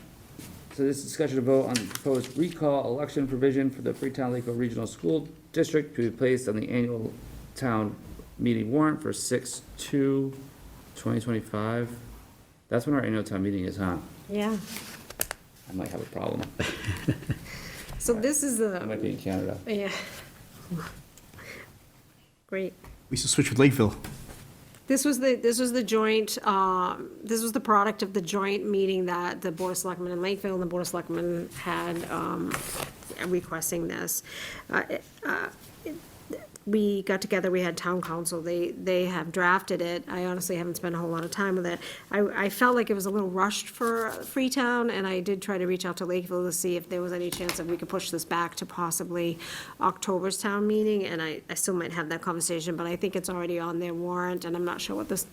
this is discussion to vote on the proposed recall election provision for the Freetown Lakeville Regional School District to be placed on the annual town meeting warrant for 6/2/2025. That's when our annual town meeting is, huh? Yeah, I might have a problem. so this is I might be in Canada. yeah. Great. We should switch with Lakeville. This was the joint, this was the product of the joint meeting that the Board of Selectmen in Lakeville and the Board of Selectmen had, requesting this. We got together, we had town council, they have drafted it. I honestly haven't spent a whole lot of time with it. I felt like it was a little rushed for Freetown, and I did try to reach out to Lakeville to see if there was any chance that we could push this back to possibly October's town meeting, and I still might have that conversation, but I think it's already on their warrant, and I'm not sure what this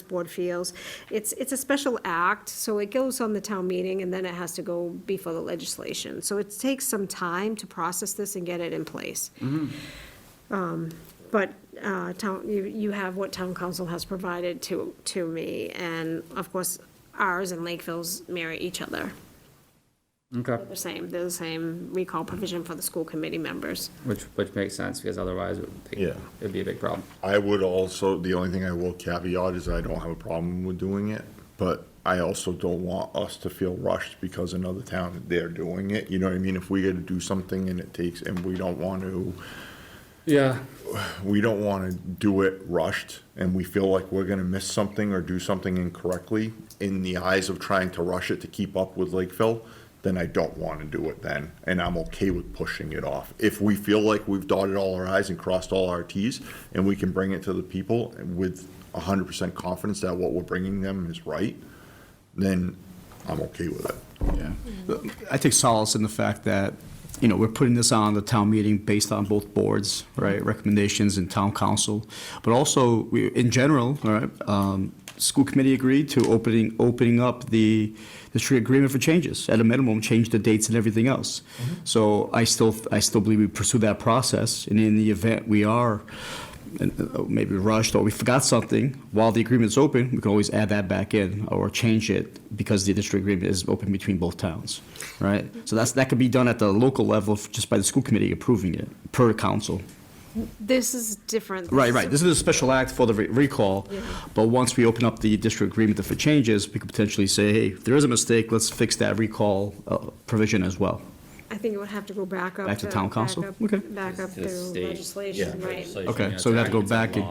board feels. It's a special act, so it goes on the town meeting, and then it has to go before the legislation. So it takes some time to process this and get it in place. But you have what town council has provided to me, and of course, ours and Lakeville's mirror each other. Okay. They're the same recall provision for the school committee members. Which makes sense, because otherwise it'd be a big problem. I would also, the only thing I will caveat is I don't have a problem with doing it, but I also don't want us to feel rushed because another town, they're doing it, you know what I mean? If we gotta do something and it takes, and we don't want to, Yeah. we don't want to do it rushed, and we feel like we're gonna miss something or do something incorrectly in the eyes of trying to rush it to keep up with Lakeville, then I don't want to do it then, and I'm okay with pushing it off. If we feel like we've dotted all our i's and crossed all our t's, and we can bring it to the people with 100% confidence that what we're bringing them is right, then I'm okay with it. Yeah. I take solace in the fact that, we're putting this on the town meeting based on both boards, right, recommendations and town council. But also, in general, all right, school committee agreed to opening up the district agreement for changes. At a minimum, change the dates and everything else. So I still believe we pursue that process. And in the event we are maybe rushed or we forgot something, while the agreement's open, we can always add that back in or change it because the district agreement is open between both towns, right? So that could be done at the local level just by the school committee approving it per council. This is different. Right. This is a special act for the recall, but once we open up the district agreement for changes, we could potentially say, hey, if there is a mistake, let's fix that recall provision as well. I think it would have to go back up. Back to town council? Okay. Back up To through state. legislation, right. Okay, so we have to go back and,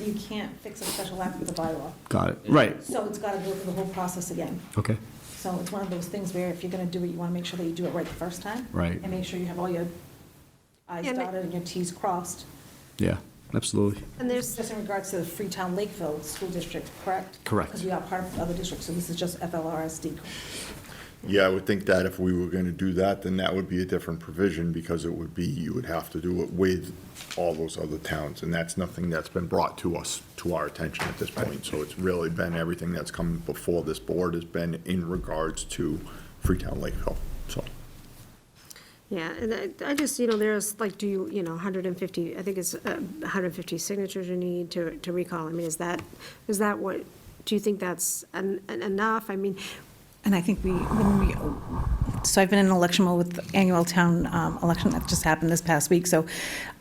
You can't fix a special act with a bylaw. got it, right, So it's got to go through the whole process again. okay, So it's one of those things where if you're going to do it, you want to make sure that you do it right the first time. Right. And make sure you have all your i's And it- dotted and your t's crossed. yeah, absolutely. And there's, Just in regards to the Freetown Lakeville School District, correct? Correct. Because we are part of the other districts, so this is just FLRSD. Yeah, I would think that if we were gonna do that, then that would be a different provision, because it would be, you would have to do it with all those other towns, and that's nothing that's been brought to us, to our attention at this point. So it's really been, everything that's come before this board has been in regards to Freetown Lakeville, so. yeah, and I just, there's like, 150, I think it's 150 signatures you need to recall. I mean, is that what, do you think that's enough? I mean, And I think so I've been in election mode with the annual town election that just happened this past week. So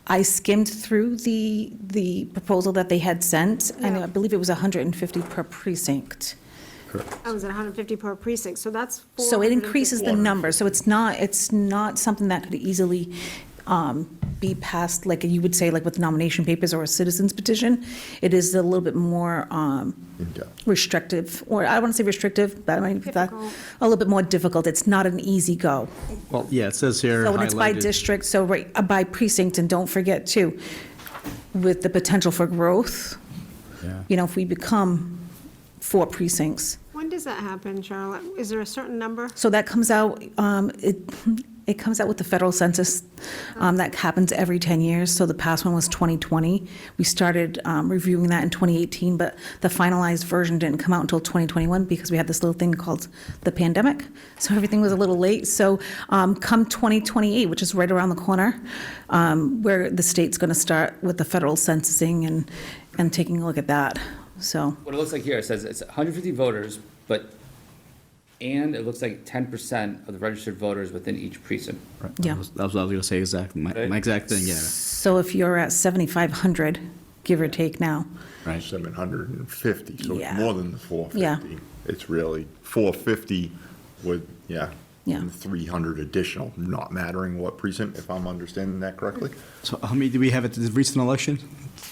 I skimmed through the proposal that they had sent, and I believe it was 150 per precinct. I was at 150 per precinct, so that's So it increases the number, so it's not something that could easily be passed, like you would say, like with nomination papers or a citizen's petition. It is a little bit more restrictive, or I don't want to say restrictive, but I mean, a little bit more difficult. It's not an easy go. Well, yeah, it says here So when it's by highlighted. district, so by precinct, and don't forget too, with the potential for growth, Yeah. if we become 4 precincts. When does that happen, Charlotte? Is there a certain number? So that comes out, it comes out with the federal census, that happens every 10 years. So the past one was 2020. We started reviewing that in 2018, but the finalized version didn't come out until 2021 because we had this little thing called the pandemic. So everything was a little late. So come 2028, which is right around the corner, where the state's going to start with the federal censusing and taking a look at that. So. What it looks like here, it says it's 150 voters, and it looks like 10% of the registered voters within each precinct. Right. Yeah. That was what I was going to say exactly, my exact thing, yeah. So if you're at 7,500, give or take now. Right. 750, so Yeah. it's more than the 450. Yeah. It's really 450 with, Yeah. and 300 additional, not mattering what precinct, if I'm understanding that correctly. So how many do we have at the recent election?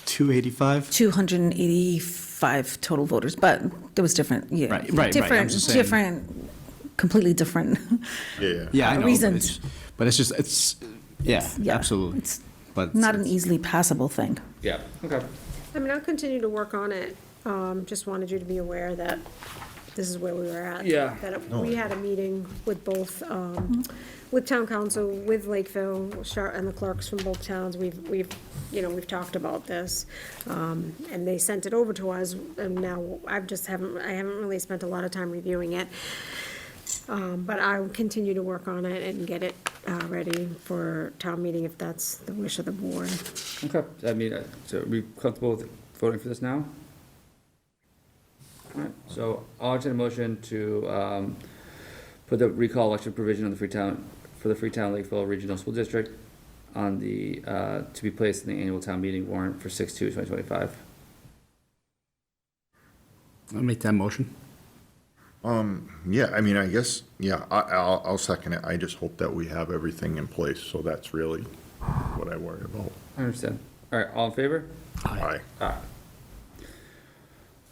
285? 285 total voters, but it was different, yeah. Right. I'm just saying. Completely different. Yeah, I know. Reasons. But it's, Yeah, absolutely. It's But not an easily passable thing. Yeah, okay. I mean, I'll continue to work on it. Just wanted you to be aware that this is where we were at. Yeah. That we had a meeting with both, with town council, with Lakeville, and the clerks from both towns. We've talked about this. And they sent it over to us, and now I haven't really spent a lot of time reviewing it. But I'll continue to work on it and get it ready for town meeting if that's the wish of the board. Okay, I mean, so are we comfortable with voting for this now? All right, so I'll entertain a motion to put the recall election provision on for the Freetown Lakeville Regional School District on the, to be placed in the annual town meeting warrant for 6/2/2025. I'll make that motion. Yeah, I mean, I guess, yeah, I'll second it. I just hope that we have everything in place, so that's really what I worry about. I understand. All right, all in favor? Aye. Aye.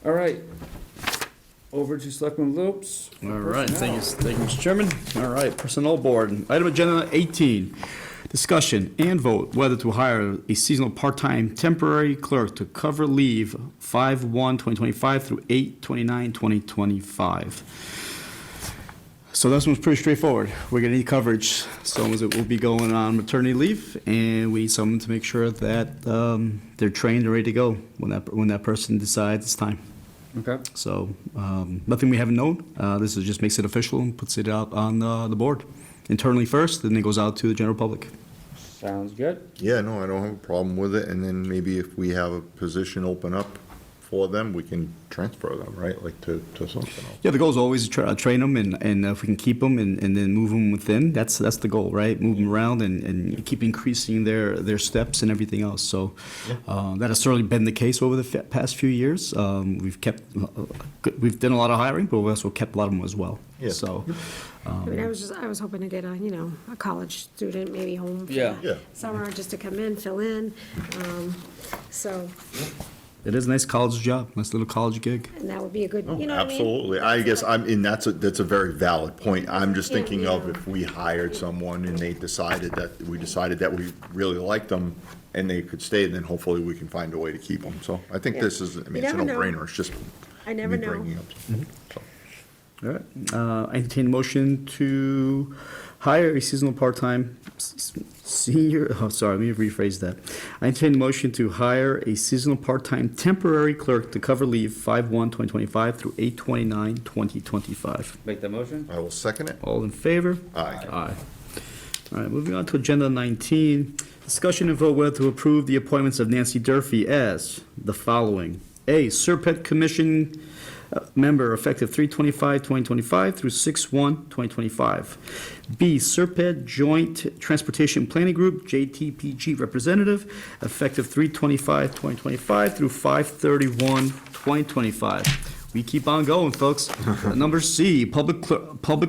All right. Over to Selectman Lopes. All right, thank you, Mr. Chairman. All right, Personnel Board, item agenda 18, discussion and vote whether to hire a seasonal part-time temporary clerk to cover leave 5/1/2025 through 8/29/2025. So this one's pretty straightforward. We're gonna need coverage. Someone that will be going on maternity leave, and we need someone to make sure that they're trained and ready to go when that person decides it's time. Okay. So, nothing we haven't known. This is just makes it official and puts it out on the board internally first, then it goes out to the general public. Sounds good. Yeah, no, I don't have a problem with it, and then maybe if we have a position open up for them, we can transfer them, right, like to something else. Yeah, the goal is always to train them, and if we can keep them and then move them within, that's the goal, right? Move them around and keep increasing their steps and everything else. So that has certainly been the case over the past few years. We've done a lot of hiring, but we've also kept a lot of them as well. Yeah. So. I mean, I was hoping to get a college student maybe home for Yeah. Yeah. summer, just to come in, fill in. So, It is a nice college job, nice little college gig. and that would be a good, Oh, you know what I mean? absolutely. I guess that's a very valid point. I'm just Yeah, thinking of yeah. if we hired someone and we decided that we really liked them and they could stay, then hopefully we can find a way to keep them. So I think Yeah. this is, it's a never know. no-brainer. It's just I never me know. bringing it up. So. All right, I entertain a motion to hire a seasonal part-time senior, let me rephrase that. I entertain a motion to hire a seasonal part-time temporary clerk to cover leave 5/1/2025 through 8/29/2025. Make that motion? I will second it. All in favor? Aye. Aye. All right, moving on to agenda 19, discussion and vote whether to approve the appointments of Nancy Durfee as the following. A, Serpent Commission member effective 3/25/2025 through 6/1/2025. B, Serpent Joint Transportation Planning Group, JTPG representative, effective 3/25/2025 through 5/31/2025. We keep on going, folks. Number C, Public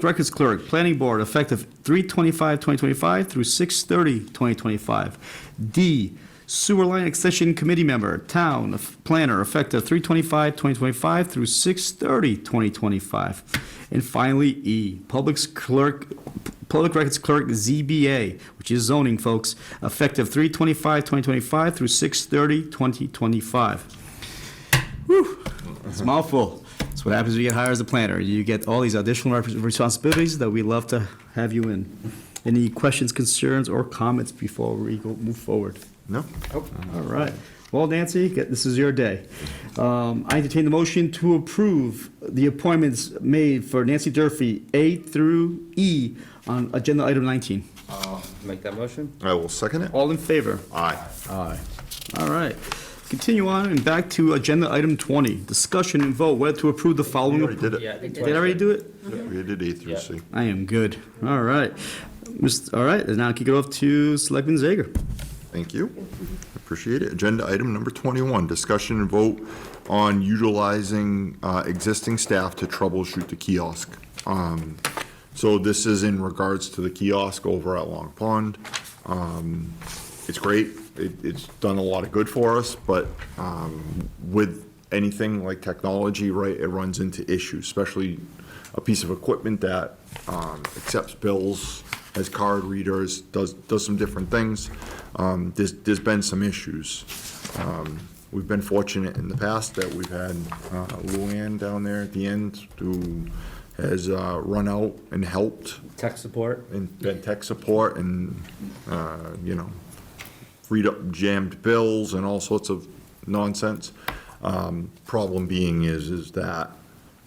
Records Clerk, Planning Board, effective 3/25/2025 through 6/30/2025. D, Sewer Line Extension Committee Member, Town Planner, effective 3/25/2025 through 6/30/2025. And finally, E, Public Records Clerk, ZBA, which is zoning, folks, effective 3/25/2025 through 6/30/2025. Whew, that's a mouthful. That's what happens when you get hired as a planner. You get all these additional responsibilities that we love to have you in. Any questions, concerns, or comments before we move forward? No? All right. Well, Nancy, this is your day. I entertain the motion to approve the appointments made for Nancy Durfee, A through E, on agenda item 19. Make that motion? I will second it. All in favor? Aye. Aye. All right. Continue on and back to agenda item 20, discussion and vote whether to approve the following. We already did it. Yeah, I think Did I already do it? We did A through C. I am good. All right. All right, and now kick it off to Selectman Zager. Thank you. Appreciate it. Agenda item number 21, discussion and vote on utilizing existing staff to troubleshoot the kiosk. So this is in regards to the kiosk over at Long Pond. It's great. It's done a lot of good for us, but with anything like technology, right, it runs into issues, especially a piece of equipment that accepts bills, has card readers, does some different things. There's been some issues. We've been fortunate in the past that we've had Luann down there at the end who has run out and helped. Tech support? And been tech support and, freed up jammed bills and all sorts of nonsense. Problem being is that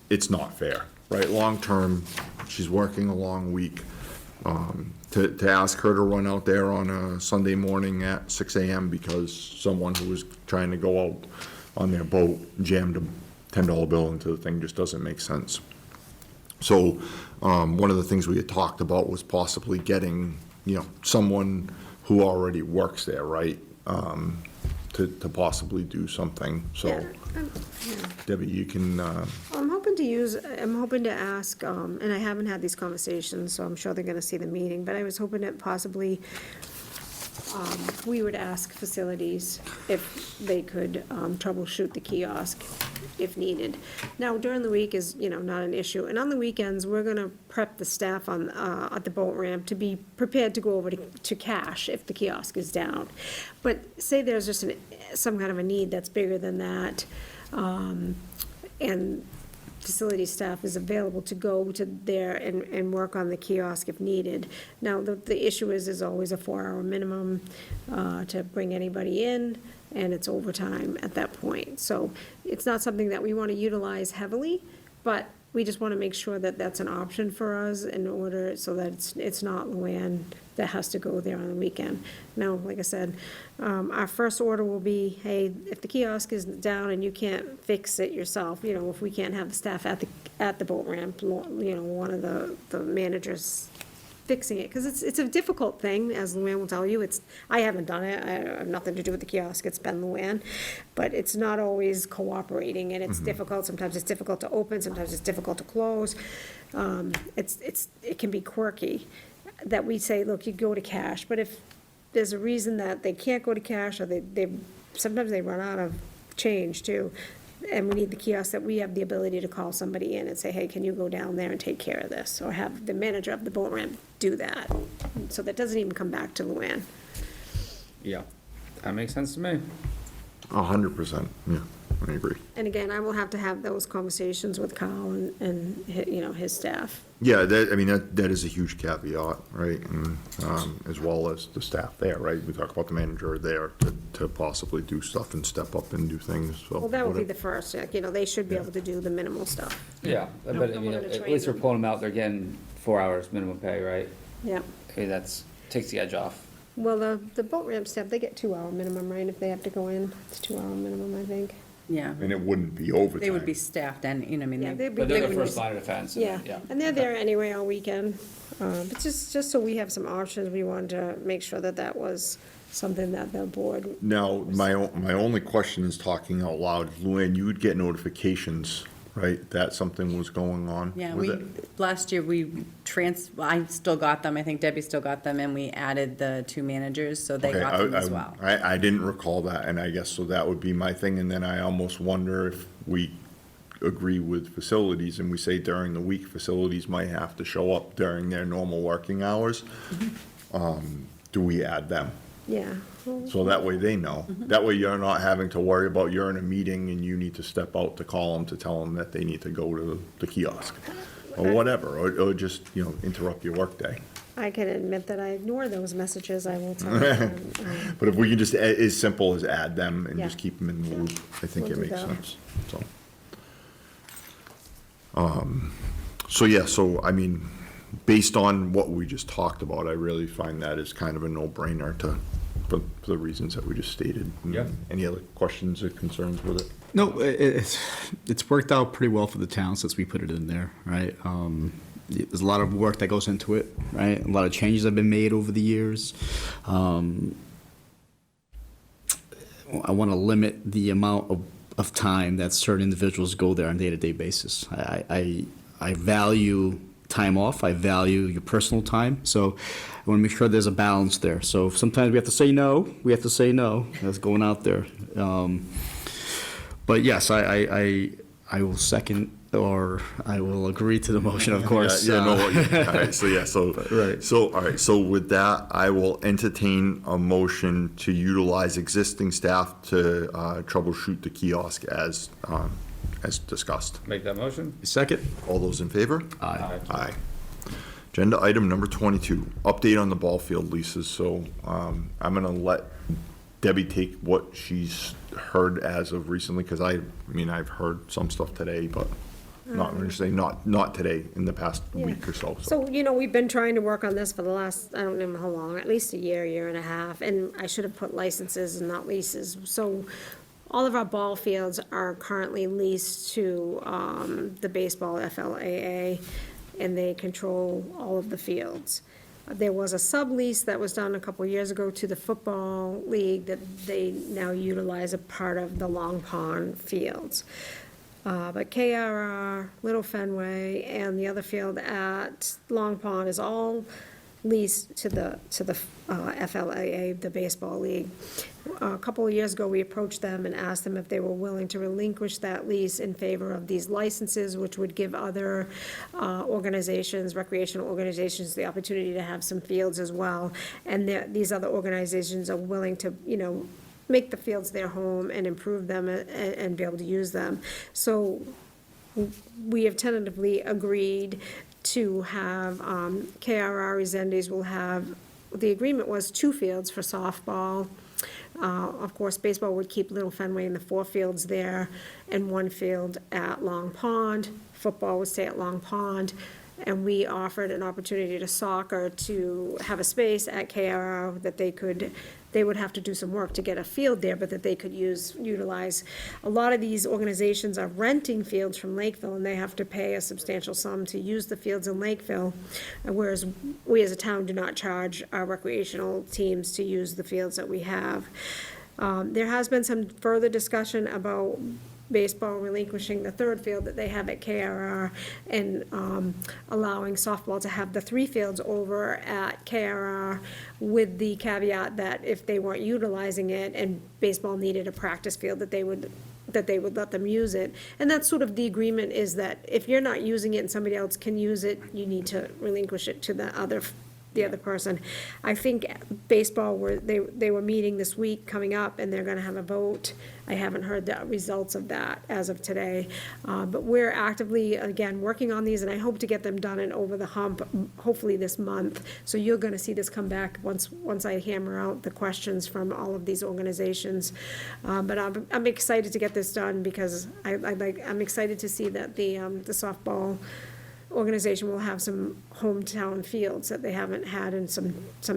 it's not fair, right? Long-term, she's working a long week. To ask her to run out there on a Sunday morning at 6 a.m. because someone who was trying to go out on their boat jammed a $10 bill into the thing just doesn't make sense. So one of the things we had talked about was possibly getting, someone who already works there, right? To possibly do something. So Yeah, Debbie, you can, I'm hoping to ask, and I haven't had these conversations, so I'm sure they're gonna see the meeting, but I was hoping to possibly we would ask facilities if they could troubleshoot the kiosk if needed. Now, during the week is, not an issue, and on the weekends, we're gonna prep the staff on, at the boat ramp to be prepared to go over to cash if the kiosk is down. But say there's just some kind of a need that's bigger than that, and facility staff is available to go to there and work on the kiosk if needed. Now, the issue is, there's always a 4-hour minimum to bring anybody in, and it's overtime at that point. So it's not something that we want to utilize heavily, but we just want to make sure that that's an option for us in order, so that it's not Luann that has to go there on the weekend. Now, like I said, our first order will be, hey, if the kiosk is down and you can't fix it yourself, if we can't have the staff at the boat ramp, one of the managers fixing it, because it's a difficult thing, as Luann will tell you. I haven't done it, I have nothing to do with the kiosk, it's been Luann, but it's not always cooperating, and it's difficult. Sometimes it's difficult to open, sometimes it's difficult to close. It can be quirky, that we say, look, you go to cash, but if there's a reason that they can't go to cash, or sometimes they run out of change too, and we need the kiosk, that we have the ability to call somebody in and say, hey, can you go down there and take care of this? Or have the manager of the boat ramp do that, so that doesn't even come back to Luann. Yeah, that makes sense to me. 100%, yeah, I agree. And again, I will have to have those conversations with Kyle and his staff. Yeah, that is a huge caveat, right? And, as well as the staff there, right? We talk about the manager there to possibly do stuff and step up and do things, so. Well, that would be the first, they should be able to do the minimal stuff. Yeah, but at least we're pulling them out, they're getting 4 hours minimum pay, right? Yeah. Okay, takes the edge off. Well, the boat ramp staff, they get 2-hour minimum, right, if they have to go in? It's 2-hour minimum, I think. Yeah. And it wouldn't be overtime. They would be staffed and, Yeah, they'd But be- they're the first line of defense. Yeah, and they're there anyway all weekend. But just so we have some options, we wanted to make sure that was something that the board. Now, my only question is, talking out loud, Luann, you would get notifications, right? That something was going on? Yeah, with it? last year, I still got them, I think Debbie still got them, and we added the 2 managers, so they Okay, got them as well. I didn't recall that, and I guess, so that would be my thing, and then I almost wonder if we agree with facilities and we say during the week, facilities might have to show up during their normal working hours. Do we add them? Yeah. So that way they know. That way you're not having to worry about, you're in a meeting and you need to step out to call them, to tell them that they need to go to the kiosk, or whatever, or just, interrupt your workday. I can admit that I ignore those messages, I will tell you. But if we can just, as simple as add them and Yeah. just keep them in the loop, I think We'll it do makes that. sense, so. So, yeah, based on what we just talked about, I really find that is kind of a no-brainer for the reasons that we just stated. Yeah. Any other questions or concerns with it? No, it's worked out pretty well for the town since we put it in there, right? There's a lot of work that goes into it, right? A lot of changes have been made over the years. I want to limit the amount of time that certain individuals go there on a day-to-day basis. I value time off, I value your personal time, so I want to make sure there's a balance there. So sometimes we have to say no, that's going out there. But yes, I will second, or I will agree to the motion, of course. Yeah, all right, so with that, I will entertain a motion to utilize existing staff to troubleshoot the kiosk as discussed. Make that motion? Second? All those in favor? Aye. Aye. Agenda item number 22, update on the ball field leases. So I'm gonna let Debbie take what she's heard as of recently, because I've heard some stuff today, but not, I'm gonna say not today, in the past week or so. So, we've been trying to work on this for the last, I don't know how long, at least a year and a half, and I should have put licenses and not leases. So all of our ball fields are currently leased to the baseball FLAA, and they control all of the fields. There was a sublease that was done a couple years ago to the football league that they now utilize a part of the Long Pond fields. But KRR, Little Fenway, and the other field at Long Pond is all lease to the FLAA, the baseball league. A couple of years ago, we approached them and asked them if they were willing to relinquish that lease in favor of these licenses, which would give other organizations, recreational organizations, the opportunity to have some fields as well. And these other organizations are willing to, make the fields their home and improve them and be able to use them. So we have tentatively agreed to have, KRR Resendes will have, the agreement was 2 fields for softball. Of course, baseball would keep Little Fenway in the 4 fields there and 1 field at Long Pond. Football would stay at Long Pond. And we offered an opportunity to soccer to have a space at KRR that they would have to do some work to get a field there, but that they could utilize. A lot of these organizations are renting fields from Lakeville, and they have to pay a substantial sum to use the fields in Lakeville, whereas we as a town do not charge our recreational teams to use the fields that we have. There has been some further discussion about baseball relinquishing the 3rd field that they have at KRR and allowing softball to have the 3 fields over at KRR, with the caveat that if they weren't utilizing it and baseball needed a practice field, that they would let them use it. And that's sort of the agreement, is that if you're not using it and somebody else can use it, you need to relinquish it to the other person. I think baseball they were meeting this week coming up, and they're gonna have a vote. I haven't heard the results of that as of today. But we're actively, again, working on these, and I hope to get them done and over the hump, hopefully this month. So you're gonna see this come back once I hammer out the questions from all of these organizations. But I'm excited to get this done, because I'm excited to see that the softball organization will have some hometown fields that they haven't had in some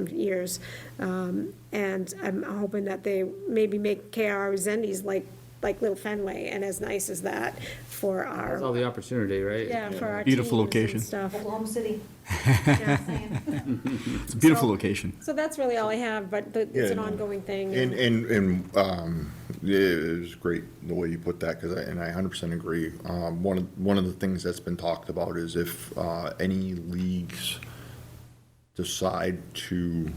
years. And I'm hoping that they maybe make KR Resendes like Little Fenway, and as nice as that for our. That's all the opportunity, right? Yeah, for our Beautiful teams location. and stuff. Oklahoma City. It's a beautiful location. So that's really all I have, but it's an ongoing thing. And it was great the way you put that, because I 100% agree. One of the things that's been talked about is if any leagues decide to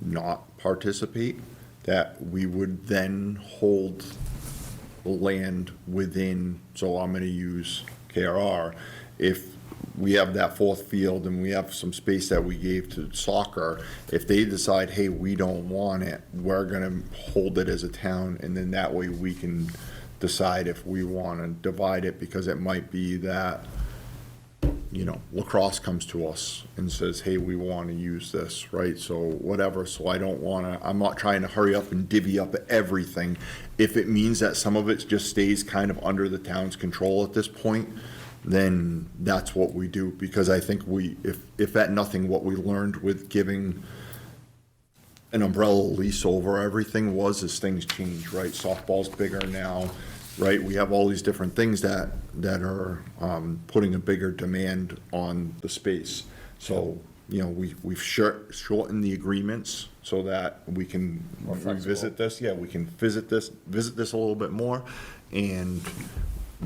not participate, that we would then hold the land within, so I'm gonna use KRR, if we have that 4th field and we have some space that we gave to soccer, if they decide, hey, we don't want it, we're gonna hold it as a town, and then that way we can decide if we wanna divide it, because it might be that, lacrosse comes to us and says, hey, we wanna use this, right? So whatever, so I'm not trying to hurry up and divvy up everything. If it means that some of it just stays kind of under the town's control at this point, then that's what we do, because I think if at nothing, what we learned with giving an umbrella lease over everything is things change, right? Softball's bigger now, right? We have all these different things that are putting a bigger demand on the space. So, we've shortened the agreements so that we can revisit this. Yeah, we can visit this a little bit more, and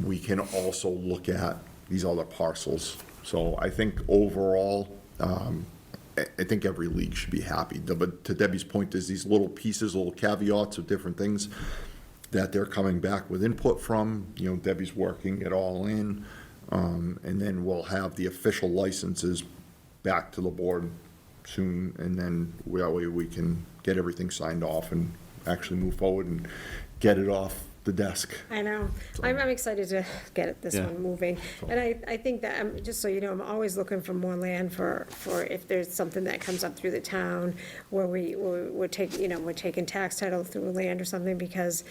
we can also look at these other parcels. So I think overall, I think every league should be happy. But to Debbie's point, there's these little pieces, little caveats of different things that they're coming back with input from. Debbie's working it all in. And then we'll have the official licenses back to the board soon, and then that way we can get everything signed off and actually move forward and get it off the desk. I know. I'm excited to get this Yeah. one moving. And I think that, just so you know, I'm always looking for more land for if there's something that comes up through the town where we're taking tax title through land or something, because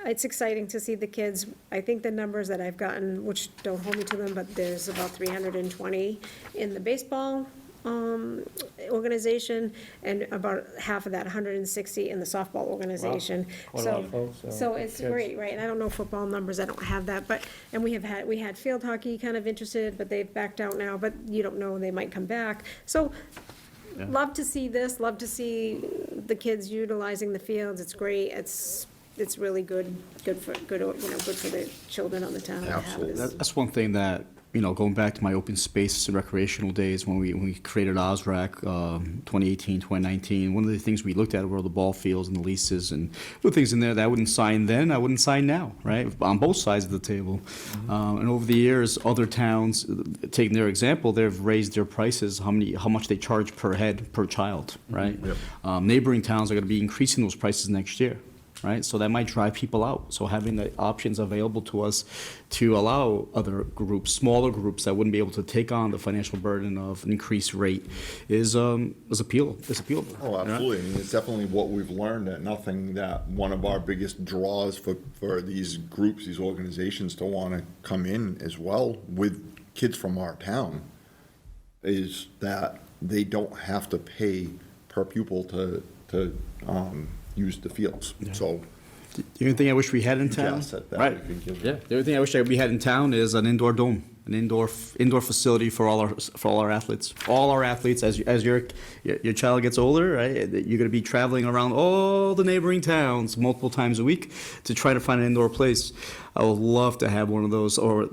it's exciting to see the kids. I think the numbers that I've gotten, which don't hold me to them, but there's about 320 in the baseball organization, and about half of that, 160 in the softball organization. Quite a lot of folks, So it's kids. great, right? And I don't know football numbers, I don't have that, and we had field hockey kind of interested, but they've backed out now, but you don't know, they might come back. So, love to see this, love to see the kids utilizing the fields. It's great. It's really good for the children on the town to have this. That's one thing that going back to my open space and recreational days when we created OSRAC, 2018, 2019, one of the things we looked at were the ball fields and the leases and the things in there that I wouldn't sign then, I wouldn't sign now, right? On both sides of the table. And over the years, other towns, taking their example, they've raised their prices, how much they charge per head, per child, right? Neighboring towns are gonna be increasing those prices next year. Right, so that might drive people out. So having the options available to us to allow other groups, smaller groups that wouldn't be able to take on the financial burden of an increased rate is appealable. Oh, absolutely. I mean, it's definitely what we've learned, that one of our biggest draws for these groups, these organizations to want to come in as well with kids from our town is that they don't have to pay per pupil to use the fields. So the only thing I wish we had in town, right? The only thing I wish we had in town is an indoor dome, an indoor facility for all our athletes. All our athletes, as your child gets older, right? You're going to be traveling around all the neighboring towns multiple times a week to try to find an indoor place. I would love to have one of those or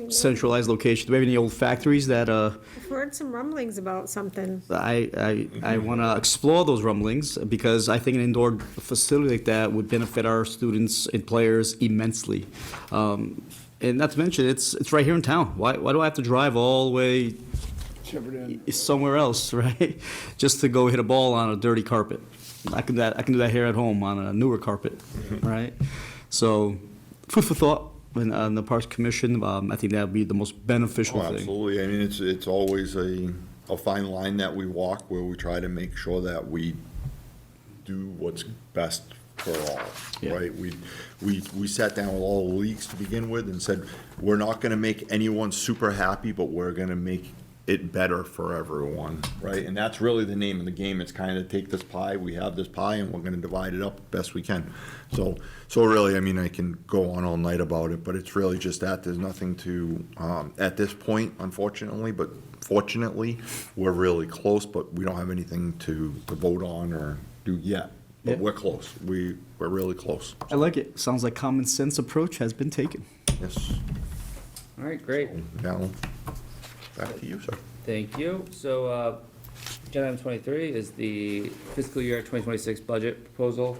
centralized location. Do we have any old factories that? I've heard some rumblings about something. I want to explore those rumblings because I think an indoor facility like that would benefit our students and players immensely. And not to mention, it's right here in town. Why do I have to drive all the way somewhere else, right? Just to go hit a ball on a dirty carpet. I can do that here at home on a newer carpet, right? So, food for thought. On the Parks Commission, I think that would be the most beneficial thing. Absolutely. I mean, it's always a fine line that we walk where we try to make sure that we do what's best for all, right? We sat down with all the leagues to begin with and said, we're not going to make anyone super happy, but we're going to make it better for everyone, right? And that's really the name of the game. It's kind of take this pie, we have this pie, and we're going to divide it up best we can. So really, I mean, I can go on all night about it, but it's really just that. There's nothing to, at this point, unfortunately, but fortunately, we're really close, but we don't have anything to vote on or do yet. But we're close. We're really close. I like it. Sounds like common sense approach has been taken. Yes. All right, great. Now, back to you, sir. Thank you. So, agenda item 23 is the fiscal year 2026 budget proposal.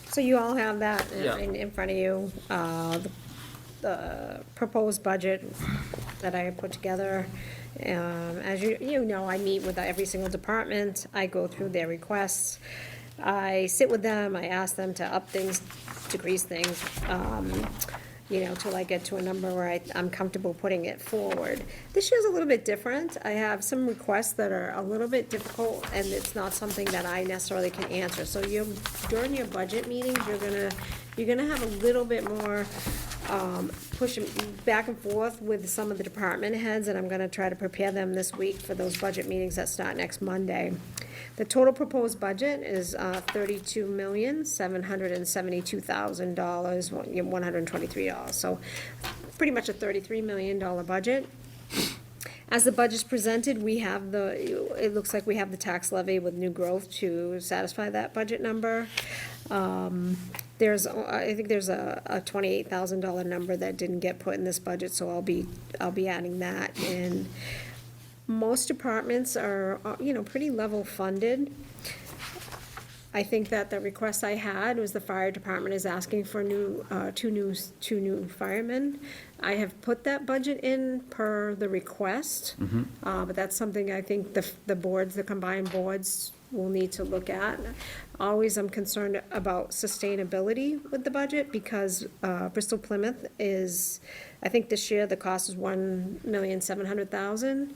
So you all have that Yeah. in front of you, the proposed budget that I put together. As you know, I meet with every single department, I go through their requests, I sit with them, I ask them to up things, decrease things, till I get to a number where I'm comfortable putting it forward. This year's a little bit different. I have some requests that are a little bit difficult, and it's not something that I necessarily can answer. So during your budget meetings, you're gonna have a little bit more pushing back and forth with some of the department heads, and I'm gonna try to prepare them this week for those budget meetings that start next Monday. The total proposed budget is $32,772,000, $123. So pretty much a $33 million budget. As the budget's presented, it looks like we have the tax levy with new growth to satisfy that budget number. I think there's a $28,000 number that didn't get put in this budget, so I'll be adding that in. Most departments are, pretty level funded. I think that the request I had was the fire department is asking for two new firemen. I have put that budget in per the request, but that's something I think the combined boards will need to look at. Always I'm concerned about sustainability with the budget because Bristol Plymouth is, I think this year the cost is $1,700,000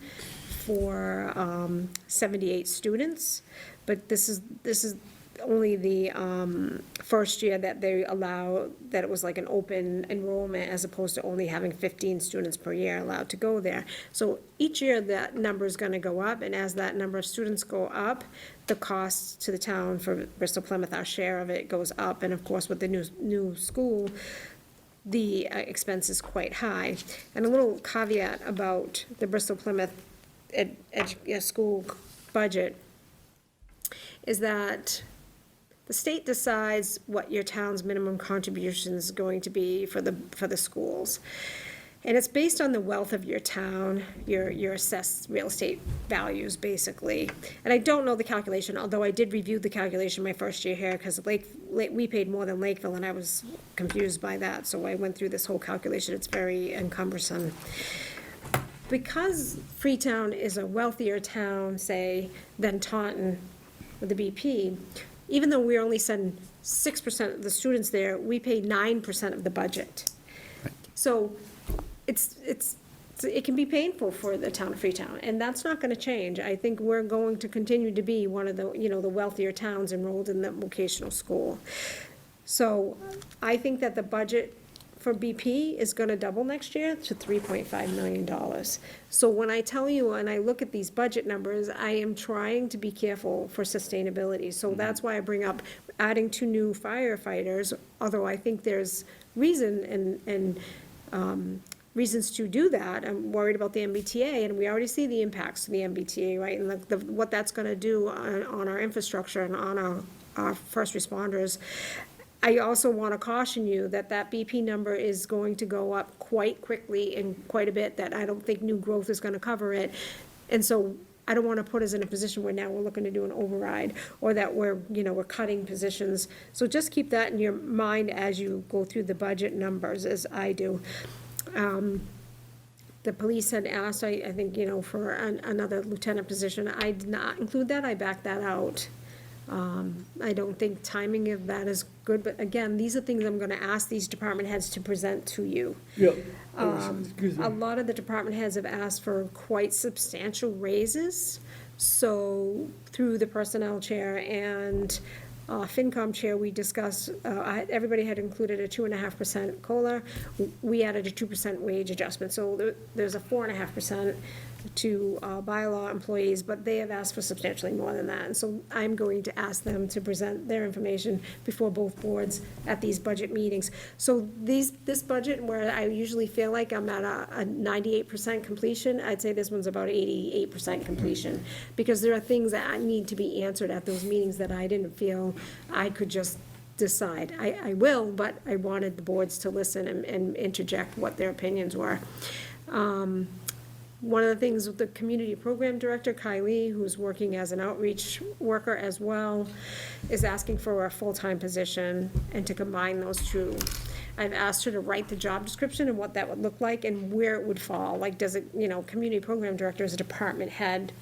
for 78 students, but this is only the first year that they allow, that it was like an open enrollment as opposed to only having 15 students per year allowed to go there. So each year that number is gonna go up, and as that number of students go up, the cost to the town for Bristol Plymouth, our share of it goes up, and of course with the new school, the expense is quite high. And a little caveat about the Bristol Plymouth school budget is that the state decides what your town's minimum contribution is going to be for the schools. And it's based on the wealth of your town, your assessed real estate values, basically. And I don't know the calculation, although I did review the calculation my first year here, because we paid more than Lakeville, and I was confused by that, so I went through this whole calculation. It's very cumbersome. Because Freetown is a wealthier town, say, than Taunton with the BP, even though we only send 6% of the students there, we pay 9% of the budget. So it can be painful for the town of Freetown, and that's not gonna change. I think we're going to continue to be one of the, the wealthier towns enrolled in the vocational school. So I think that the budget for BP is gonna double next year to $3.5 million. So when I tell you, and I look at these budget numbers, I am trying to be careful for sustainability. So that's why I bring up adding 2 new firefighters, although I think there's reason and reasons to do that. I'm worried about the MBTA, and we already see the impacts of the MBTA, right? And what that's gonna do on our infrastructure and on our first responders. I also wanna caution you that BP number is going to go up quite quickly and quite a bit, that I don't think new growth is gonna cover it. And so I don't wanna put us in a position where now we're looking to do an override, or that we're cutting positions. So just keep that in your mind as you go through the budget numbers, as I do. The police had asked, I think, for another lieutenant position. I did not include that, I backed that out. I don't think timing of that is good, but again, these are things I'm gonna ask these department heads to present to you. Yep. A lot of the department heads have asked for quite substantial raises, so through the personnel chair and FinCom chair, we discussed, everybody had included a 2.5% COLA. We added a 2% wage adjustment, so there's a 4.5% to bylaw employees, but they have asked for substantially more than that. And so I'm going to ask them to present their information before both boards at these budget meetings. So this budget, where I usually feel like I'm at a 98% completion, I'd say this one's about 88% completion, because there are things that need to be answered at those meetings that I didn't feel I could just decide. I will, but I wanted the boards to listen and interject what their opinions were. One of the things with the community program director, Kylie, who's working as an outreach worker as well, is asking for a full-time position and to combine those two. I've asked her to write the job description and what that would look like and where it would fall. Like, does it, community program director is a department head.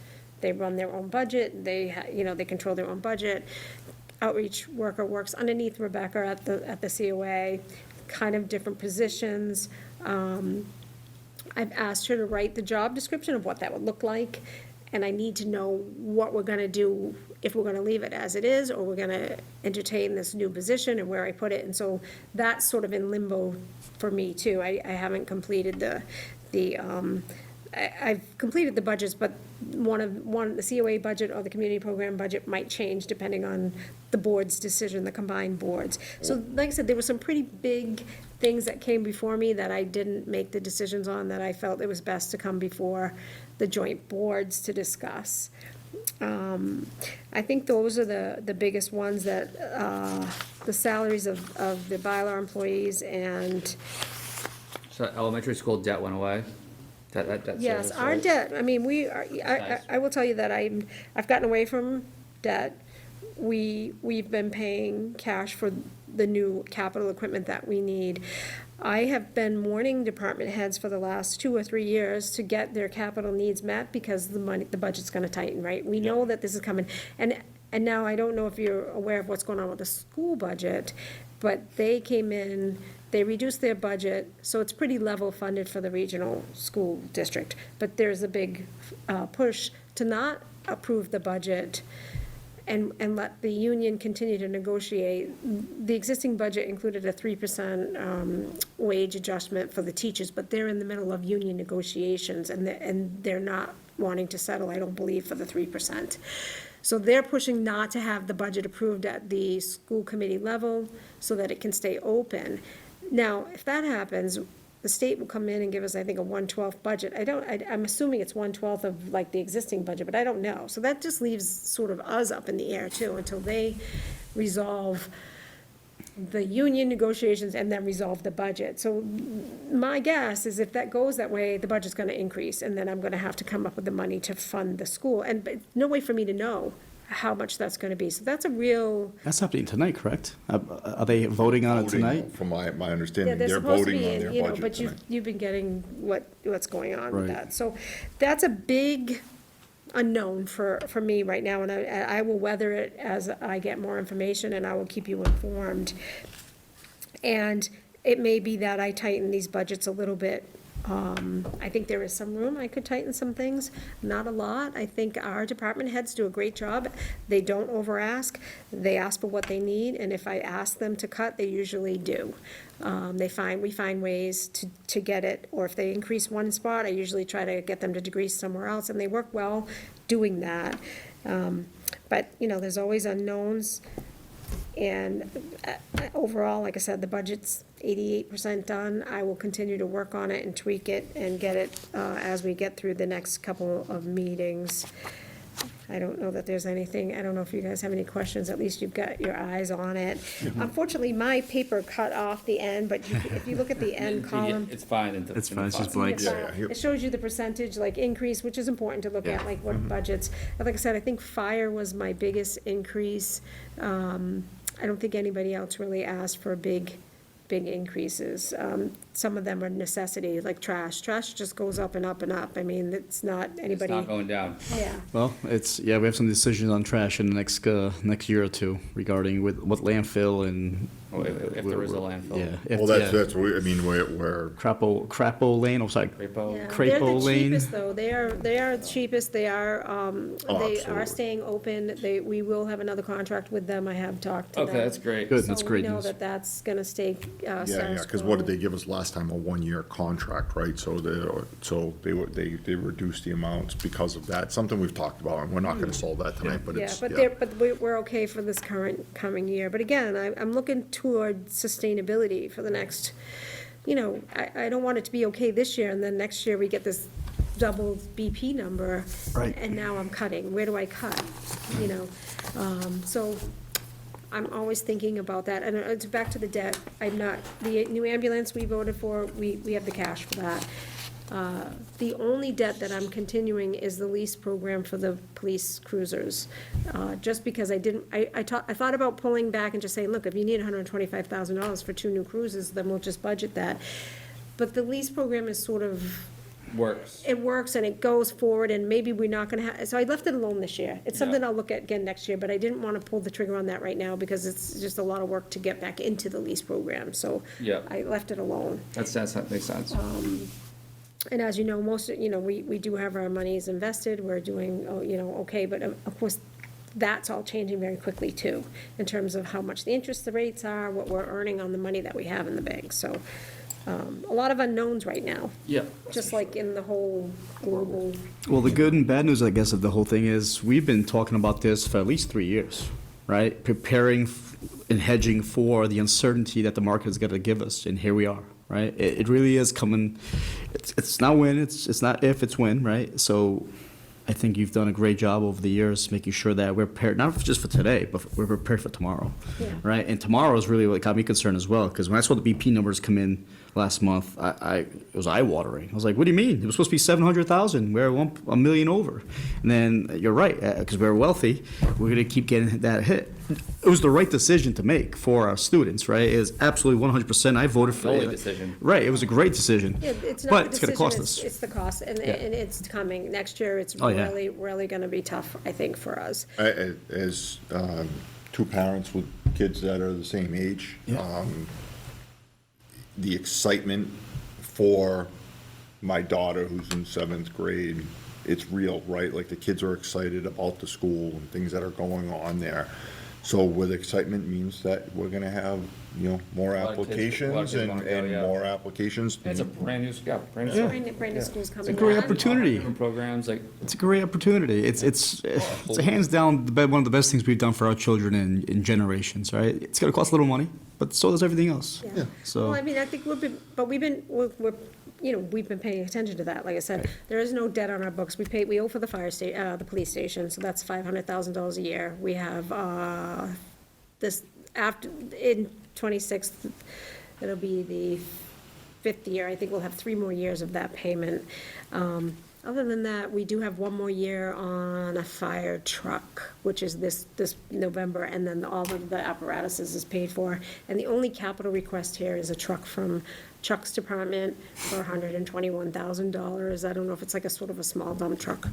They run their own budget. They control their own budget. Outreach worker works underneath Rebecca at the COA, kind of different positions. I've asked her to write the job description of what that would look like, and I need to know what we're gonna do, if we're gonna leave it as it is, or we're gonna entertain this new position and where I put it. And so that's sort of in limbo for me too. I haven't completed I've completed the budgets, but the COA budget or the community program budget might change depending on the board's decision, the combined boards. So like I said, there were some pretty big things that came before me that I didn't make the decisions on, that I felt it was best to come before the joint boards to discuss. I think those are the biggest ones, that the salaries of the bylaw employees and. So elementary school debt went away? That Yes, service, our right? debt, I mean, I will tell you that I've gotten away from debt. We've been paying cash for the new capital equipment that we need. I have been warning department heads for the last 2 or 3 years to get their capital needs met, because the budget's gonna tighten, right? We know that this is coming, and now I don't know if you're aware of what's going on with the school budget, but they came in, they reduced their budget, so it's pretty level funded for the regional school district. But there's a big push to not approve the budget and let the union continue to negotiate. The existing budget included a 3% wage adjustment for the teachers, but they're in the middle of union negotiations, and they're not wanting to settle, I don't believe, for the 3%. So they're pushing not to have the budget approved at the school committee level so that it can stay open. Now, if that happens, the state will come in and give us, I think, a 1/12 budget. I'm assuming it's 1/12 of like the existing budget, but I don't know. So that just leaves sort of us up in the air too, until they resolve the union negotiations and then resolve the budget. So my guess is if that goes that way, the budget's gonna increase, and then I'm gonna have to come up with the money to fund the school, and but no way for me to know how much that's gonna be. So that's a real, That's happening tonight, correct? Are they voting on it tonight? From my yeah, understanding, they're they're supposed to voting be, on in, their you know, budget but tonight. you've been getting what's going on with Right. that. So that's a big unknown for me right now, and I will weather it as I get more information, and I will keep you informed. And it may be that I tighten these budgets a little bit. I think there is some room I could tighten some things, not a lot. I think our department heads do a great job. They don't over-ask. They ask for what they need, and if I ask them to cut, they usually do. We find ways to get it, or if they increase one spot, I usually try to get them to decrease somewhere else, and they work well doing that. But, you know, there's always unknowns. And overall, like I said, the budget's 88% done. I will continue to work on it and tweak it and get it as we get through the next couple of meetings. I don't know that there's anything, I don't know if you guys have any questions, at least you've got your eyes on it. Unfortunately, my paper cut off the end, but if you look at the end column. It's fine. It's fine, it's just See the blanks. file. It shows you the percentage, like, increase, which is important to look at, like, what budgets. And like I said, I think fire was my biggest increase. I don't think anybody else really asked for big increases. Some of them are necessity, like trash. Trash just goes up and up and up. I mean, it's not It's anybody. not going down. Yeah. Well, we have some decisions on trash in the next year or two regarding what landfill and. If there is a landfill. Yeah. Well, that's, I mean, we're, Crapo Lane, sorry. Crapo. Yeah, Crapo they're the Lane. cheapest, though. They are the cheapest. They are absolutely. staying open. We will have another contract with them. I have talked to them. Okay, that's great. Good, that's great So we know news. that that's gonna stay yeah, status because quo. what did they give us last time? A 1-year contract, right? So they reduced the amounts because of that. Something we've talked about, and we're not gonna solve that tonight, but Yeah, it's, but yeah. we're okay for this coming year. But again, I'm looking toward sustainability for the next, you know, I don't want it to be okay this year, and then next year we get this double BP number. Right. And now I'm cutting. Where do I cut? You know, so I'm always thinking about that. And it's back to the debt. The new ambulance we voted for, we have the cash for that. The only debt that I'm continuing is the lease program for the police cruisers. Just because I thought about pulling back and just saying, look, if you need $125,000 for 2 new cruises, then we'll just budget that. But the lease program is sort of, Works. it works and it goes forward, and maybe we're not gonna have, so I left it alone this year. It's something I'll look at again next year, but I didn't wanna pull the trigger on that right now because it's just a lot of work to get back into the lease program, so Yeah. I left it alone. That makes sense. And as you know, we do have our monies invested, we're doing, okay, but of course, that's all changing very quickly too, in terms of how much the interest rates are, what we're earning on the money that we have in the bank, so, a lot of unknowns right now, Yeah. just like in the whole global. Well, the good and bad news, I guess, of the whole thing is we've been talking about this for at least 3 years, right? Preparing and hedging for the uncertainty that the market is going to give us, and here we are, right? It really is coming. It's not when, it's not if, it's when, right? So I think you've done a great job over the years making sure that we're prepared, not just for today, but we're prepared for tomorrow, right? And tomorrow is really what got me concerned as well, because when I saw the BP numbers come in last month, it was eye-watering. I was like, what do you mean? It was supposed to be 700,000. We're $1 million over. And then you're right, because we're wealthy, we're going to keep getting that hit. It was the right decision to make for our students, right? It is absolutely 100%. I voted for The it. only decision. Right, it was a great decision. Yeah, it's not But the it's going to cost decision, us. it's the cost, and it's coming. Next year, it's Oh, yeah. really gonna be tough, I think, for us. As 2 parents with kids that are the same age, the excitement for my daughter who's in 7th grade, it's real, right? Like, the kids are excited about the school and things that are going on there. So with excitement means that we're gonna have, more lot of kids applications wanna go, and yeah. more applications. It's a brand new, brand new. Brand new schools coming. It's a great on. opportunity. Different programs, like, It's a great opportunity. It's hands down one of the best things we've done for our children in generations, right? It's going to cost a little money, but so does everything else. Yeah. So. Well, I mean, I think we've been paying attention to that. Like I said, there is no debt on our books. We owe for the the police station, so that's $500,000 a year. We have, in 26th, it'll be the 5th year. I think we'll have 3 more years of that payment. Other than that, we do have 1 more year on a fire truck, which is this November, and then all of the apparatuses is paid for. And the only capital request here is a truck from Chuck's department for $121,000. I don't know if it's like a sort of a small dump truck.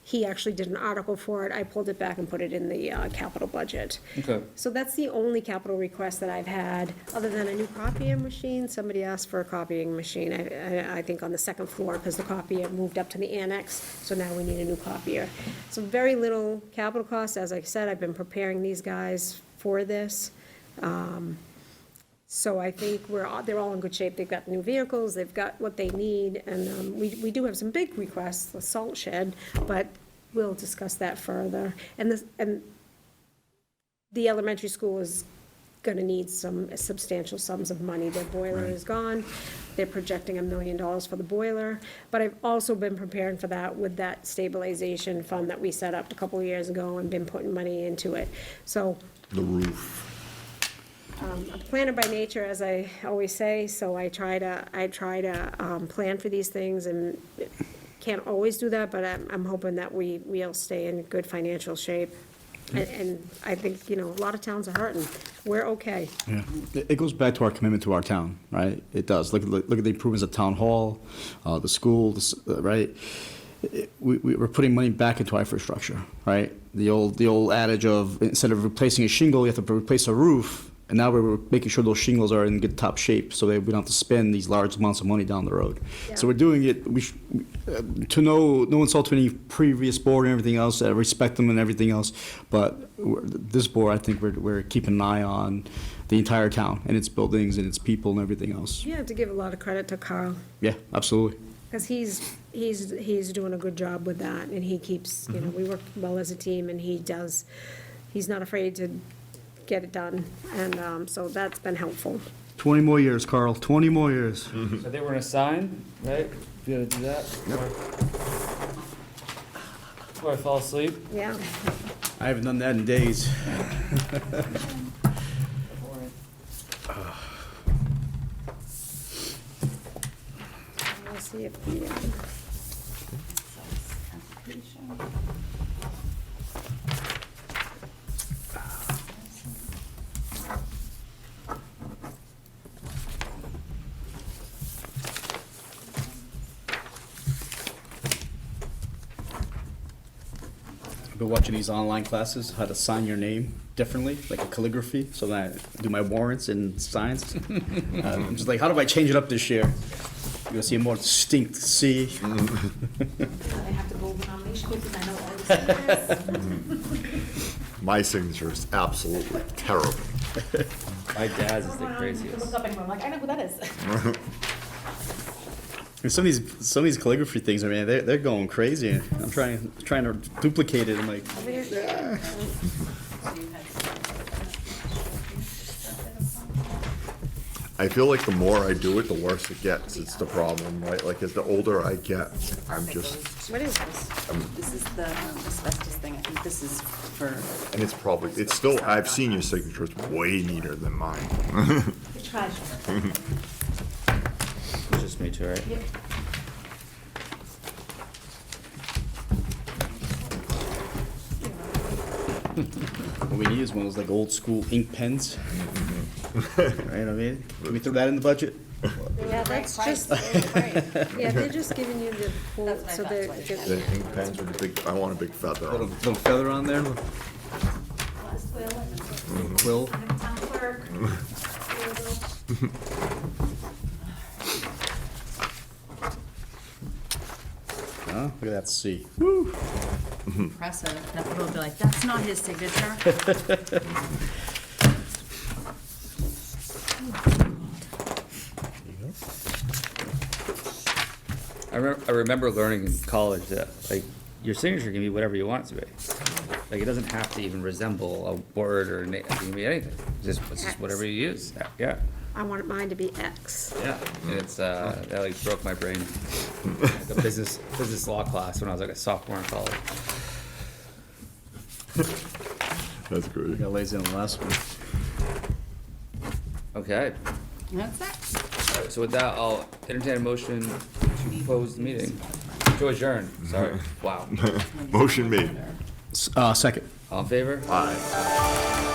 He actually did an article for it. I pulled it back and put it in the capital budget. Okay. So that's the only capital request that I've had, other than a new copying machine. Somebody asked for a copying machine, I think on the 2nd floor, because the copier moved up to the annex, so now we need a new copier. So very little capital costs. As I said, I've been preparing these guys for this. So I think they're all in good shape. They've got new vehicles, they've got what they need, and we do have some big requests, the salt shed, but we'll discuss that further. And the elementary school is gonna need some substantial sums of money. Their boiler is gone. They're projecting $1 million for the boiler. But I've also been preparing for that with that stabilization fund that we set up a couple of years ago and been putting money into it. So The roof. I'm a planner by nature, as I always say, so I try to plan for these things, and can't always do that, but I'm hoping that we'll stay in good financial shape. And I think, a lot of towns are hurting. We're okay. Yeah. It goes back to our commitment to our town, right? It does. Look at the improvements at Town Hall, the school, right? We're putting money back into our infrastructure, right? The old adage of, instead of replacing a shingle, you have to replace a roof. And now we're making sure those shingles are in good top shape, so that we don't have to spend these large amounts of money down the road. Yeah. So we're doing it, to no insult to any previous board and everything else, I respect them and everything else, but this board, I think we're keeping an eye on the entire town and its buildings and its people and everything else. You have to give a lot of credit to Carl, Yeah, absolutely. because he's doing a good job with that, and he keeps, we work well as a team, and he's not afraid to get it done, and so that's been helpful. 20 more years, Carl, 20 more years. So they were gonna sign, right? You gotta do that? Before I fall asleep? Yeah. I haven't done that in days. Let's see if the, I've been watching these online classes, how to sign your name differently, like a calligraphy, so that I do my warrants and signs. I'm just like, how do I change it up this year? You're gonna see a more distinct C. I have to go over nomination papers, I know all the signatures. My signature is absolutely terrible. My dad's is the craziest. Look up and I'm like, I know who that is. And some of these calligraphy things, I mean, they're going crazy. I'm trying to duplicate it. I'm like, I feel like the more I do it, the worse it gets. It's the problem, right? Like, as the older I get, I'm just, what is this? This is the asbestos thing. I think this is for. and it's still, I've seen your signature, it's way neater than mine. Treasure. It's just me too, right? Yep. what we need is one of those like old school ink pens. Right, I mean, can we throw that in the budget? Yeah, that's just, yeah, they're just giving you the quote, so they're. The ink pens with the big, I want a big feather on them. Little feather on there. Quill. Town clerk. Oh, look at that C. Impressive. Now people will be like, that's not his signature. I remember learning in college that, like, your signature can be whatever you want it to be. Like, it doesn't have to even resemble a word or it can be anything. It's just whatever you use. Yeah. I want mine to be X. Yeah. And it's, that like broke my brain. Like a business law class when I was like a sophomore in college. That's great. Got lazy on the last one. Okay. That's it. Alright, so with that, I'll entertain a motion to close the meeting. To adjourn, sorry. Wow. Motion made. Second. All in favor? Aye.